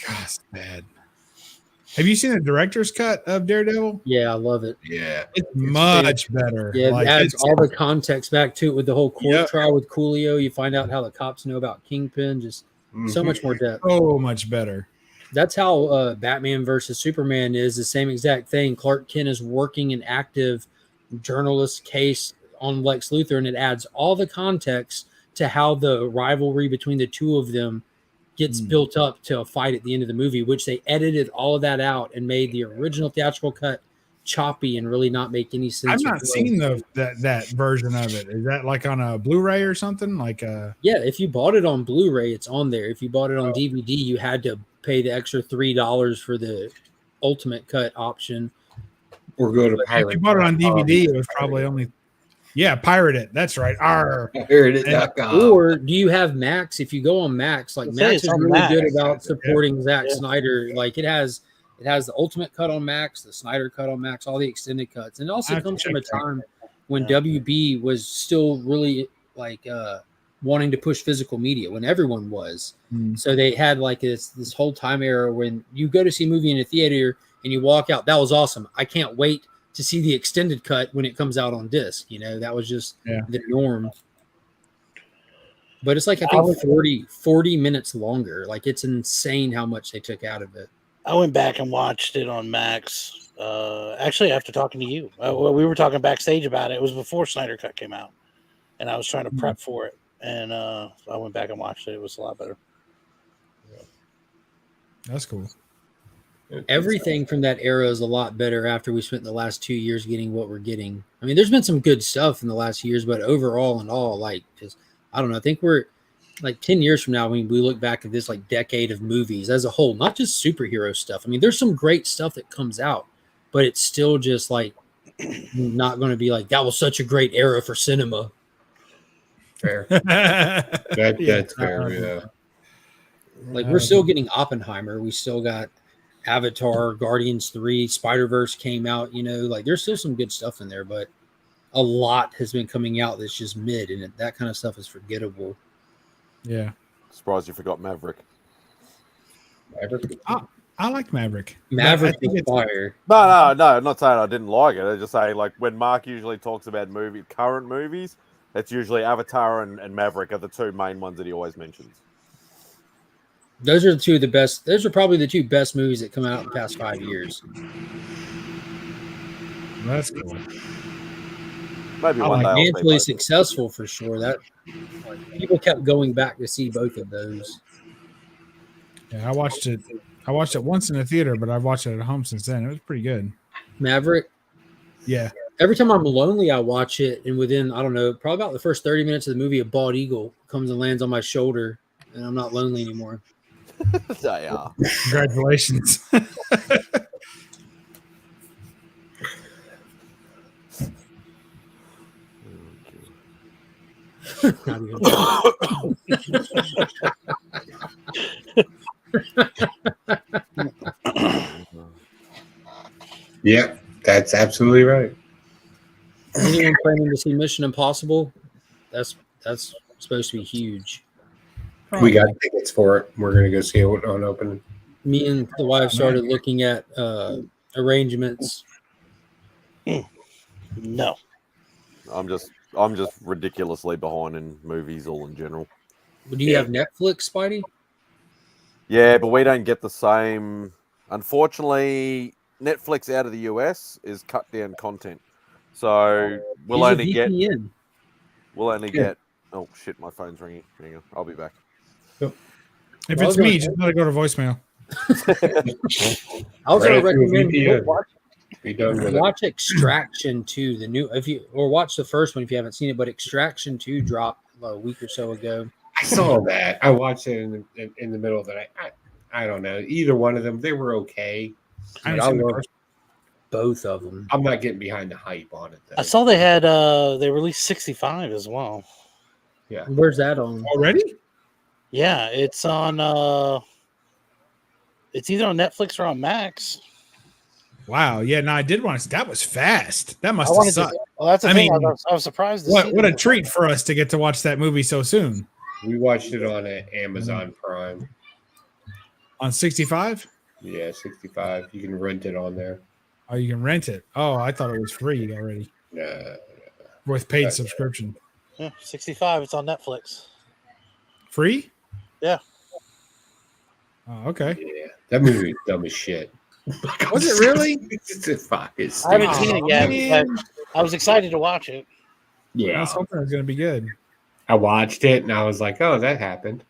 Gosh, bad. Have you seen the director's cut of Daredevil? Yeah, I love it. Yeah, it's much better. Yeah, like, it adds all the context back to it with the whole court trial with Coolio. You find out how the cops know about Kingpin. Just so much more depth. So much better. That's how Batman versus Superman is the same exact thing. Clark Kent is working an active journalist case on Lex Luthor, and it adds all the context to how the rivalry between the two of them gets built up to a fight at the end of the movie, which they edited all of that out and made the original theatrical cut choppy and really not make any sense. I've not seen that version of it. Is that like on a Blu-ray or something? Like yeah, if you bought it on Blu-ray, it's on there. If you bought it on DVD, you had to pay the extra $3 for the ultimate cut option. Or go to pirate. If you bought it on DVD, it was probably only pirate it. That's right. Or do you have Max? If you go on Max, like Max is really good about supporting Zack Snyder. Like it has the ultimate cut on Max, the Snyder cut on Max, all the extended cuts. And it also comes from a time when WB was still really like wanting to push physical media when everyone was. So they had like this whole time era when you go to see a movie in a theater and you walk out, that was awesome. I can't wait to see the extended cut when it comes out on disc. You know, that was just the norm. But it's like, I think 40 minutes longer. Like it's insane how much they took out of it. I went back and watched it on Max. Actually, after talking to you, we were talking backstage about it. It was before Snyder Cut came out, and I was trying to prep for it. And I went back and watched it. It was a lot better. That's cool. Everything from that era is a lot better after we spent the last 2 years getting what we're getting. I mean, there's been some good stuff in the last years, but overall and all, like, just, I don't know. I think we're like 10 years from now, when we look back at this like decade of movies as a whole, not just superhero stuff. I mean, there's some great stuff that comes out, but it's still just like not going to be like, that was such a great era for cinema. Fair. That's fair. Yeah. Like we're still getting Oppenheimer. We still got Avatar, Guardians 3, Spider-Verse came out, you know, like there's still some good stuff in there, but a lot has been coming out that's just mid, and that kind of stuff is forgettable. Yeah. Surprised you forgot Maverick. I like Maverick. Maverick is fire. No, I'm not saying I didn't like it. I just say, like, when Mark usually talks about current movies, it's usually Avatar and Maverick are the two main ones that he always mentions. Those are the two of the best. Those are probably the two best movies that come out in the past 5 years. That's cool. Maybe one day. Financially successful for sure. That people kept going back to see both of those. Yeah, I watched it once in the theater, but I've watched it at home since then. It was pretty good. Maverick. Yeah. Every time I'm lonely, I watch it, and within, I don't know, probably about the first 30 minutes of the movie, a bald eagle comes and lands on my shoulder, and I'm not lonely anymore. They are. Congratulations. Yeah, that's absolutely right. Anyone planning to see Mission Impossible? That's supposed to be huge. We got tickets for it. We're gonna go see it on opening. Me and the wife started looking at arrangements. No. I'm just ridiculously behind in movies all in general. Do you have Netflix, Spidey? Yeah, but we don't get the same. Unfortunately, Netflix out of the US is cut down content, so we'll Use a only get. VPN. We'll only get. Oh shit! My phone's ringing. Hang on, I'll be back. If it's me, just let it go to voicemail. I was going to recommend watch Extraction 2, the new, or watch the first one if you haven't seen it. But Extraction 2 dropped a week or so ago. I saw that. I watched it in the middle of the night. I don't know. Either one of them, they were okay. I haven't seen the first. Both of them. I'm not getting behind the hype on it, though. I saw they had they released 65 as well. Yeah. Where's that on? Already? Yeah, it's on it's either on Netflix or on Max. Wow. Yeah, no, I did want to. That was fast. That must have sucked. Well, that's the thing. I was surprised. What a treat for us to get to watch that movie so soon. We watched it on Amazon Prime. On 65? Yeah, 65. You can rent it on there. Oh, you can rent it. Oh, I thought it was free already. No. With paid subscription. Yeah, 65. It's on Netflix. Free? Yeah. Oh, okay. Yeah, that movie is dumb as shit. Was it really? I haven't seen it yet, but I was excited to watch it. Yeah. I was hoping it was going to be good. I watched it and I was like, oh, that happened.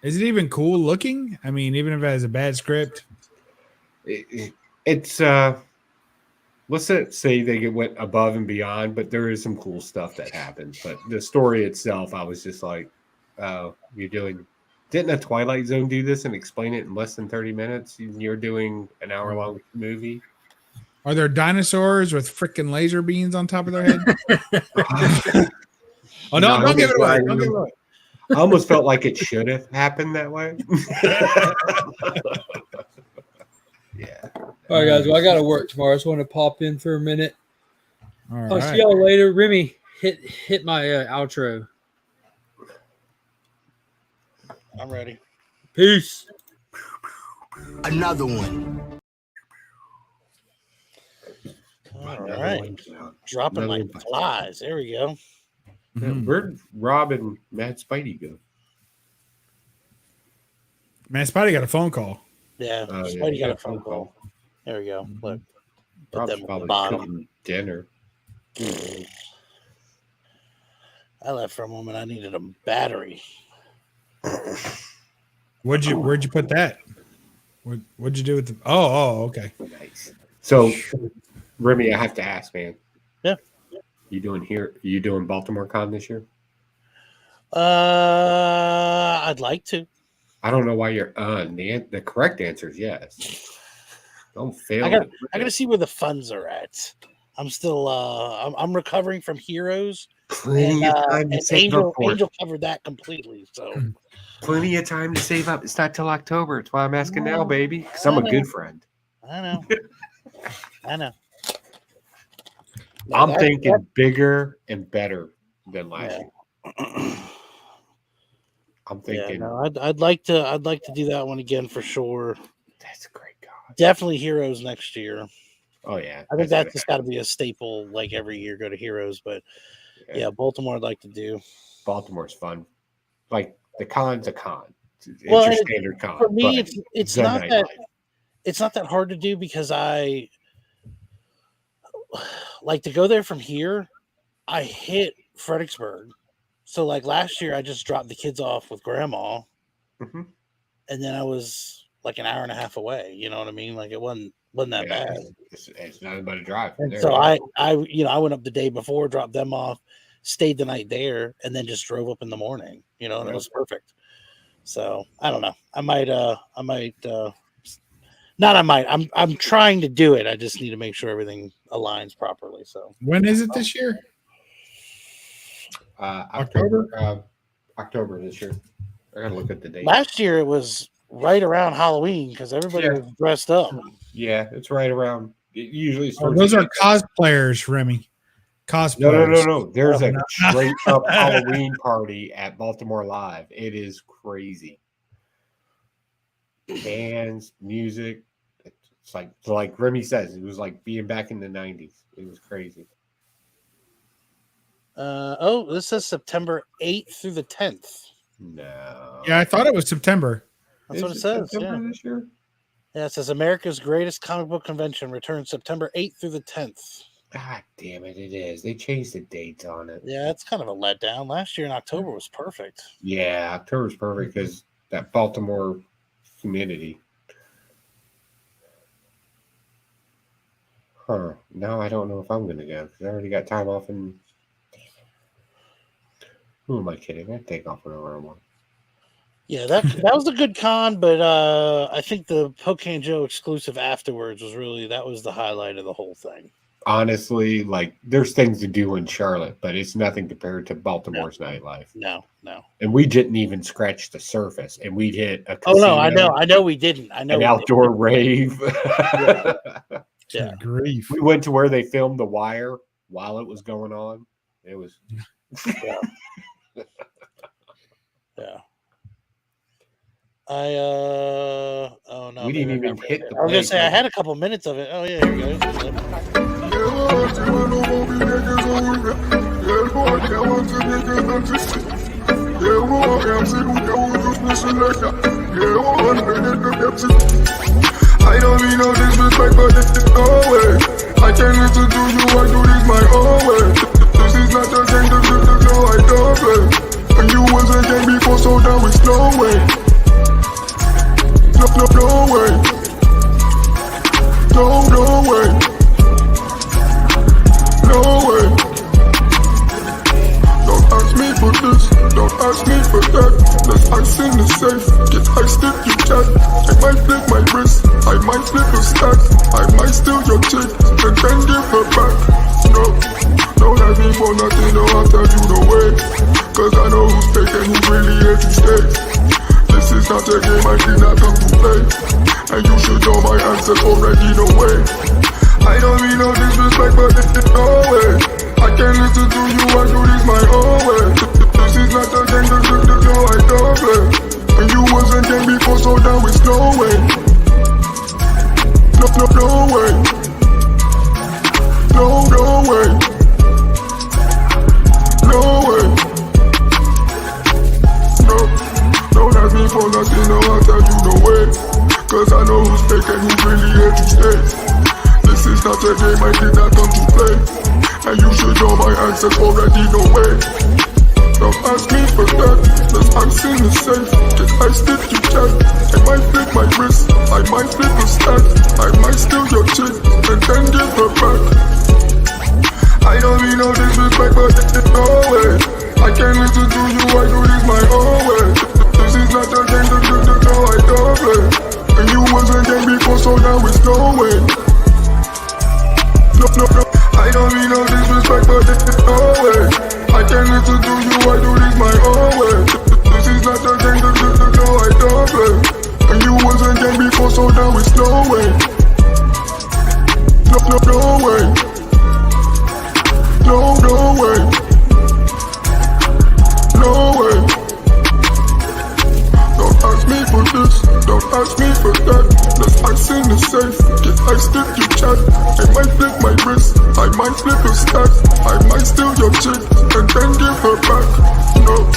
Is it even cool looking? I mean, even if it has a bad script? It's, let's say they went above and beyond, but there is some cool stuff that happens. But the story itself, I was just like, oh, didn't a Twilight Zone do this and explain it in less than 30 minutes? You're doing an hour-long movie? Are there dinosaurs with freaking laser beams on top of their head? Oh, no, don't give it away. Don't give it away. I almost felt like it should have happened that way. Yeah. All right, guys. Well, I got to work tomorrow. I just want to pop in for a minute. All I'll see y'all later. Remy, hit my outro. I'm ready. Peace. Another one. All right. Dropping like flies. There we go. Where'd Rob and Matt Spidey go? Man, Spidey got a phone call. Yeah, Spidey got a phone call. There we go. Look, put Rob's them at the probably bottom. cooking dinner. I left for a moment. I needed a battery. Where'd you put that? What'd you do with the? Oh, okay. Nice. So, Remy, I have to ask, man. Yeah. You doing Baltimore Con this year? I'd like to. I don't know why you're on. The correct answer is yes. Don't fail. I got to see where the funds are at. I'm still I'm recovering from Heroes. Plenty of time to save up for it. Angel covered that completely. So plenty of time to save up. It's not till October. That's why I'm asking now, baby. Because I'm a good friend. I know. I know. I'm thinking bigger and better than last year. I'm thinking. Yeah, no, I'd like to do that one again for sure. That's a great God. Definitely Heroes next year. Oh yeah, I think that's just got to be a staple. Like every year, go to Heroes. But yeah, Baltimore I'd like to do. Baltimore's fun. Like the con's a con. It's Well, your and standard con. For me, but it's the not that nightlife. it's not that hard to do because I like to go there from here. I hit Fredericksburg. So like last year, I just dropped the kids off with grandma, Mhm. and then I was like an hour and a half away. You know what I mean? Like it wasn't Wasn't that bad. It's nothing but a drive. And so I went up the day before, dropped them off, stayed the night there, and then just drove up in the morning. And it was perfect. So I don't know. I'm trying to do it. I just need to make sure everything aligns properly. So when is it this year? October this year. I gotta look at the date. Last year it was right around Halloween because everybody was dressed up. Yeah, it's right around. Usually, those are cosplayers, Remy. Cosplayers. No. There's a straight up Halloween party at Baltimore Live. It is crazy. Bands, music. It's like Remy says, it was like being back in the 90s. It was crazy. This says September 8th through the 10th. No. Yeah, I thought it was September. That's what it says. September this year? Yeah, it says America's greatest comic book convention returns September 8th through the 10th. God damn it, it is. They changed the dates on it. Yeah, it's kind of a letdown. Last year in October was perfect. Yeah, October's perfect because that Baltimore humidity. Huh. Now I don't know if I'm going to go because I already got time off in... Who am I kidding? I take off whenever I want. Yeah, that was a good con, but I think the Pocan Joe exclusive afterwards was the highlight of the whole thing. Honestly, there's things to do in Charlotte, but it's nothing compared to Baltimore's nightlife. No. And we didn't even scratch the surface, and we'd hit a casino. Oh no, I know we didn't. I know an outdoor rave. Yeah. Grief. We went to where they filmed The Wire while it was going on. It was. Yeah. Oh no. We didn't even hit the I was gonna say I had a couple minutes of it. Oh yeah, here we I don't mean no disrespect, but it's no way. I can't listen to you, I do this my own way. This is not a game, this is the show I don't play. And you was a game before, so now it's no way. No way. No way. No way. Don't ask me for this, don't ask me for that. Let's ice in the safe, get iced if you can. I might flip my wrist, I might flip a stack. I might steal your chick, and then give her back. No, don't ask me for nothing, no, I'll tell you no way. Cause I know who's taking, who's really here to stay. This is not a game I did not come to play. And you should know my answers already, no way. I don't mean no disrespect, but it's no way. I can't listen to you, I do this my own way. This is not a game, this is the show I don't play. And you wasn't game before, so now it's no way. No way. No way. No way. No. Don't ask me for nothing, no, I'll tell you no way. Cause I know who's fake and who's really here to stay. This is not a game I did not come to play. And you should know my answers already, no way. Don't ask me for that, cause I'm still the safe. Get iced if you can. I might flip my wrist, I might flip a stack. I might steal your chick, and then give her back. I don't mean no disrespect, but it's no way. I can't listen to you, I do this my own way. This is not a game, this is the show I don't play. And you wasn't game before, so now it's no way. No. I don't mean no disrespect, but it's no way. I can't listen to you, I do this my own way. This is not a game, this is the show I don't play. And you wasn't game before, so now it's no way. No way. No way. No way. Don't ask me for this, don't ask me for that. Let's ice in the safe, get iced if you can. I might flip my wrist, I might flip a stack. I might steal your chick, and then give her back. No,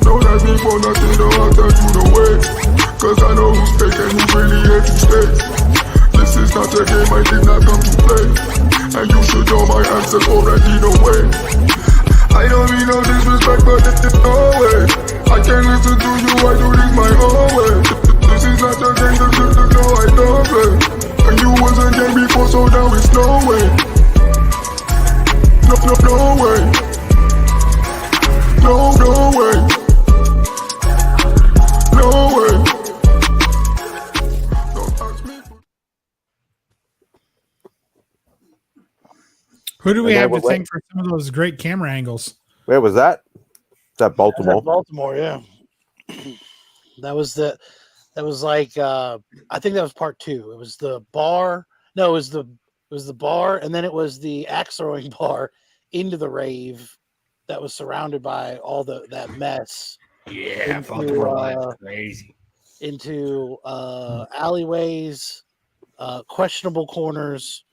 don't ask me for nothing, no, I'll tell you no way. Cause I know who's fake and who's really here to stay. This is not a game I did not come to play. And you should know my answers already, no way. I don't mean no disrespect, but it's no way. I can't listen to you, I do this my own way. This is not a game, this is the show I don't play. And you was a gang before, so now it's no way. No way. No way. No way. Who do we And have then to thank for some of those great camera angles? Where was that? Is that Baltimore? Baltimore, yeah. That was like I think that was part 2. It was the bar. No, it was the bar, and then it was the axe throwing bar into the rave that was surrounded by all that mess. Yeah, Baltimore Live's crazy. Into alleyways, questionable corners,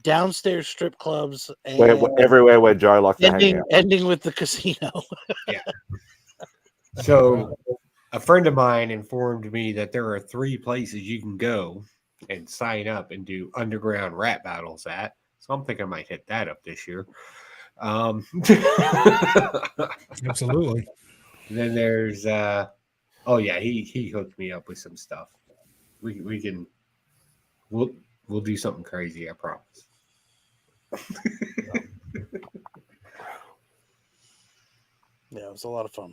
downstairs strip clubs, and Everywhere where Joe likes to hang out. Ending with the casino. Yeah. So a friend of mine informed me that there are 3 places you can go and sign up and do underground rap battles at. So I'm thinking I might hit that up this year. Absolutely. Then there's oh yeah, he hooked me up with some stuff. We'll do something crazy, I promise. Yeah, it was a lot of fun.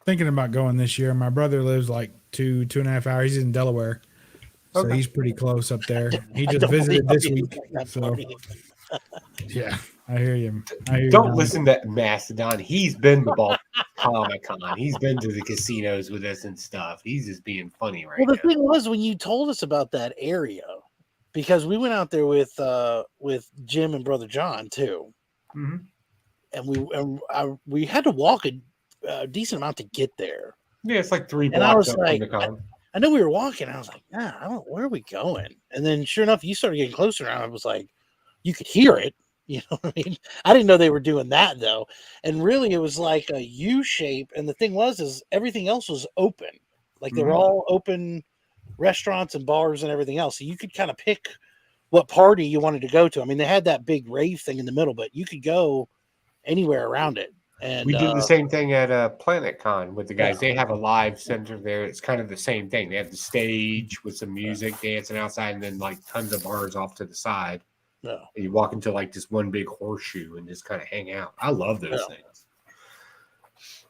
Thinking about going this year. My brother lives like 2.5 hours. He's in Delaware, so he's pretty close up there. He just visited this week. So yeah, I hear you. Don't listen to Mastodon. He's been to Baltimore Comic-Con. He's been to the casinos with us and stuff. He's just being funny right now. Well, the thing was when you told us about that area, because we went out there with Jim and Brother John too, and we had to walk a decent amount to get there. Yeah, it's like 3 blocks. And I was up like, from the con. I know we were walking. I was like, nah, where are we going? And then sure enough, you started getting closer, and I was like, you could hear it. You know what I mean? I didn't know they were doing that though. And really, it was like a U shape. And the thing is everything else was open. Like they were all open restaurants and bars and everything else. So you could kind of pick what party you wanted to go to. I mean, they had that big rave thing in the middle, but you could go anywhere around it. And we did the same thing at Planet Con with the guys. Yeah. They have a live center there. It's kind of the same thing. They have the stage with some music, dancing outside, and then like tons of bars off to the side. Yeah. And you walk into like this one big horseshoe and just kind of hang out. I love those things.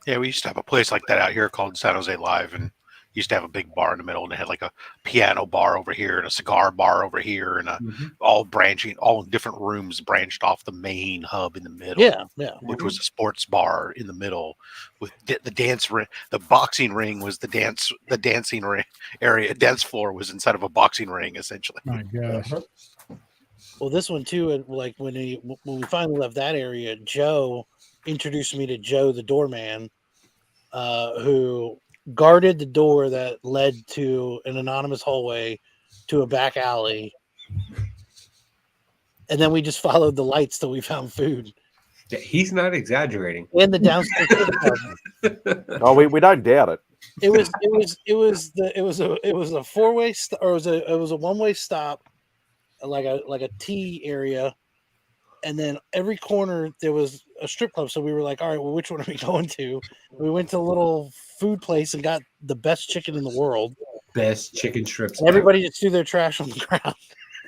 Yeah, we used to have a place like that out here called San Jose Live, and used to have a big bar in the middle, and it had like a piano bar over here and a cigar bar over here, and all in different rooms branched off the main hub in the middle. Yeah, which was a sports bar in the middle with the dance ring. The boxing ring was the dancing ring area. Dance floor was inside of a boxing ring, essentially. My gosh. Well, this one too, like when we finally left that area, Joe introduced me to Joe the doorman, who guarded the door that led to an anonymous hallway to a back alley. And then we just followed the lights till we found food. He's not exaggerating. And the downstairs. Oh, we don't doubt it. It was a four-way or it was a one-way stop, like a T area, and then every corner there was a strip club. So we were like, all right, well, which one are we going to? We went to a little food place and got the best chicken in the world. Best chicken strips. And everybody just threw their trash on the ground.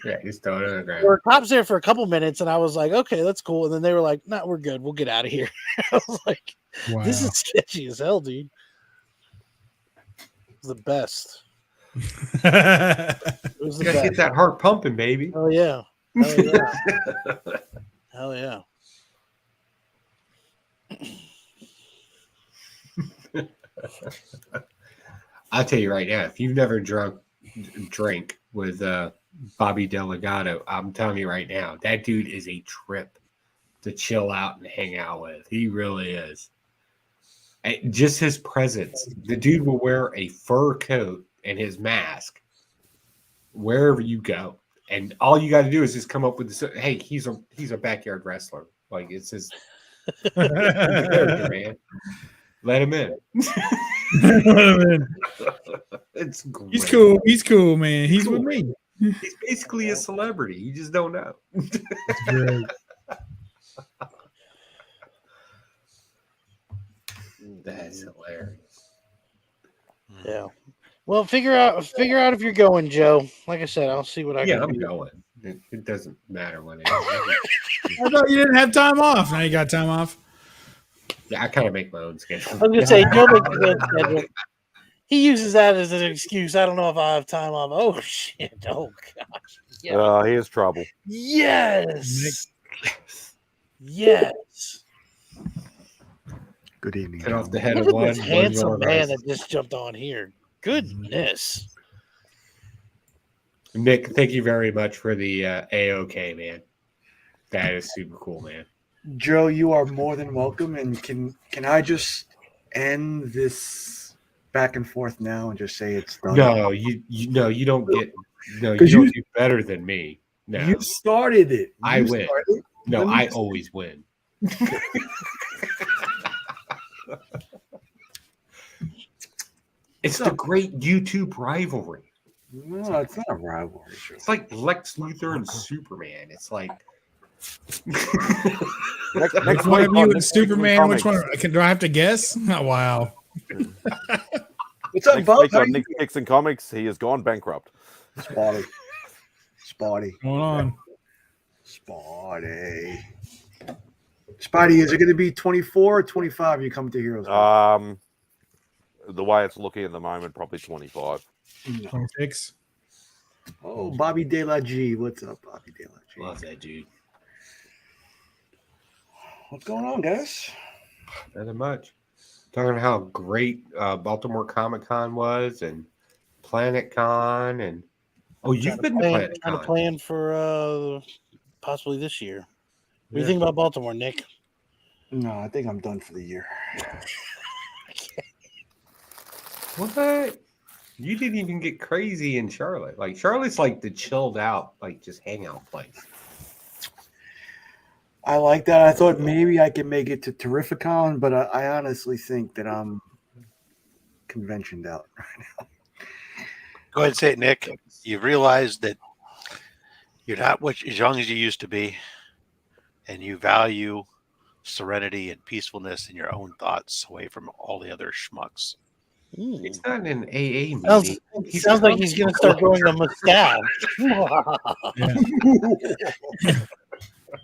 Yeah, just throw it on the ground. There were cops there for a couple minutes, and I was like, okay, that's cool. And then they were like, no, we're good. We'll get out of here. I was like, this is sketchy as hell, dude. It was the best. It was the best. Get that heart pumping, baby. Oh, yeah. Hell yeah. Hell yeah. I'll tell you right now, if you've never drank with Bobby Delgado, I'm telling you right now, that dude is a trip to chill out and hang out with. He really is. And just his presence. The dude will wear a fur coat and his mask wherever you go. And all you got to do is just come up with this. Hey, he's a backyard wrestler. Like, it's his character, man. Let him in. Let him in. It's great. He's cool. He's cool, man. He's with me. He's basically a celebrity. You just don't know. That's great. That's hilarious. Yeah. Well, figure out if you're going, Joe. Like I said, I'll see what I can I'm do. going. It doesn't matter when it is. I thought you didn't have time off. Now you got time off. Yeah, I kind of make my own schedule. I was gonna say Joe makes his own schedule. He uses that as an excuse. I don't know if I have time off. Oh shit! Oh gosh! Yeah. Here's trouble. Yes. Yes. Good evening. Cut off the head Look of at one. this handsome one man rice. that just jumped on here. Goodness. Nick, thank you very much for the AOK, man. That is super cool, man. Joe, you are more than welcome. And can I just end this back and forth now and just say it's done? No, you don't get. No, you don't do better than me. No, you started it. I You win. started. No, Let me I just- always win. It's the great YouTube rivalry. No, it's not a rivalry. Joe. It's like Lex Luthor and Superman. It's like Next Which week one of on you Nick is Fixin' Superman? Which one? Comics. Do I have to guess? Oh, wow. What's up, Next Bob? week How on you Nick Fixin' Comics, he has gone bankrupt. Spotty. Hold on. Spotty. Spotty, is it going to be 24 or 25 you come to Heroes? The way it's looking at the moment, probably 25. 26. Oh, Bobby De La G. What's up, Bobby De La G? love that dude. What's going on, guys? Not much. Talking how great Baltimore Comic Con was and Planet Con and you've been to Planet Kind of Con. plan for possibly this year. What do you Yeah. think about Baltimore, Nick? No, I think I'm done for the year. What? You didn't even get crazy in Charlotte. Like Charlotte's like the chilled out, like just hangout place. I like that. I thought maybe I could make it to Terrificon, but I honestly think that I'm conventioned out right now. Go ahead and say it, Nick. You realize that you're not as young as you used to be, and you value serenity and peacefulness in your own thoughts away from all the other schmucks. It's not an AA meeting. Sounds like he's going to start growing a mustache.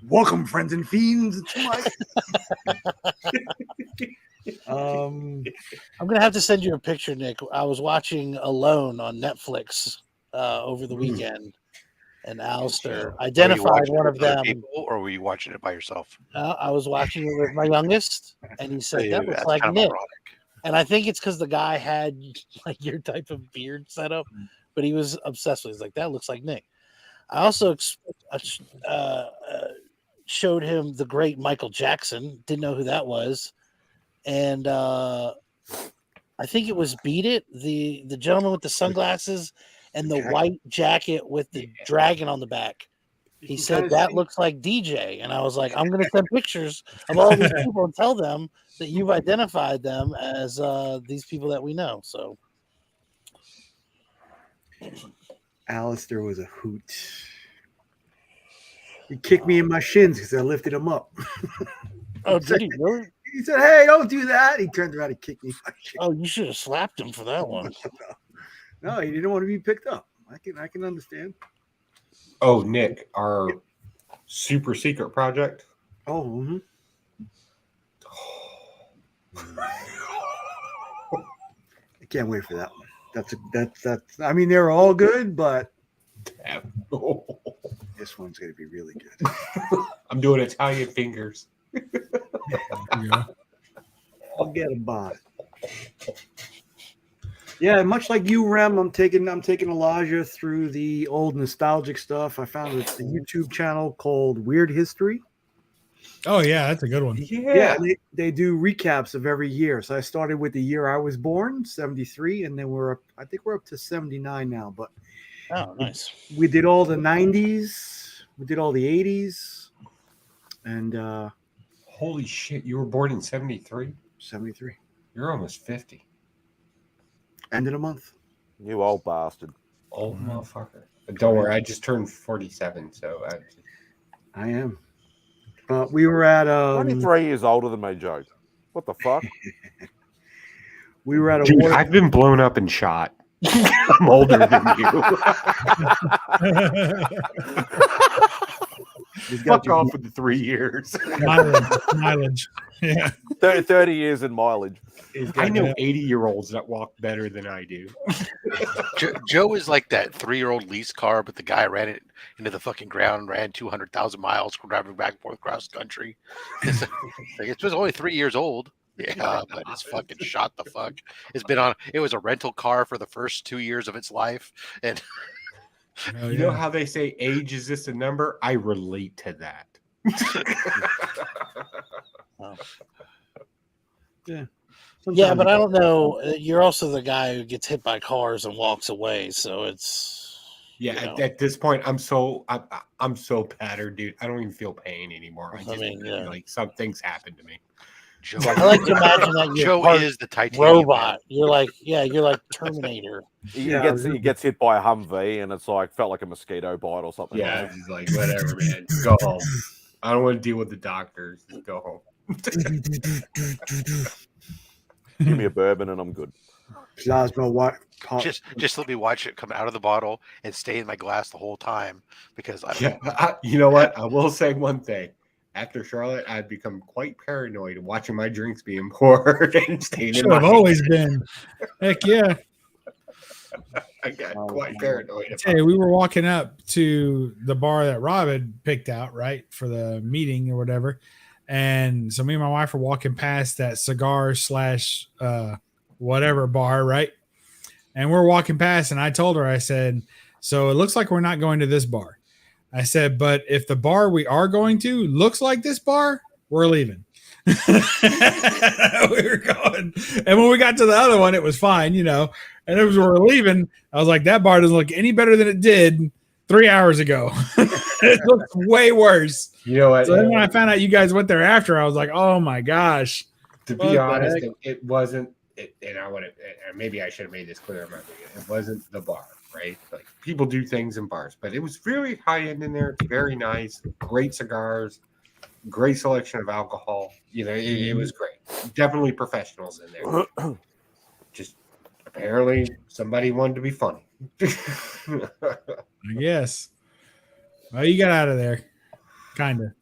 Welcome, friends and fiends. It's Mike. I'm gonna have to send you a picture, Nick. I was watching Alone on Netflix over the weekend, and Alistair identified one of them. Or were you watching it by yourself? I was watching it with my youngest, and he said that looks That's like kind of Nick. ironic. And I think it's because the guy had like your type of beard setup, but he was obsessed with it. He's like, that looks like Nick. I also showed him the great Michael Jackson. Didn't know who that was. And I think it was Beat It, the gentleman with the sunglasses and the white jacket with the dragon on the back. He said that looks like DJ. And I was like, I'm going to send pictures of all these people and tell them that you've identified them as these people that we know. So Alistair was a hoot. He kicked me in my shins because I lifted him up. Oh, did he really? He said, "Hey, don't do that." He turned around and kicked me in my shins. Oh, you should have slapped him for that one. No, he didn't want to be picked up. I can understand. Oh, Nick, our super secret project. Oh, mm-hmm. I can't wait for that one. That's. I mean, they're all good, but this one's going to be really good. I'm doing Italian fingers. I'll get a bot. Yeah, much like you, Rem, I'm taking Elijah through the old nostalgic stuff. I found a YouTube channel called Weird History. Oh yeah, that's a good one. Yeah, they do recaps of every year. So I started with the year I was born, 73, and then I think we're up to 79 now. But oh, nice. We did all the 90s, we did all the 80s, and holy shit, you were born in 73? 73. You're almost 50. End of the month. You old bastard. Old motherfucker. Don't worry, I just turned 47, so I am. But we were at 23 years older than me, Joe. What the fuck? We were at a Dude, water. I've been blown up and shot. I'm older than you. Fuck off with the 3 years. Mileage. Yeah. 30 years in mileage. I know 80-year-olds that walk better than I do. Joe is like that 3-year-old lease car, but the guy ran it into the fucking ground, ran 200,000 miles, driving back and forth across the country. It's it was only 3 years old. Yeah, but it's fucking shot the fuck. It's been on. It was a rental car for the first 2 years of its life, and You know how they say age is just a number? I relate to that. Yeah. Yeah, but I don't know. You're also the guy who gets hit by cars and walks away, so it's at this point, I'm so battered, dude. I don't even feel pain anymore. I mean, like some things happen to me. Joe, I like to imagine that you're Joe part is the titanium robot. You're like Terminator. He gets hit by a Humvee, and it's like felt like a mosquito bite or something. Yeah, like he's like, whatever, man. Go home. I don't want to deal with the doctors. Just go home. Give me a bourbon, and I'm good. Plasma what? Just let me watch it come out of the bottle and stay in my glass the whole time because you know what? I will say one thing. After Charlotte, I'd become quite paranoid watching my drinks being poured and staying in my I've always been. Heck yeah. I got quite paranoid. Hey, we were walking up to the bar that Rob had picked out, right, for the meeting or whatever. And so me and my wife were walking past that cigar / whatever bar, right? And we're walking past, and I told her, I said, so it looks like we're not going to this bar. I said, but if the bar we are going to looks like this bar, we're leaving. We were going. And when we got to the other one, it was fine, And as we were leaving, I was like, that bar doesn't look any better than it did 3 hours ago. It looks way worse. You know what? So then when I found out you guys went there after, I was like, oh my gosh. To be honest, it wasn't. And I would have. Maybe I should have made this clear in my video. It wasn't the bar, right? Like people do things in bars, but it was very high end in there. Very nice, great cigars, great selection of alcohol. It was great. Definitely professionals in there. Just apparently somebody wanted to be funny. I guess. Well, you got out of there, kind of.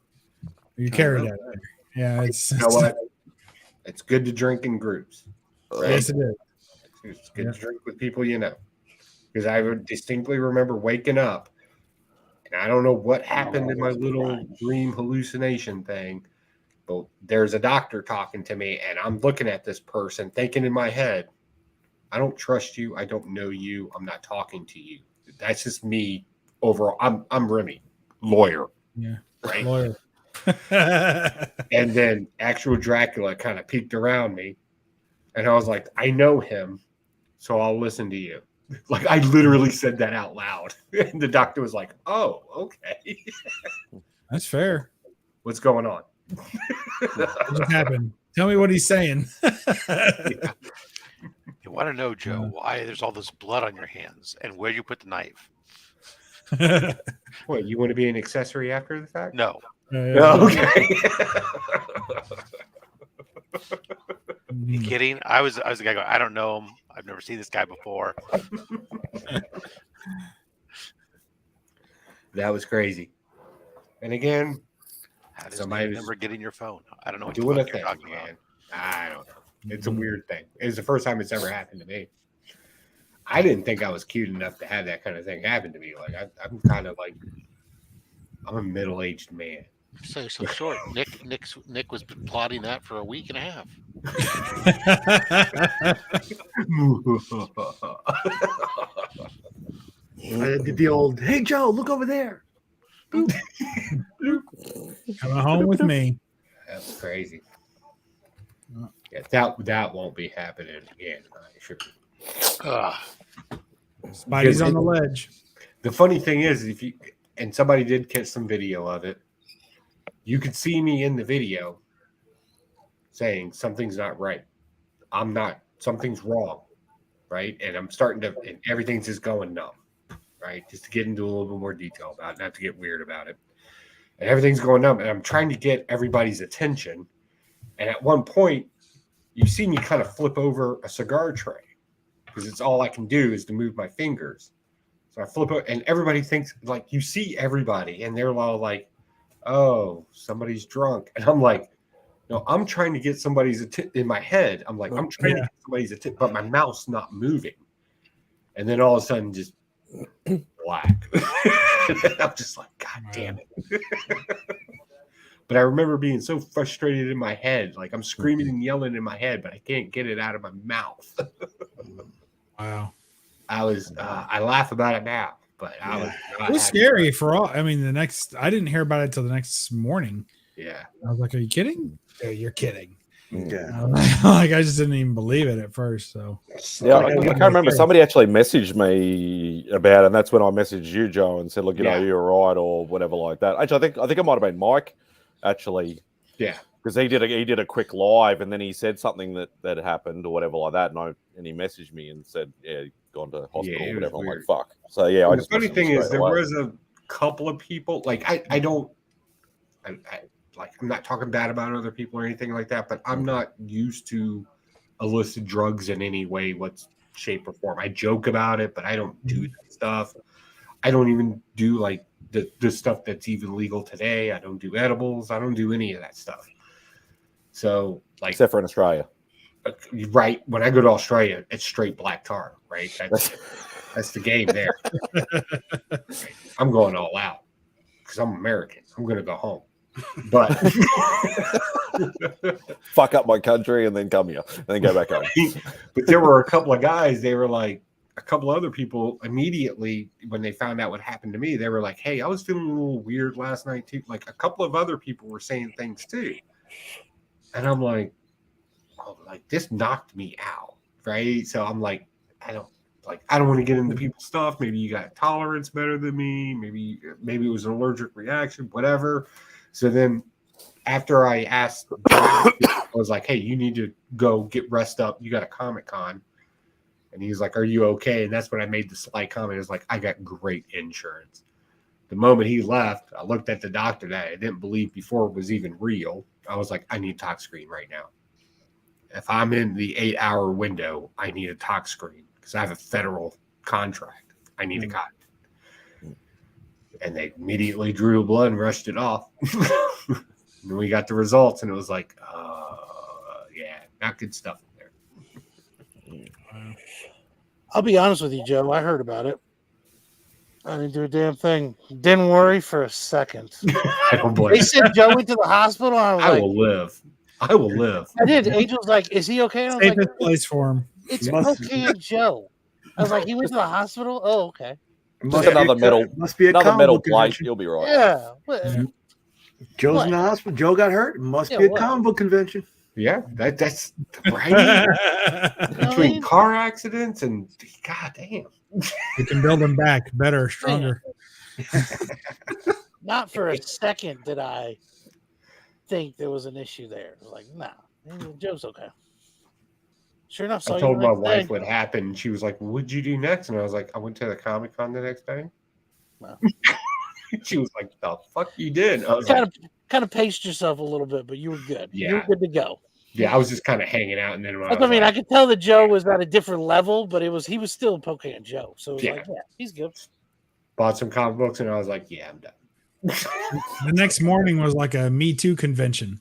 You carried out of there. Yeah, it's. You know what? It's good to drink in groups. Right? Yes, it is. It's good to drink with people because I would distinctly remember waking up, and I don't know what happened in my little dream hallucination thing, but there's a doctor talking to me, and I'm looking at this person thinking in my head, I don't trust you. I don't know you. I'm not talking to you. That's just me overall. I'm Remy, lawyer. Yeah, right. Lawyer. And then actual Dracula kind of peeked around me, and I was like, I know him, so I'll listen to you. Like I literally said that out loud, and the doctor was like, "Oh, okay, that's fair. What's going on? What just happened? Tell me what he's saying." Yeah. You want to know, Joe, why there's all this blood on your hands and where you put the knife? What, you want to be an accessory after the fact? No. Okay. You kidding? I was the guy going, I don't know him. I've never seen this guy before. That was crazy. And again, how does somebody remember getting your phone? I don't know what doing the a fuck thing, you're talking man. about. I don't know. It's a weird thing. It's the first time it's ever happened to me. I didn't think I was cute enough to have that kind of thing happen to me. Like I'm kind of like I'm a middle-aged man. So short. Nick was plotting that for a week and a half. I did the old, hey Joe, look over there. Coming home with me. That's crazy. Yeah, that won't be happening again. I sure. Spidey's on the ledge. The funny thing is, if you and somebody did catch some video of it, you could see me in the video saying something's not right. I'm not. Something's wrong, right? And I'm starting to, and everything's just going numb, right? Just to get into a little bit more detail about it, not to get weird about it. And everything's going numb, and I'm trying to get everybody's attention. And at one point, you see me kind of flip over a cigar tray because it's all I can do is to move my fingers. So I flip it, and everybody thinks like you see everybody, and they're all like, "Oh, somebody's drunk," and I'm like, "No, I'm trying to get somebody's in my head. I'm like, I'm trying to get somebody's attention, but my mouth's not moving." And then all of a sudden, just black. I'm just like, God damn it. But I remember being so frustrated in my head. Like I'm screaming and yelling in my head, but I can't get it out of my mouth. Wow. I laugh about it now, but I was not It was happy. scary for all. I mean, I didn't hear about it till the next morning. Yeah. I was like, are you kidding? Yeah, you're kidding. Yeah. Like I just didn't even believe it at first. So Yeah, I can't remember. Somebody actually messaged me about it, and that's when I messaged you, Joe, and said, "Look, are you all right?" or whatever like that. Actually, I think it might have been Mike, actually. Yeah, because he did a quick live, and then he said something that happened or whatever like that, and he messaged me and said, "Yeah, gone to hospital or whatever." I'm like, "Fuck." So yeah, I just. The funny thing is, there was a couple of people. Like I don't. Like I'm not talking bad about other people or anything like that, but I'm not used to illicit drugs in any way, shape, or form. I joke about it, but I don't do that stuff. I don't even do like the stuff that's even legal today. I don't do edibles. I don't do any of that stuff. So like, except for in Australia, right? When I go to Australia, it's straight black tar, right? That's the game there. Right? I'm going all out because I'm American. I'm going to go home. But fuck up my country and then come here and then go back home. But there were a couple of guys, they were like, a couple other people immediately when they found out what happened to me, they were like, "Hey, I was feeling a little weird last night too." Like a couple of other people were saying things too. And I'm like, oh, like this knocked me out. Right. So I'm like, I don't want to get into people's stuff. Maybe you got tolerance better than me. Maybe it was an allergic reaction, whatever. So then after I asked, I was like, "Hey, you need to go get rest up. You got a Comic-Con." And he's like, "Are you okay?" And that's when I made the slight comment. It was like, I got great insurance. The moment he left, I looked at the doctor that I didn't believe before was even real. I was like, I need tox screen right now. If I'm in the 8-hour window, I need a tox screen because I have a federal contract. I need a cotton. And they immediately drew blood and rushed it off. And we got the results, and it was like, yeah, not good stuff in there. I'll be honest with you, Joe. I heard about it. I didn't do a damn thing. Didn't worry for a second. I don't blame They said Joe went to the hospital. And I was like, will live. I will live. I did. Angel was like, "Is he okay?" And I was Safest like, place for him. "It's okay, Joe." I was like, "He went to the hospital." Oh, okay. Just another metal plate. You'll be right. Yeah. Joe's in the hospital. Joe got hurt. It must be a comic book convention. Yeah, that's right. Between car accidents and god damn. You can build them back better, stronger. Not for a second did I think there was an issue there. I was like, nah, Joe's okay. Sure enough, I told my wife what happened. She was like, "What'd you do next?" And I was like, "I went to the Comic-Con the next day." Wow. She was like, "The fuck you did?" I was kind of paced yourself a little bit, but you were good. Yeah. You were good to go. Yeah, I was just kind of hanging out, and then I mean, I could tell that Joe was at a different level, but he was still poking at Joe. So it was like, yeah, he's good. Bought some comic books, and I was like, "Yeah, I'm done." The next morning was like a Me Too convention.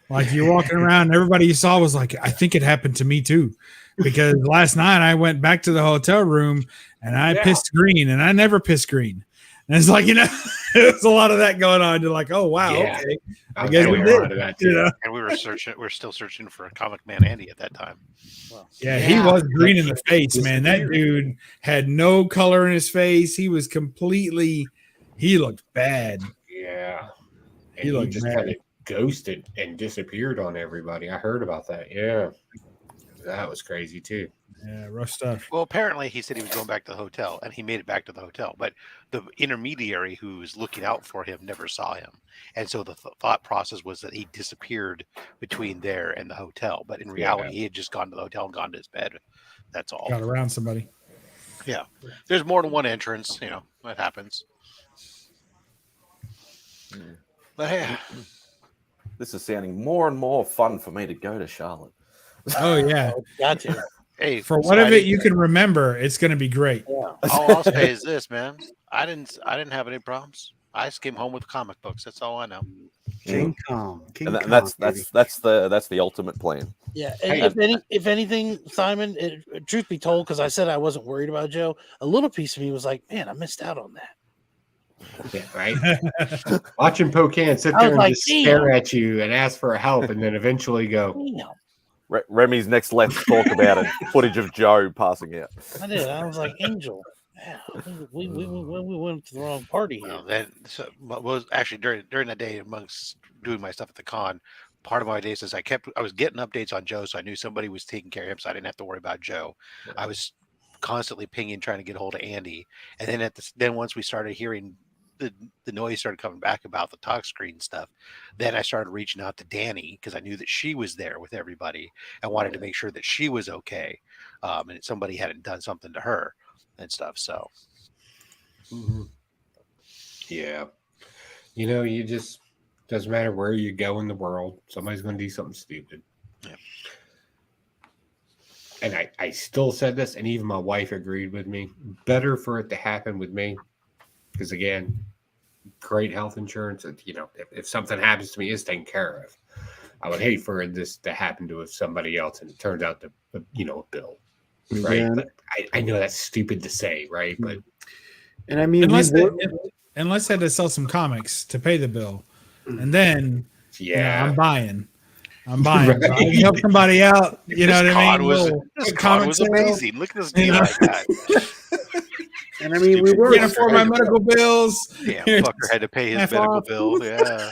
Like you're walking around, everybody you saw was like, I think it happened to me too. Because last night I went back to the hotel room and I pissed green, and I never pissed green. And it's like, there's a lot of that going on. You're like, oh wow, okay. I guess we did. And we were still searching for a Comic Man Andy at that time. Well, yeah, he was green in the face, man. That dude had no color in his face. He was he looked bad. Yeah. And He looked just bad. kind of ghosted and disappeared on everybody. I heard about that. Yeah. That was crazy too. Yeah, rough stuff. Well, apparently he said he was going back to the hotel, and he made it back to the hotel. But the intermediary who was looking out for him never saw him, and so the thought process was that he disappeared between there and the hotel. But in reality, he had just gone to the hotel and gone to his bed. That's all. Got around somebody. Yeah, there's more than one entrance. That happens. But hey, this is sounding more and more fun for me to go to Charlotte. Oh yeah, got to. Hey, for what of it you can remember, it's going to be great. Yeah. All I'll say is this, man. I didn't have any problems. I just came home with comic books. That's all I know. King Kong. King And Kong, that's baby. that's the ultimate plan. Yeah, and if anything, Simon, truth be told, because I said I wasn't worried about Joe, a little piece of me was like, man, I missed out on that. Yeah, right. Watching Pocan sit I was there and like, just stare damn. at you and ask for help, and then eventually go. Remy's next Let's Talk about it. Footage of Joe passing out. I did. I was like, Angel. Yeah, we went to the wrong party here. Well, then, was actually during that day amongst doing my stuff at the con. Part of my days is I was getting updates on Joe, so I knew somebody was taking care of him, so I didn't have to worry about Joe. Yeah. I was constantly pinging, trying to get a hold of Andy, and then then once we started hearing the noise started coming back about the talk screen stuff, then I started reaching out to Danny because I knew that she was there with everybody and wanted to make sure that she was okay, and somebody hadn't done something to her and stuff. So, yeah, you just doesn't matter where you go in the world, somebody's going to do something stupid. Yeah. And I still said this, and even my wife agreed with me. Better for it to happen with me, because again, great health insurance. If something happens to me, it's taken care of. I would hate for this to happen to somebody else, and it turns out to a bill, right? Yeah. But I know that's stupid to say, right? But and I mean, unless they had to sell some comics to pay the bill, and then I'm buying. Right. I can help somebody out. You know what I mean? This con was amazing. Look at this deal I got. And I mean, we were can't afford my medical bills. Damn fucker had to pay his medical bill. Yeah.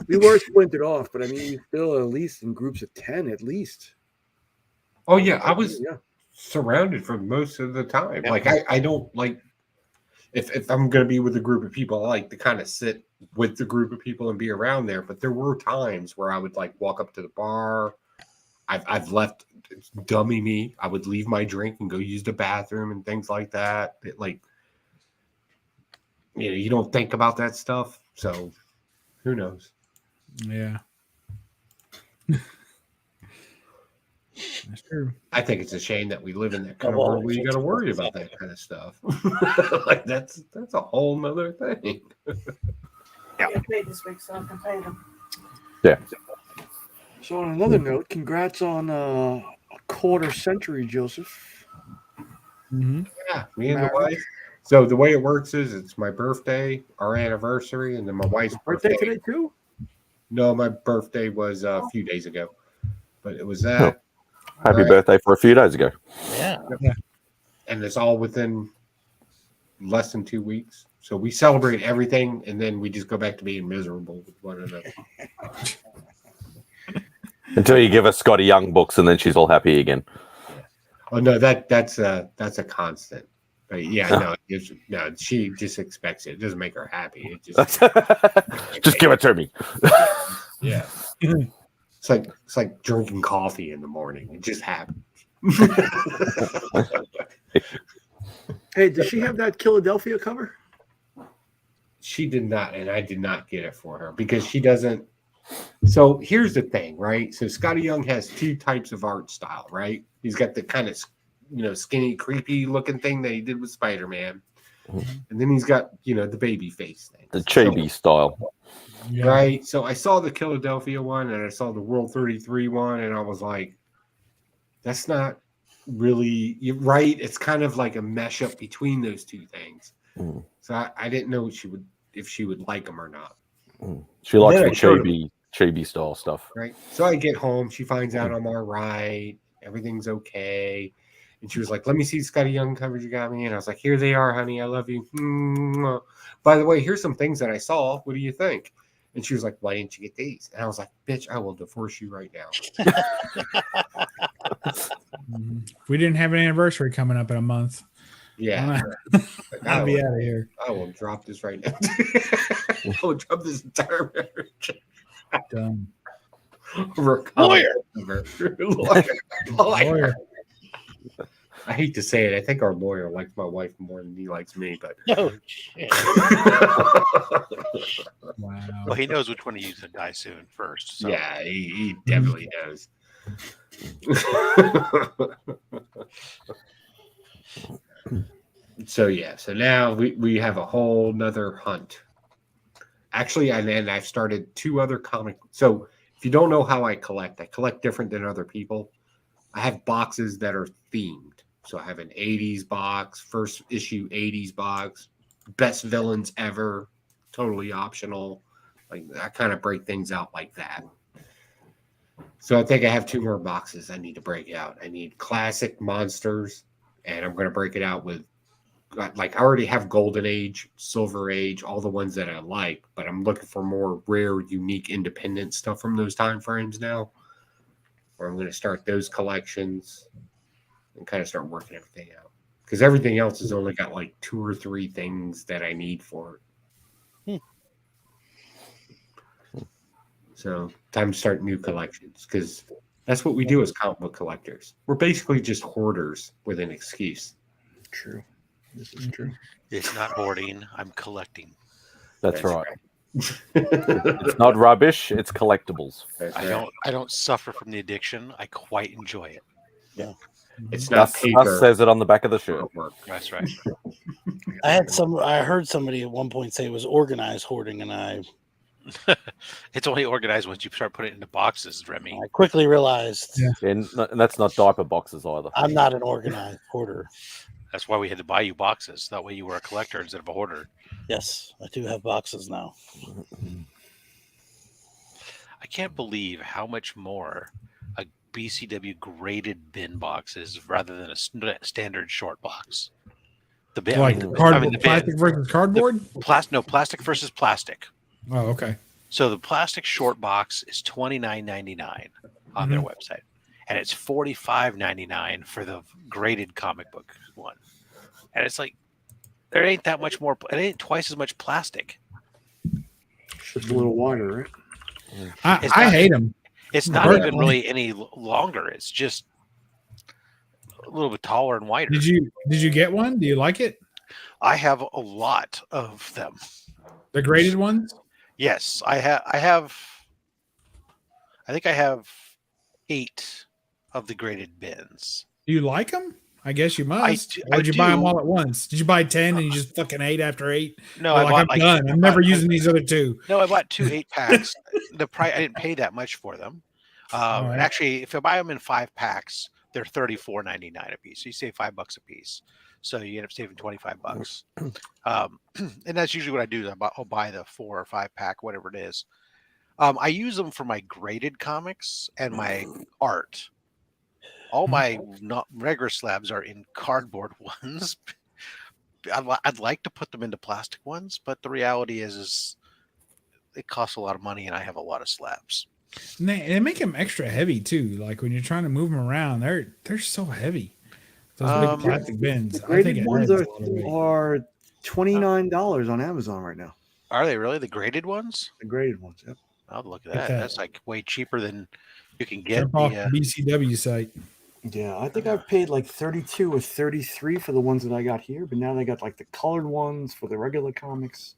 We were splintered off, but I mean, still at least in groups of 10, at least. Oh yeah, I was surrounded for most of the time. Yeah. Like I don't like if I'm going to be with a group of people, I like to kind of sit with the group of people and be around there. But there were times where I would like walk up to the bar. I've left, dummy me. I would leave my drink and go use the bathroom and things like that. You don't think about that stuff. So who knows? Yeah. That's true. I think it's a shame that we live in that kind of world where you got to worry about that kind of stuff. Like that's a whole nother thing. I get paid this week, so I can pay them. Yeah. So on another note, congrats on a quarter century, Joseph. Mm-hmm. Yeah, me and the wife. So the way it works is it's my birthday, our anniversary, and then my wife's birthday today too. No, my birthday was a few days ago, but it was that. Oh. Happy birthday for a few days ago. Yeah. And it's all within less than 2 weeks. So we celebrate everything, and then we just go back to being miserable with one another. Until you give us Scotty Young books, and then she's all happy again. Oh no, that's a constant. But yeah, no, she just expects it. It doesn't make her happy. It just just give it to me. Yeah. It's like drinking coffee in the morning. It just happens. Hey, does she have that Philadelphia cover? She did not, and I did not get it for her because she doesn't. So here's the thing, right? So Scotty Young has two types of art style, right? He's got the kind of skinny, creepy looking thing that he did with Spider-Man, and then he's got the baby face thing, the chibi style. Yeah. Right. So I saw the Philadelphia one and I saw the World 33 one, and I was like, that's not really right. It's kind of like a mesh up between those two things. Mm. So I didn't know if she would like them or not. Mm. She likes the chibi style stuff. Right. So I get home, she finds out I'm all right, everything's okay. And she was like, let me see Scotty Young covers you got me. And I was like, here they are, honey. I love you. Mm-hmm. By the way, here's some things that I saw. What do you think? And she was like, why didn't you get these? And I was like, bitch, I will divorce you right now. We didn't have an anniversary coming up in a month. Yeah. I'll be out of here. I will drop this right now. I will drop this entire marriage. Done. Lawyer. Lawyer. I hate to say it. I think our lawyer likes my wife more than he likes me, but no shit. Wow. Well, he knows which one of you to die soon first. So. Yeah, he definitely knows. So yeah, so now we have a whole nother hunt. Actually, and then I've started 2 other comic. So if you don't know how I collect different than other people. I have boxes that are themed. So I have an 80s box, first issue 80s box, best villains ever, totally optional. Like I kind of break things out like that. So I think I have 2 more boxes I need to break out. I need classic monsters, and I'm going to break it out with like I already have Golden Age, Silver Age, all the ones that I like, but I'm looking for more rare, unique, independent stuff from those time frames now. Or I'm going to start those collections and kind of start working everything out. Because everything else has only got like 2 or 3 things that I need for it. So time to start new collections because that's what we do as comic book collectors. We're basically just hoarders with an excuse. True. This is true. It's not hoarding. I'm collecting. That's right. It's not rubbish. It's collectibles. I don't suffer from the addiction. I quite enjoy it. Yeah. It's not paper. Says it on the back of the shirt. That's right. I heard somebody at one point say it was organized hoarding, and it's only organized once you start putting it into boxes, Remy. I quickly realized. And that's not diaper boxes either. I'm not an organized hoarder. That's why we had to buy you boxes. That way you were a collector instead of a hoarder. Yes, I do have boxes now. I can't believe how much more a BCW graded bin box is rather than a standard short box. The bin, plastic versus cardboard? Plastic versus plastic. Oh, okay. So the plastic short box is $29.99 on their website, and it's $45.99 for the graded comic book one. And it's like there ain't that much more. It ain't twice as much plastic. Just a little wider, right? I hate them. It's not even really any longer. It's just a little bit taller and wider. Did you get one? Do you like it? I have a lot of them. The graded ones? Yes, I have. I think I have 8 of the graded bins. Do you like them? I guess you must. Or did you buy them all at once? Did you buy 10 and you just fucking 8 after 8? No, I'm done. I'm never using these other 2. No, I bought 2 8-packs. The price I didn't pay that much for them. Right. And actually, if I buy them in 5 packs, they're $34.99 a piece. So you save $5 a piece. So you end up saving $25. And that's usually what I do. I'll buy the 4 or 5 pack, whatever it is. I use them for my graded comics and my art. All my regular slabs are in cardboard ones. I'd like to put them into plastic ones, but the reality is it costs a lot of money, and I have a lot of slabs. And they make them extra heavy too. Like when you're trying to move them around, they're so heavy. Those big plastic bins. The graded ones are $29 on Amazon right now. Are they really the graded ones? The graded ones, yep. Oh, look at that. That's like way cheaper than you can get. Jump off the BCW site. Yeah, I think I've paid like 32 or 33 for the ones that I got here, but now they got like the colored ones for the regular comics.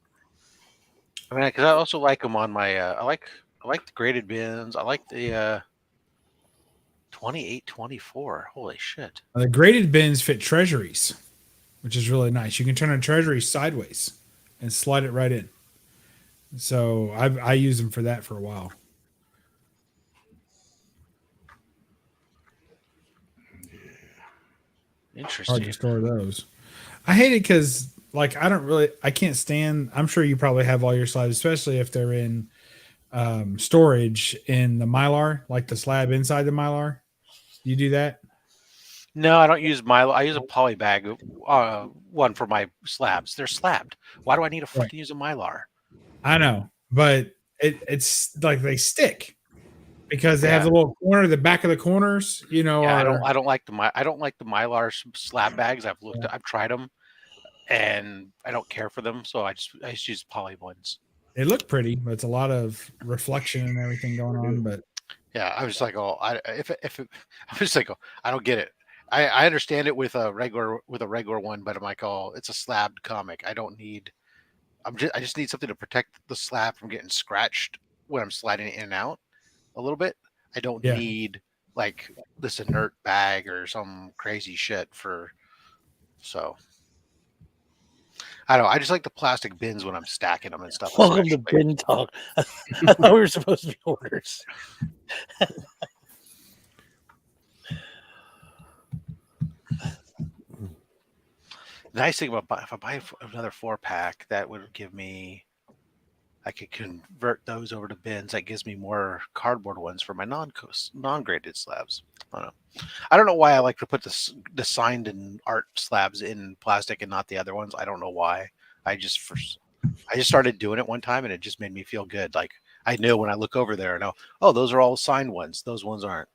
I mean, because I also like them on my. I like the graded bins. I like the 28-24. Holy shit! The graded bins fit treasuries, which is really nice. You can turn a treasury sideways and slide it right in. So I use them for that for a while. Interesting. Hard to store those. I hate it because I can't stand. I'm sure you probably have all your slabs, especially if they're in storage in the Mylar, like the slab inside the Mylar. You do that? No, I don't use Mylar. I use a poly bag one for my slabs. They're slabbed. Why do I need to fucking use a Mylar? I know, but it's like they stick because they have the little corner, the back of the corners. You know, I don't like the Mylar slab bags. I've tried them, and I don't care for them. So I just use poly ones. They look pretty, but it's a lot of reflection and everything going on. But yeah, I was like, I don't get it. I understand it with a regular one, but I'm like, it's a slabbed comic. I just need something to protect the slab from getting scratched when I'm sliding it in and out a little bit. I don't need like this inert bag or some crazy shit for. So I don't know. I just like the plastic bins when I'm stacking them and stuff. Welcome to bin talk. I thought we were supposed to be orders. The nice thing about if I buy another 4-pack, that would give me. I could convert those over to bins. That gives me more cardboard ones for my non-graded slabs. I don't know why I like to put the signed and art slabs in plastic and not the other ones. I don't know why. I just started doing it one time and it just made me feel good. Like I know when I look over there, I know, oh, those are all signed ones. Those ones aren't.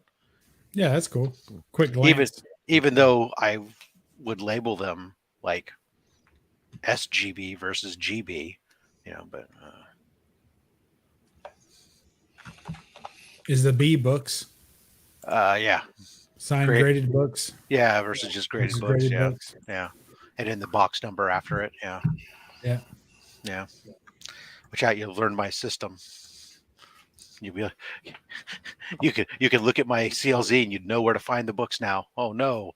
Yeah, that's cool. Quick glance. Even though I would label them like SGB versus GB, but is the B books? Yeah, signed graded books. Yeah, versus just graded books. Yeah, and then the box number after it. Yeah. Which you'll learn my system. You can look at my CLZ and you'd know where to find the books now. Oh no!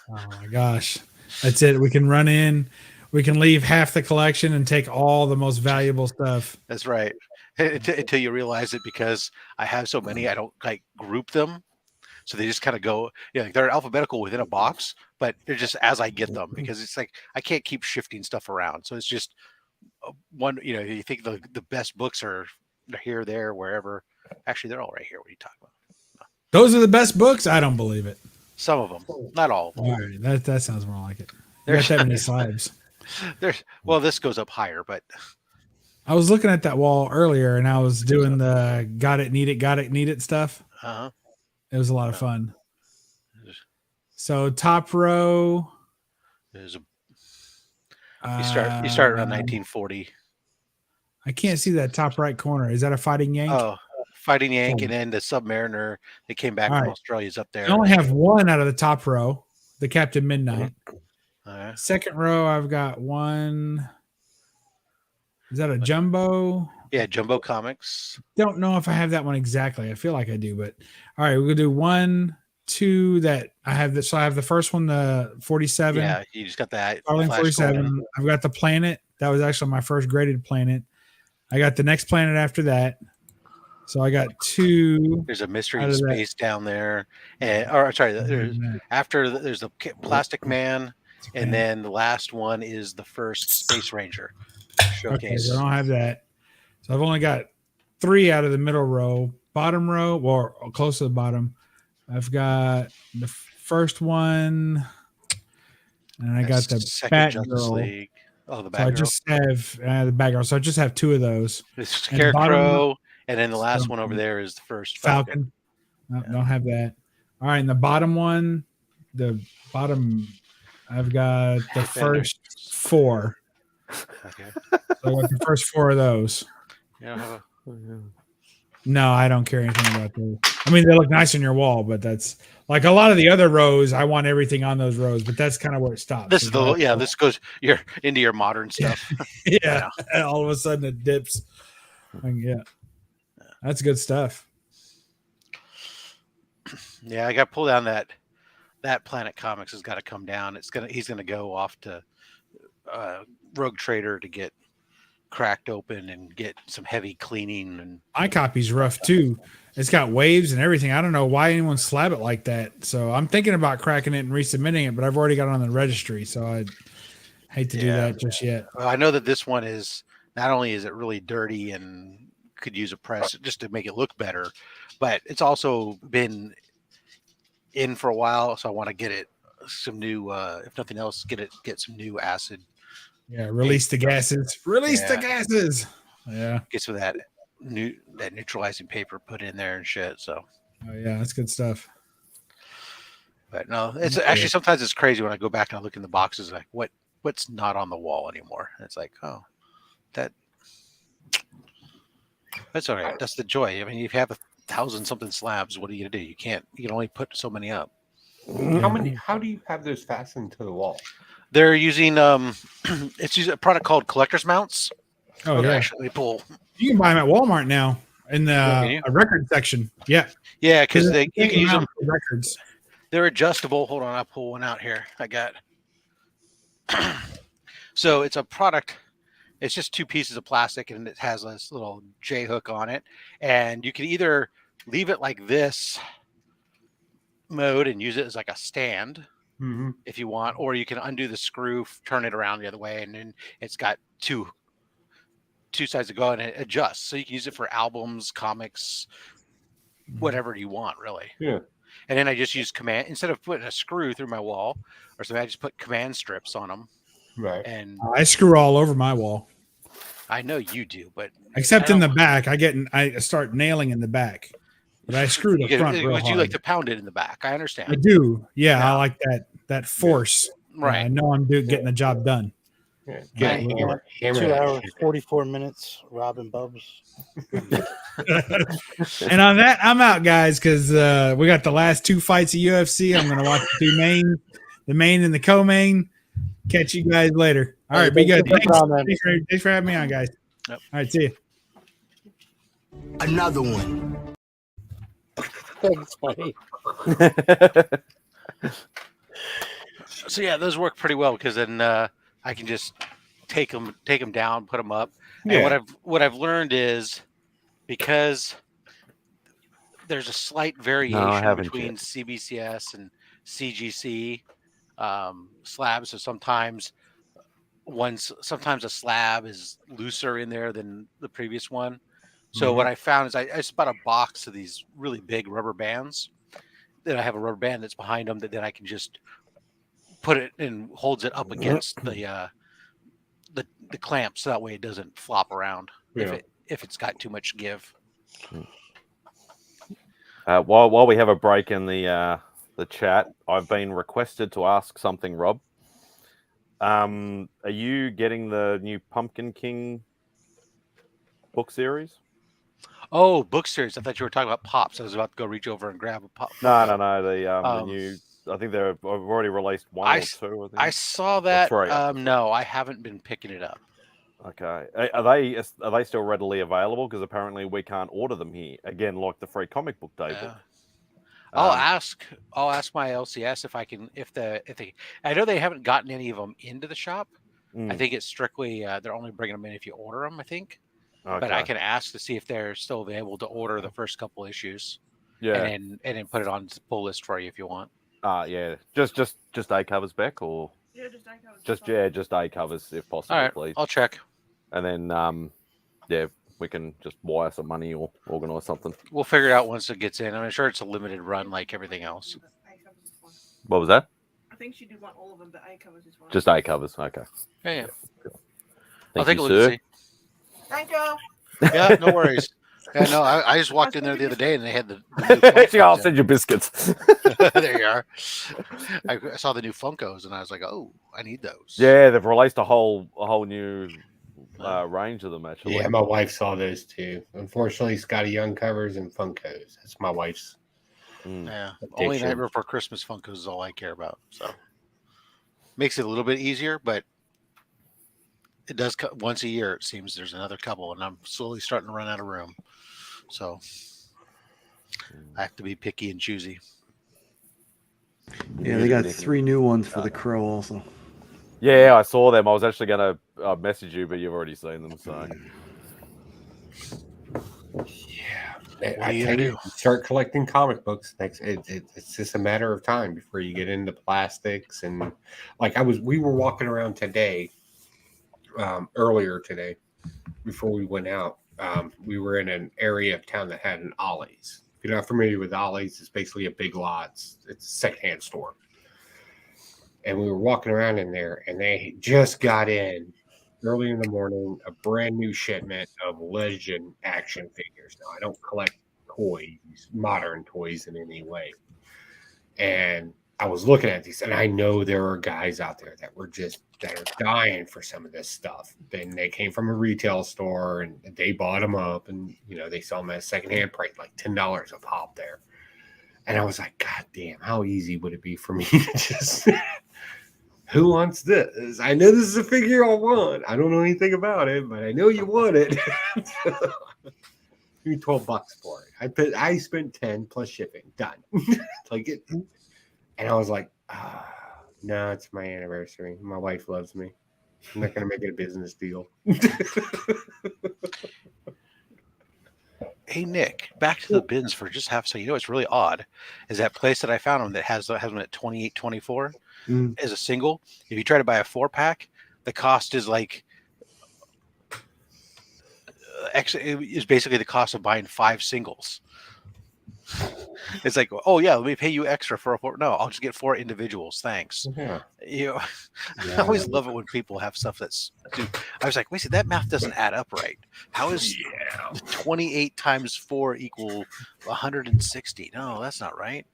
Oh my gosh, that's it. We can run in, we can leave half the collection and take all the most valuable stuff. That's right. Until you realize it, because I have so many, I don't like group them, so they just kind of go. They're alphabetical within a box, but they're just as I get them, because it's like I can't keep shifting stuff around. So it's just one. You think the best books are here, there, wherever. Actually, they're all right here. What are you talking about? Those are the best books? I don't believe it. Some of them, not all of them. All right, that sounds more like it. You got that many slabs. Well, this goes up higher, but I was looking at that wall earlier, and I was doing the got it, need it stuff. It was a lot of fun. So top row. You start around 1940. I can't see that top right corner. Is that a Fighting Yank? Oh, Fighting Yank, and then the Submariner that came back from Australia is up there. I only have one out of the top row, the Captain Midnight. Second row, I've got one. Is that a Jumbo? Yeah, Jumbo Comics. Don't know if I have that one exactly. I feel like I do, but all right, we'll do 1, 2 that I have this. So I have the first one, the 47. Yeah, you just got that. Starling 47. I've got the Planet. That was actually my first graded Planet. I got the next Planet after that. So I got 2. There's a Mystery in Space down there, there's the Plastic Man, and then the last one is the first Space Ranger showcase. Okay, so I don't have that. So I've only got 3 out of the middle row. Bottom row, or close to the bottom, I've got the first one, and I got the Batgirl. Oh, the Batgirl. So I just have the Batgirl. So I just have 2 of those. The Scarecrow, and then the last one over there is the first Falcon. No, don't have that. All right, and the bottom one, I've got the first 4. Okay. So I got the first 4 of those. Yeah. No, I don't care anything about those. I mean, they look nice on your wall, but that's like a lot of the other rows. I want everything on those rows, but that's kind of where it stops. This is this goes into your modern stuff. Yeah. All of a sudden it dips. Yeah. That's good stuff. Yeah, I got to pull down that Planet Comics has got to come down. He's gonna go off to Rogue Trader to get cracked open and get some heavy cleaning. And my copy's rough too. It's got waves and everything. I don't know why anyone slab it like that. So I'm thinking about cracking it and resubmitting it, but I've already got it on the registry, so I hate to do that just yet. Well, I know that this one is not only is it really dirty and could use a press just to make it look better, but it's also been in for a while, so I want to get it some new if nothing else, get some new acid. Yeah, release the gases. Release the gases. Yeah. Get some of that neutralizing paper put in there and shit. So. Oh yeah, that's good stuff. But no, it's actually sometimes it's crazy when I go back and I look in the boxes like what's not on the wall anymore. And it's like, oh, that's all right. That's the joy. I mean, if you have 1,000-something slabs, what are you gonna do? You can only put so many up. How do you have those fastened to the wall? They're using it's using a product called Collector's Mounts. Oh yeah, actually pull. You can buy them at Walmart now. in the record section. Yeah. Yeah, because you can use them for records. They're adjustable. Hold on, I'll pull one out here. I got. So it's a product. It's just 2 pieces of plastic, and it has this little J hook on it. And you can either leave it like this mode and use it as like a stand if you want, or you can undo the screw, turn it around the other way, and then it's got two sides to go, and it adjusts. So you can use it for albums, comics, whatever you want, really. Yeah. And then I just use command instead of putting a screw through my wall or something. I just put command strips on them. Right. And I screw all over my wall. I know you do, but except in the back, I start nailing in the back. But I screw the front real would you hard. like to pound it in the back? I understand. I do. Yeah, I like that force. Right. I know I'm getting the job done. Yeah. 2 hours, 44 minutes, Robin Bubs. And on that, I'm out, guys, because we got the last 2 fights of UFC. I'm going to watch the main and the co-main. Catch you guys later. All right, be good. Thanks for having me on, guys. Yep. All right, see you. Another one. Thanks, buddy. So yeah, those work pretty well because then I can just take them down, put them up. Yeah. And what I've learned is because there's a slight variation between CBCS and CGC slabs. So sometimes a slab is looser in there than the previous one. So what I found is I just bought a box of these really big rubber bands. Then I have a rubber band that's behind them that then I can just put it and holds it up against the clamp, so that way it doesn't flop around if it's got too much give. While we have a break in the chat, I've been requested to ask something, Rob. Are you getting the new Pumpkin King book series? Oh, book series. I thought you were talking about pops. I was about to go reach over and grab a pop. No. The new. I think they've already released 1 or 2. I think. I saw that. No, I haven't been picking it up. Okay. Are they still readily available? Because apparently we can't order them here again, like the free comic book day book. I'll ask my LCS if I can. If they. I know they haven't gotten any of them into the shop. I think it's strictly they're only bringing them in if you order them. I think. Okay. But I can ask to see if they're still available to order the first couple issues. Yeah. And then put it on the pull list for you if you want. Yeah. Just A covers back or just A covers. Just A covers if possible, all right, please. I'll check. And then we can just wire some money or organize something. We'll figure it out once it gets in. I'm sure it's a limited run like everything else. What was that? I think she did want all of them, but A covers is one. Just A covers, okay. Yeah. I'll take a look and see. Thank you. Yeah, no worries. Yeah, no, I just walked in there the other day and they had the new I'll send you biscuits. There you are. I saw the new Funkos and I was like, oh, I need those. Yeah, they've released a whole new range of them actually. Yeah, my wife saw those too. Unfortunately, Scotty Young covers and Funkos. That's my wife's. Yeah, only Nightmare Before Christmas Funkos is all I care about. So makes it a little bit easier, but it does once a year. It seems there's another couple, and I'm slowly starting to run out of room. So I have to be picky and choosy. Yeah, they got 3 new ones for the Crow also. Yeah, I saw them. I was actually going to message you, but you've already seen them. So yeah, I tell you, start collecting comic books. It's just a matter of time before you get into plastics and we were walking around today. Earlier today, before we went out, we were in an area of town that had an Ollie's. If you're not familiar with Ollie's, it's basically a big lot. It's a secondhand store. And we were walking around in there, and they just got in early in the morning a brand new shipment of Legend action figures. Now, I don't collect toys, modern toys in any way. And I was looking at these, and I know there are guys out there that are dying for some of this stuff. Then they came from a retail store, and they bought them up, and they sell them at a secondhand price, like $10 a pop there. And I was like, God damn, how easy would it be for me to just who wants this? I know this is a figure I want. I don't know anything about it, but I know you want it. Give me $12 for it. I spent 10 plus shipping. Done. Like it, and I was like, no, it's my anniversary. My wife loves me. I'm not gonna make it a business deal. Hey Nick, back to the bins for just half a second. You know what's really odd is that place that I found them that has them at $28.24 as a single. If you try to buy a 4-pack, the cost is like is basically the cost of buying 5 singles. It's like, oh yeah, let me pay you extra for a 4. No, I'll just get 4 individuals. Thanks. Yeah. You know, I always love it when people have stuff that's. Dude, I was like, wait, see, that math doesn't add up right. How is 28 times 4 equal 160? No, that's not right.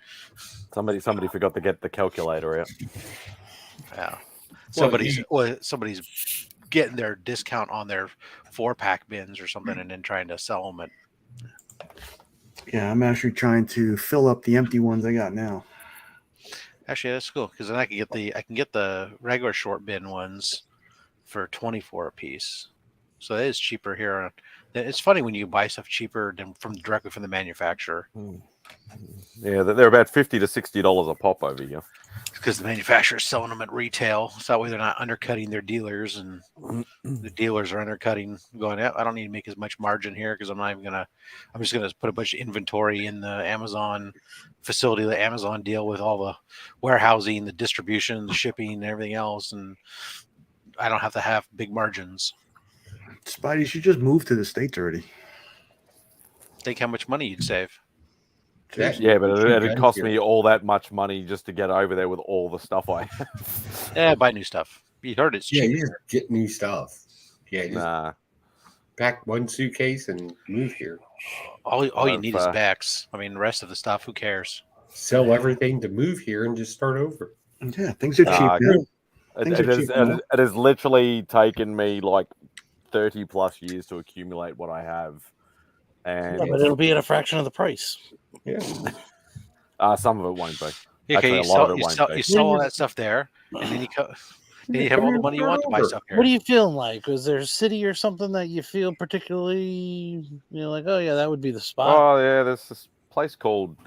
Somebody forgot to get the calculator out. Yeah, somebody's getting their discount on their 4-pack bins or something, and then trying to sell them at. Yeah, I'm actually trying to fill up the empty ones I got now. Actually, that's cool because then I can get the regular short bin ones for $24 a piece. So it is cheaper here. It's funny when you buy stuff cheaper than directly from the manufacturer. Yeah, they're about $50 to $60 a pop over here. Because the manufacturer is selling them at retail, so that way they're not undercutting their dealers, and the dealers are undercutting, going, I don't need to make as much margin here because I'm just gonna put a bunch of inventory in the Amazon facility, the Amazon deal with all the warehousing, the distribution, the shipping, and everything else, and I don't have to have big margins. Spidey, you should just move to the States already. Think how much money you'd save. Yeah, but it cost me all that much money just to get over there with all the stuff I have. Yeah, buy new stuff. You heard it's cheap. Yeah, you just get new stuff. Yeah, just pack one suitcase and move here. All you need is backs. I mean, the rest of the stuff, who cares? Sell everything to move here and just start over. Yeah, things are cheap. It has literally taken me like 30 plus years to accumulate what I have. And yeah, but it'll be at a fraction of the price. Yeah. Some of it won't be. Yeah, okay, you sell all that stuff there, and then you have all the money you want to buy stuff here. What are you feeling like? Was there a city or something that you feel particularly, like, oh yeah, that would be the spot? Oh yeah, there's this place called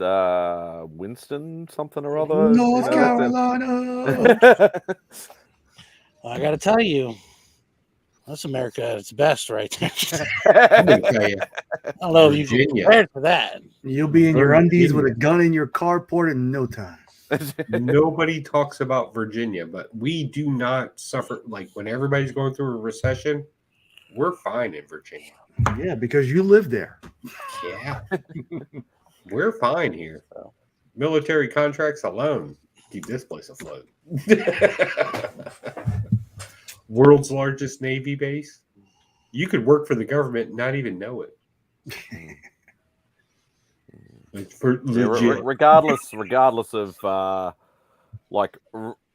Winston something or other. North Carolina. I got to tell you, that's America at its best, right there. I'm gonna tell you. I don't know if you can prepare for that. You'll be in your undies with a gun in your carport in no time. Nobody talks about Virginia, but we do not suffer. Like when everybody's going through a recession, we're fine in Virginia. Yeah, because you live there. Yeah. We're fine here. Military contracts alone keep this place afloat. World's largest Navy base. You could work for the government and not even know it. Like for legit. Regardless of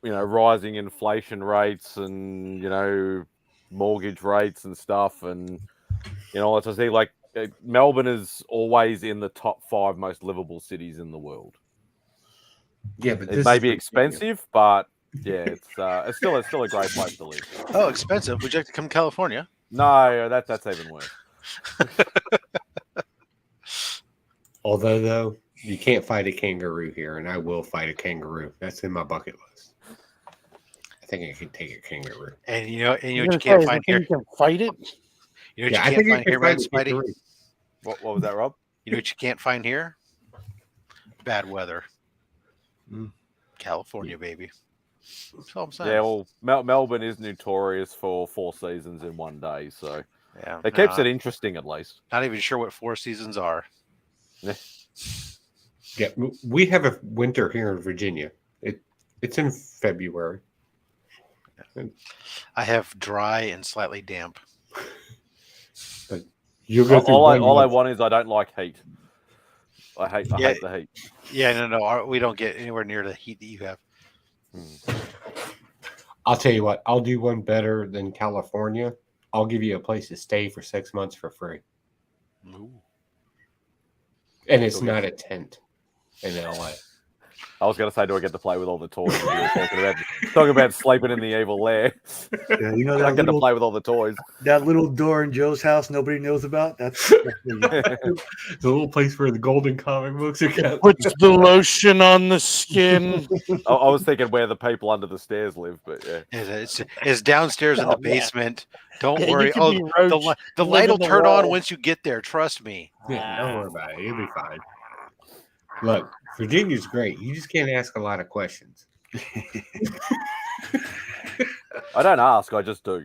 rising inflation rates and mortgage rates and stuff, and let's say like Melbourne is always in the top 5 most livable cities in the world. Yeah, but it may be expensive, but yeah, it's still a great place to live. Oh, expensive? Would you like to come to California? No, that's even worse. Although, though, you can't fight a kangaroo here, and I will fight a kangaroo. That's in my bucket list. I think I can take a kangaroo. And you know what you can't find here? You can fight it? You know what you can't find here, man, Spidey? What was that, Rob? You know what you can't find here? Bad weather. California, baby. That's all I'm saying. Yeah, well, Melbourne is notorious for 4 seasons in one day, so it keeps it interesting at least. Not even sure what 4 seasons are. Yeah, we have a winter here in Virginia. It's in February. I have dry and slightly damp. But you'll go through all I want is I don't like heat. I hate the heat. Yeah, no, we don't get anywhere near the heat that you have. I'll tell you what, I'll do one better than California. I'll give you a place to stay for 6 months for free. Ooh. And it's not a tent in LA. I was going to say, do I get to play with all the toys? We were talking about sleeping in the evil lair. Yeah, you know I that get to play with all the toys. That little door in Joe's house nobody knows about. That's the little place where the golden comic books are kept. Puts the lotion on the skin. I was thinking where the people under the stairs live, but yeah, it's downstairs in the basement. Don't Yeah, worry. you could Oh, be Roach, the live light in will the turn on wall. once you get there. Trust me. Yeah, don't worry about it. You'll be fine. Look, Virginia's great. You just can't ask a lot of questions. I don't ask. I just do.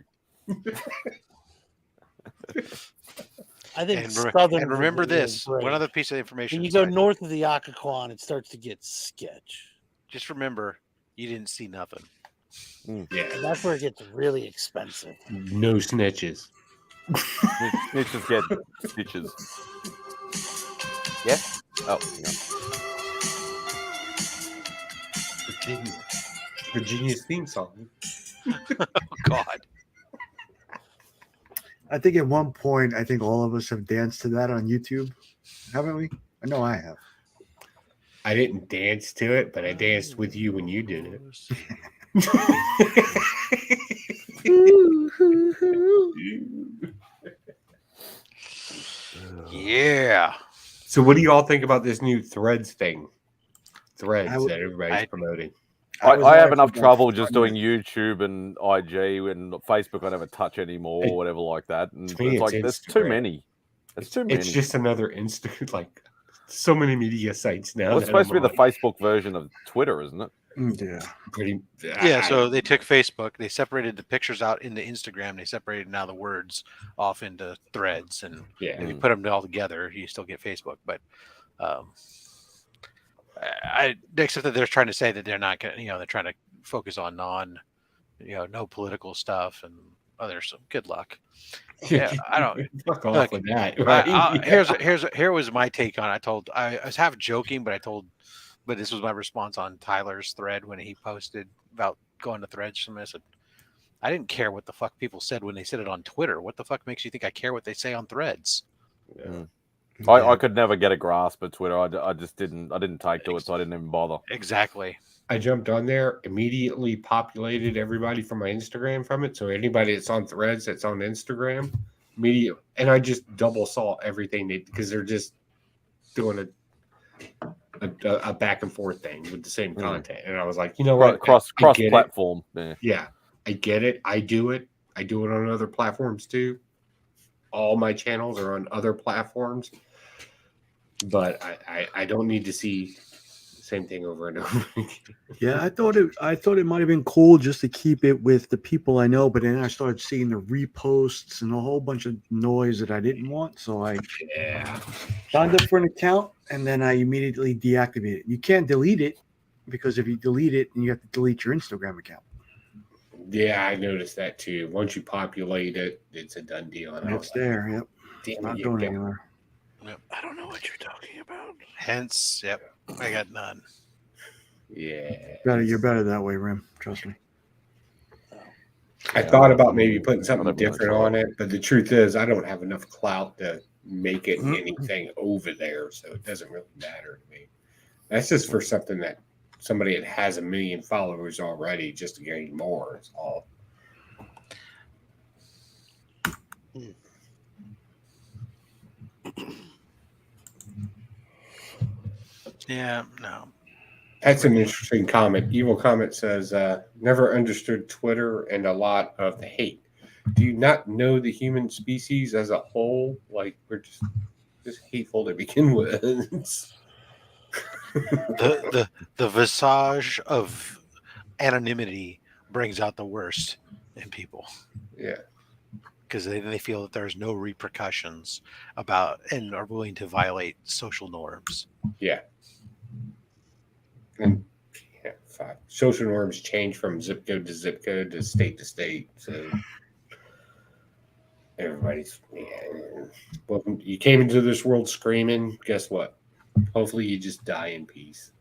I think And Southern remember Virginia is this. great. One other piece of information. When you go north of the Occoquan, it starts to get sketch. Just remember, you didn't see nothing. Yeah, That's where it gets really expensive. no snitches. Snitches get stitches. Yeah. Oh, hang on. Virginia's theme song. Oh, God. I think at one point, I think all of us have danced to that on YouTube, haven't we? I know I have. I didn't dance to it, but I danced with you when you did it. Yeah. So, what do you all think about this new Threads thing? Threads I would- that everybody's promoting. I have enough trouble just doing YouTube and IG and Facebook. I never touch anymore, or whatever like that. And To me, it's like there's too Instagram. many. There's too many. It's just another like so many media sites now. Well, it's that supposed to I'm be the like, Facebook version of Twitter, isn't it? Yeah. pretty. Yeah, so they took Facebook, they separated the pictures out into Instagram, they separated now the words off into threads, and Yeah. if you put them all together, you still get Facebook. But except that they're trying to say that they're not going to, they're trying to focus on no political stuff and other. So good luck. Yeah, I don't. Fuck off Look, with that. Right? Here was my take on it. I was half joking, but this was my response on Tyler's thread when he posted about going to Threads from this. I didn't care what the fuck people said when they said it on Twitter. What the fuck makes you think I care what they say on Threads? Yeah. I could never get a grasp of Twitter. I just didn't. I didn't take to it, so I didn't even bother. Exactly. I jumped on there, immediately populated everybody from my Instagram from it. So anybody that's on Threads that's on Instagram, and I just double saw everything because they're just doing a back and forth thing with the same content. And I was like, you know what? Cross I get it. platform. Yeah, I get it. I do it. I do it on other platforms too. All my channels are on other platforms, but I don't need to see the same thing over and over again. Yeah, I thought it might have been cool just to keep it with the people I know, but then I started seeing the reposts and a whole bunch of noise that I didn't want. So I signed up for an account and then I immediately deactivated it. You can't delete it because if you delete it, then you have to delete your Instagram account. Yeah, I noticed that too. Once you populate it, it's a done deal. And It's there. Yep. Damn Not it, going yeah. anywhere. Yep. I don't know what you're talking about. Hence, yep, I got none. Yeah. You're better that way, Rim. Trust me. I thought about maybe putting something different on it, but the truth is, I don't have enough clout to make it anything over there, so it doesn't really matter to me. That's just for something that somebody that has 1 million followers already, just to gain more. It's all. Yeah, no. That's an interesting comment. Evil Comment says, never understood Twitter and a lot of the hate. Do you not know the human species as a whole? Like, we're just hateful to begin with. the visage of anonymity brings out the worst in people. Yeah. Because they feel that there's no repercussions about and are willing to violate social norms. Yeah. And social norms change from zip code to zip code to state. So everybody's, well, you came into this world screaming. Guess what? Hopefully you just die in peace.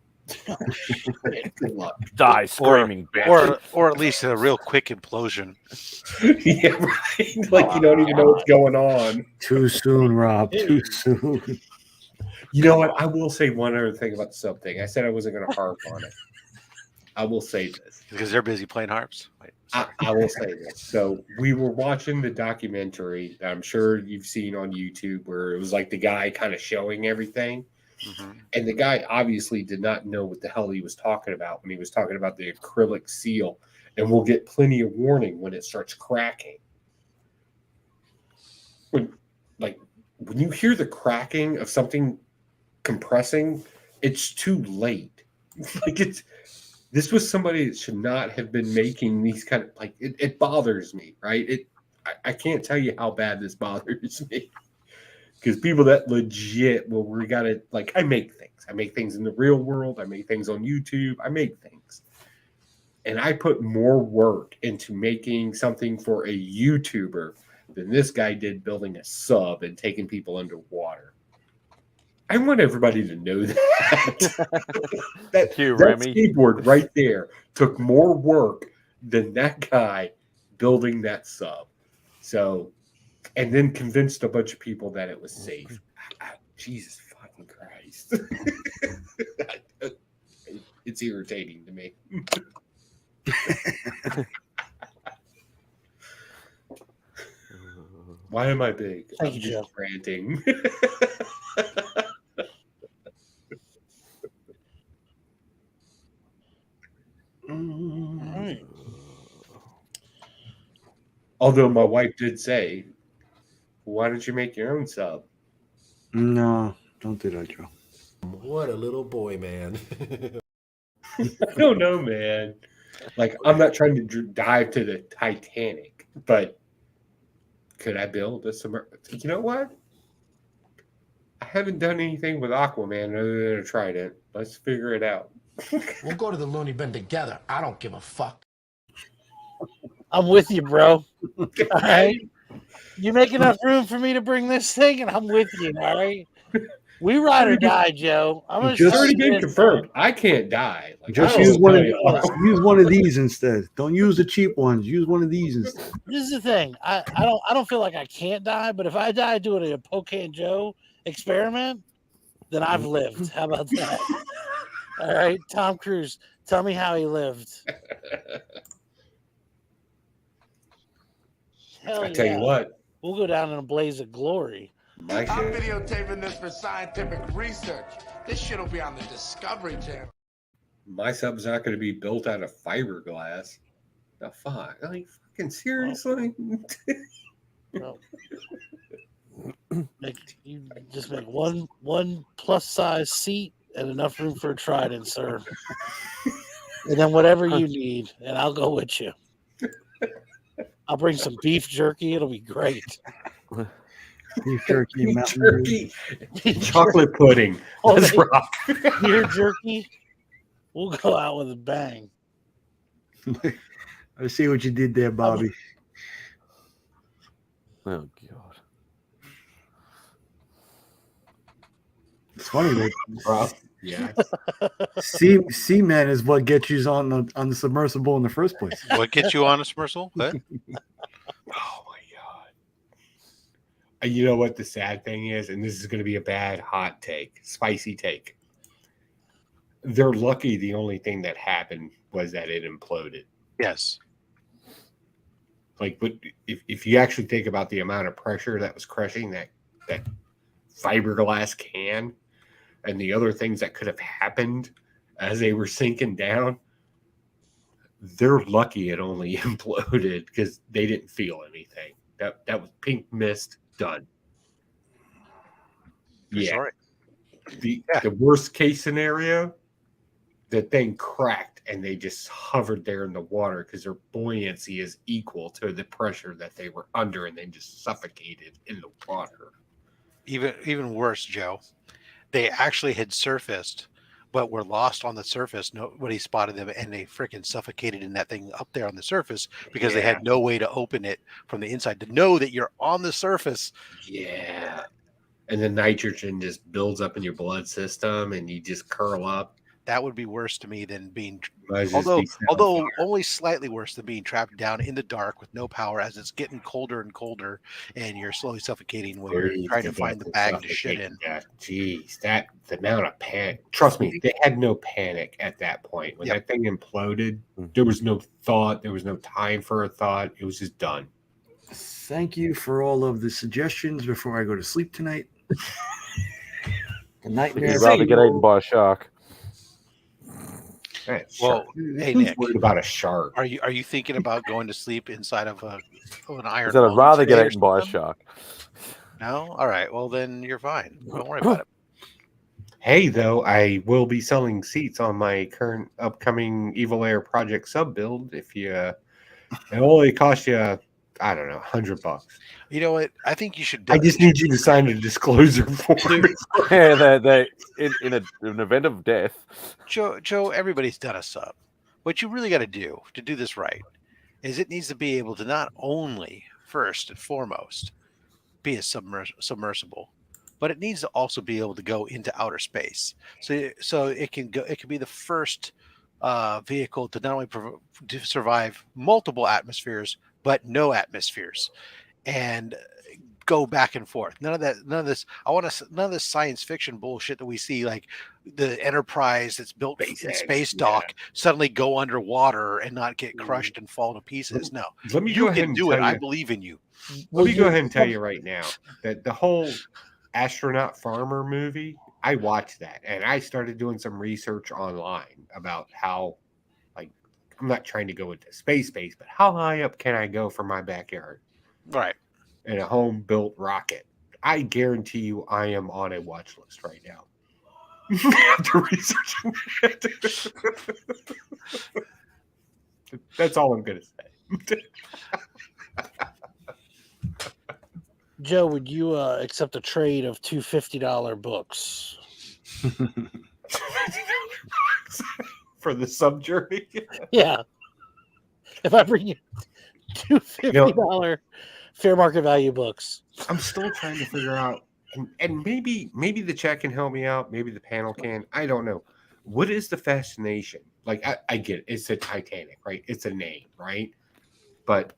Good luck. Die screaming, or at least a real quick implosion. Yeah, right. Like you don't even know what's going on. Too soon, Rob. Too soon. You know what? I will say one other thing about the sub thing. I said I wasn't going to harp on it. I will say this because they're busy playing harps. Wait, I will say this. So we were watching the documentary that I'm sure you've seen on YouTube, where it was like the guy kind of showing everything. Mm-hmm. And the guy obviously did not know what the hell he was talking about when he was talking about the acrylic seal. And we'll get plenty of warning when it starts cracking. When you hear the cracking of something compressing, it's too late. This was somebody that should not have been making these kind of it bothers me, right? I can't tell you how bad this bothers me. Because people that legit, we got to, I make things. I make things in the real world. I make things on YouTube. I make things. And I put more work into making something for a YouTuber than this guy did building a sub and taking people underwater. I want everybody to know that. that skateboard right there took more work than that guy building that sub. So, and then convinced a bunch of people that it was safe. Jesus fucking Christ. It's irritating to me. Why am I big? Thank I'm you, just Joe. ranting. Right. Although my wife did say, why don't you make your own sub? No, don't do that, Joe. What a little boy, man. I don't know, man. I'm not trying to dive to the Titanic, but could I build a submersible? You know what? I haven't done anything with Aquaman other than a trident. Let's figure it out. We'll go to the loony bin together. I don't give a fuck. I'm with you, bro. All right. You make enough room for me to bring this thing, and I'm with you. All right. We ride or die, Joe. I'm gonna It's already been confirmed. I can't die. Just use one of these instead. Don't use the cheap ones. Use one of these instead. This is the thing. I don't feel like I can't die, but if I die doing a Pocan Joe experiment, then I've lived. How about that? All right, Tom Cruise, tell me how he lived. Hell I tell you what, we'll go down in a blaze of glory. I'm videotaping this for scientific research. This shit will be on the Discovery Channel. My sub's not going to be built out of fiberglass. The fuck? Fucking seriously? No. You just make one plus size seat and enough room for a trident, sir. And then whatever you need, and I'll go with you. I'll bring some beef jerky. It'll be great. Beef jerky, chocolate pudding. Let's rock. Beer jerky. We'll go out with a bang. I see what you did there, Bobby. Oh God. It's funny that yeah. Seaman is what gets you on the submersible in the first place. What gets you on a submersible? What? Oh my God. You know what the sad thing is, and this is going to be a bad hot take, spicy take. They're lucky the only thing that happened was that it imploded. Yes. But if you actually think about the amount of pressure that was crushing that fiberglass can and the other things that could have happened as they were sinking down, they're lucky it only imploded because they didn't feel anything. That was pink mist done. Yeah. The worst case scenario, the thing cracked and they just hovered there in the water because their buoyancy is equal to the pressure that they were under, and they just suffocated in the water. Even worse, Joe. They actually had surfaced, but were lost on the surface. Nobody spotted them, and they freaking suffocated in that thing up there on the surface because they had no way to open it from the inside to know that you're on the surface. Yeah. And the nitrogen just builds up in your blood system, and you just curl up. That would be worse to me than being, Might just although be set on fire. only slightly worse than being trapped down in the dark with no power as it's getting colder and colder, and you're slowly suffocating when you're Freeze trying to death find the and bag to shit suffocate in. to death. Jeez, that the amount of panic. Trust me, they had no panic at that point. When that thing imploded, there was no thought. There was no time for a thought. It was just done. Thank you for all of the suggestions before I go to sleep tonight. The nightmare. You'd rather get eaten by a shark. Well, hey Who's Nick, worried about a shark? are you thinking about going to sleep inside of an iron? I said I'd lung rather get today or eaten by a something? shark. No, all right. Well, then you're fine. Don't worry about it. Hey, though, I will be selling seats on my current upcoming Evil Air Project sub build. If you, it only costs you, I don't know, $100. You know what? I think you should. I just need you to sign a disclosure form. Yeah, they in an event of death. Joe, everybody's done a sub. What you really got to do this right is it needs to be able to not only first and foremost be a submersible, but it needs to also be able to go into outer space. So it can go. It can be the first vehicle to not only to survive multiple atmospheres, but no atmospheres, and go back and forth. None of this. None of this science fiction bullshit that we see, like the Enterprise that's built in space dock suddenly go underwater and not get crushed and fall to pieces. No, Let me you go ahead can and do it. tell I you- believe in you. Let me go ahead and tell you right now that the whole astronaut farmer movie, I watched that and I started doing some research online about how, like, I'm not trying to go into space, but how high up can I go from my backyard? Right. In a home built rocket. I guarantee you I am on a watch list right now. After researching that. That's all I'm going to say. Joe, would you accept a trade of two $50 books? For the sub journey? Yeah. If I bring you two $50 fair market value books. I'm still trying to figure out, and maybe the chat can help me out, maybe the panel can. I don't know. What is the fascination? Like, I get it. It's a Titanic, right? It's a name, right? But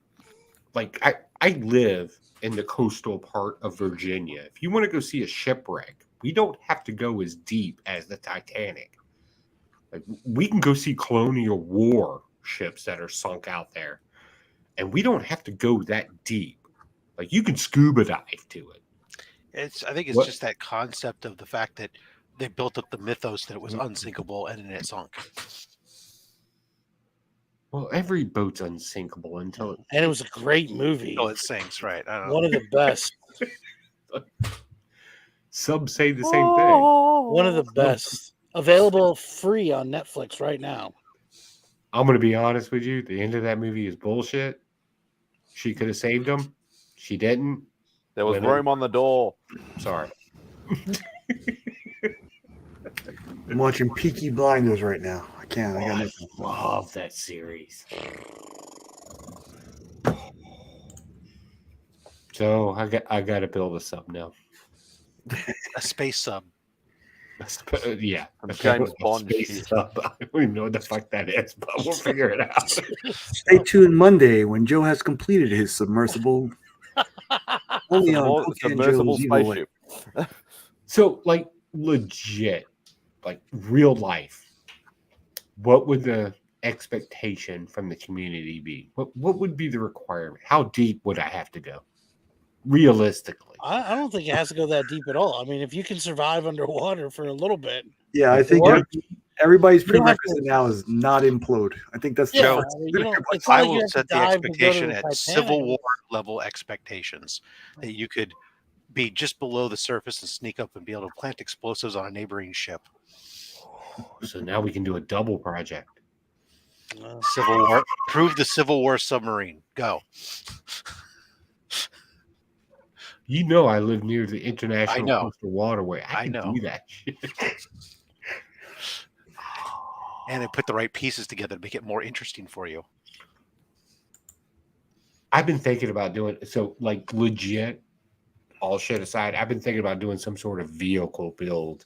like I live in the coastal part of Virginia. If you want to go see a shipwreck, we don't have to go as deep as the Titanic. Like, we can go see colonial war ships that are sunk out there, and we don't have to go that deep. Like, you can scuba dive to it. I think it's just that concept of the fact that they built up the mythos that it was unsinkable and then it sunk. Well, every boat's unsinkable until it... And it was a great movie. Oh, it sinks, right? I don't know. One of the best. Subs say the same thing. One of the best. Available free on Netflix right now. I'm going to be honest with you. The end of that movie is bullshit. She could have saved him. She didn't. There was room on the door. Sorry. I'm watching Peaky Blinders right now. I can't. I got nothing. I love that series. So I got to build a sub now. A space sub. Yeah, a James Bond space sub. I don't even know what the fuck that is, but we'll figure it out. Stay tuned Monday when Joe has completed his submersible. Only on submersible spaceship. So, like, legit, like real life, what would the expectation from the community be? What would be the requirement? How deep would I have to go? Realistically, I don't think it has to go that deep at all. I mean, if you can survive underwater for a little bit. Yeah, I think everybody's prerequisite now is not implode. I think that's Joe, it's I like you will have set to the dive to go to expectation the at Titanic. Civil War level expectations that you could be just below the surface and sneak up and be able to plant explosives on a neighboring ship. So now we can do a double project. Civil War. Prove the Civil War submarine. Go. You know I live near the International know. Coastal Waterway. I can know. do that shit. And they put the right pieces together to make it more interesting for you. I've been thinking about doing so, like, legit, all shit aside, I've been thinking about doing some sort of vehicle build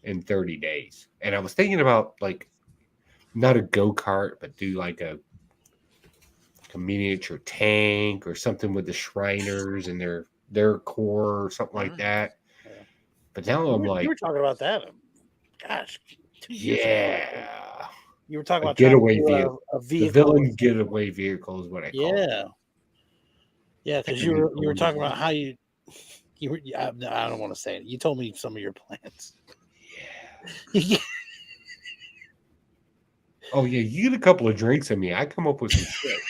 in 30 days. And I was thinking about like not a go-kart, but do like a miniature tank or something with the Shriners and their core or something like that. But now I'm like, you were talking about that. Gosh, 2 years ago. yeah. You were talking A about trying to getaway do vehicle. a The vehicle. villain getaway vehicle is what I call it. Yeah, because you were talking about how you were. I don't want to say it. You told me some of your plans. Yeah. Oh yeah, you get a couple of drinks in me, I come up with some shit.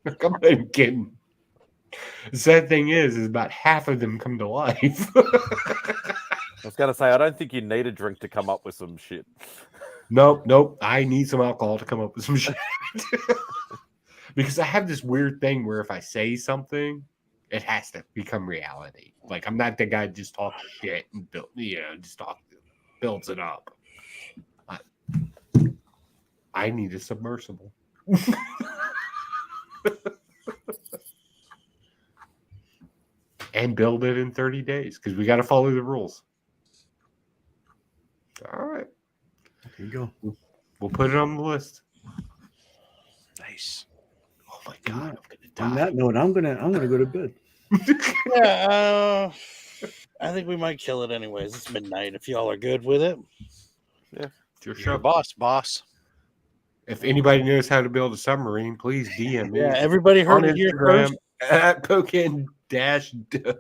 I'm not kidding. The sad thing is about half of them come to life. I was going to say, I don't think you need a drink to come up with some shit. Nope. I need some alcohol to come up with some shit. Because I have this weird thing where if I say something, it has to become reality. Like I'm not the guy that just talks shit and builds it up. I need a submersible. And build it in 30 days because we got to follow the rules. All right. There you go. We'll put it on the list. Nice. Oh my God, I'm gonna die. On that note, I'm gonna go to bed. Yeah, I think we might kill it anyways. It's midnight. If y'all are good with it, yeah, it's your You're show, boss. If anybody knows how to build a submarine, please DM me. Yeah, everybody heard on it here Instagram first. at Pocan-Joe.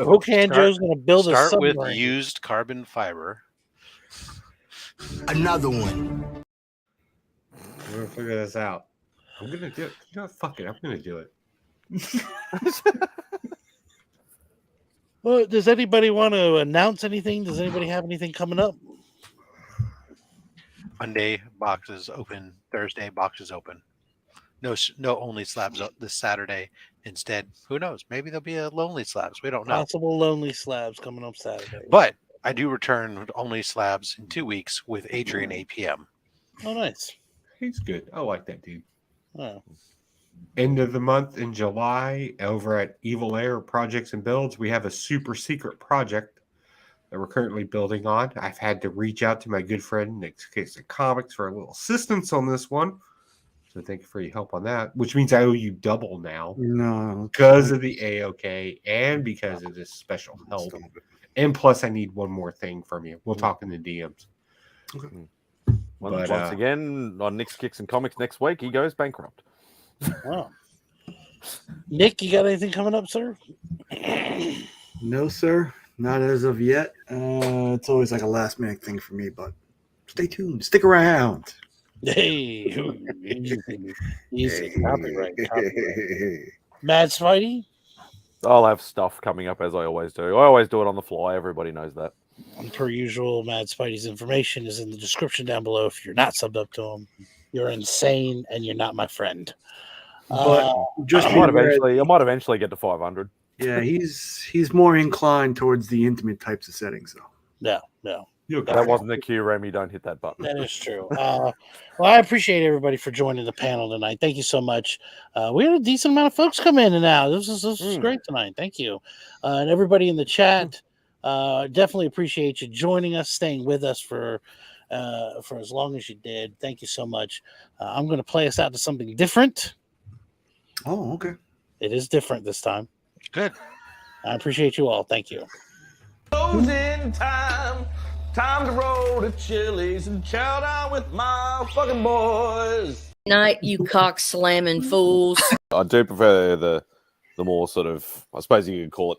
Pocan Joe's gonna build a Start submarine. with used carbon fiber. Another one. We're gonna figure this out. I'm gonna do it. You know what? Fuck it. I'm gonna do it. Well, does anybody want to announce anything? Does anybody have anything coming up? Monday boxes open. Thursday boxes open. No only slabs this Saturday. Instead, who knows? Maybe there'll be a lonely slabs. We don't know. Possible lonely slabs coming up Saturday. But I do return with only slabs in 2 weeks with Adrian APM. Oh, nice. He's good. I like that dude. Oh. End of the month in July, over at Evil Air Projects and Builds, we have a super secret project that we're currently building on. I've had to reach out to my good friend Nick Case of Comics for a little assistance on this one. So thank you for your help on that, which means I owe you double now. No. Because of the AOK and because of this special help. And plus I need one more thing from you. We'll talk in the DMs. Well, once again, on Nick's Kicks and Comics next week, he goes bankrupt. Wow. Nick, you got anything coming up, sir? No, sir. Not as of yet. It's always like a last minute thing for me, but stay tuned. Stick around. Hey, easy. Copyright. Mad Spidey? I'll have stuff coming up as I always do. I always do it on the fly. Everybody knows that. And per usual, Mad Spidey's information is in the description down below. If you're not subbed up to him, you're insane and you're not my friend. But just I might eventually get to 500. Yeah, he's more inclined towards the intimate types of settings, though. No. That wasn't the cue, Remy. Don't hit that button. That is true. Well, I appreciate everybody for joining the panel tonight. Thank you so much. We had a decent amount of folks come in and out. This is great tonight. Thank you. And everybody in the chat, definitely appreciate you joining us, staying with us for as long as you did. Thank you so much. I'm going to play us out to something different. Oh, okay. It is different this time. Good. I appreciate you all. Thank you. Closing time. Time to roll to Chili's and chow down with my fucking boys. Night, you cock slamming fools. I do prefer the more sort of, I suppose you could call it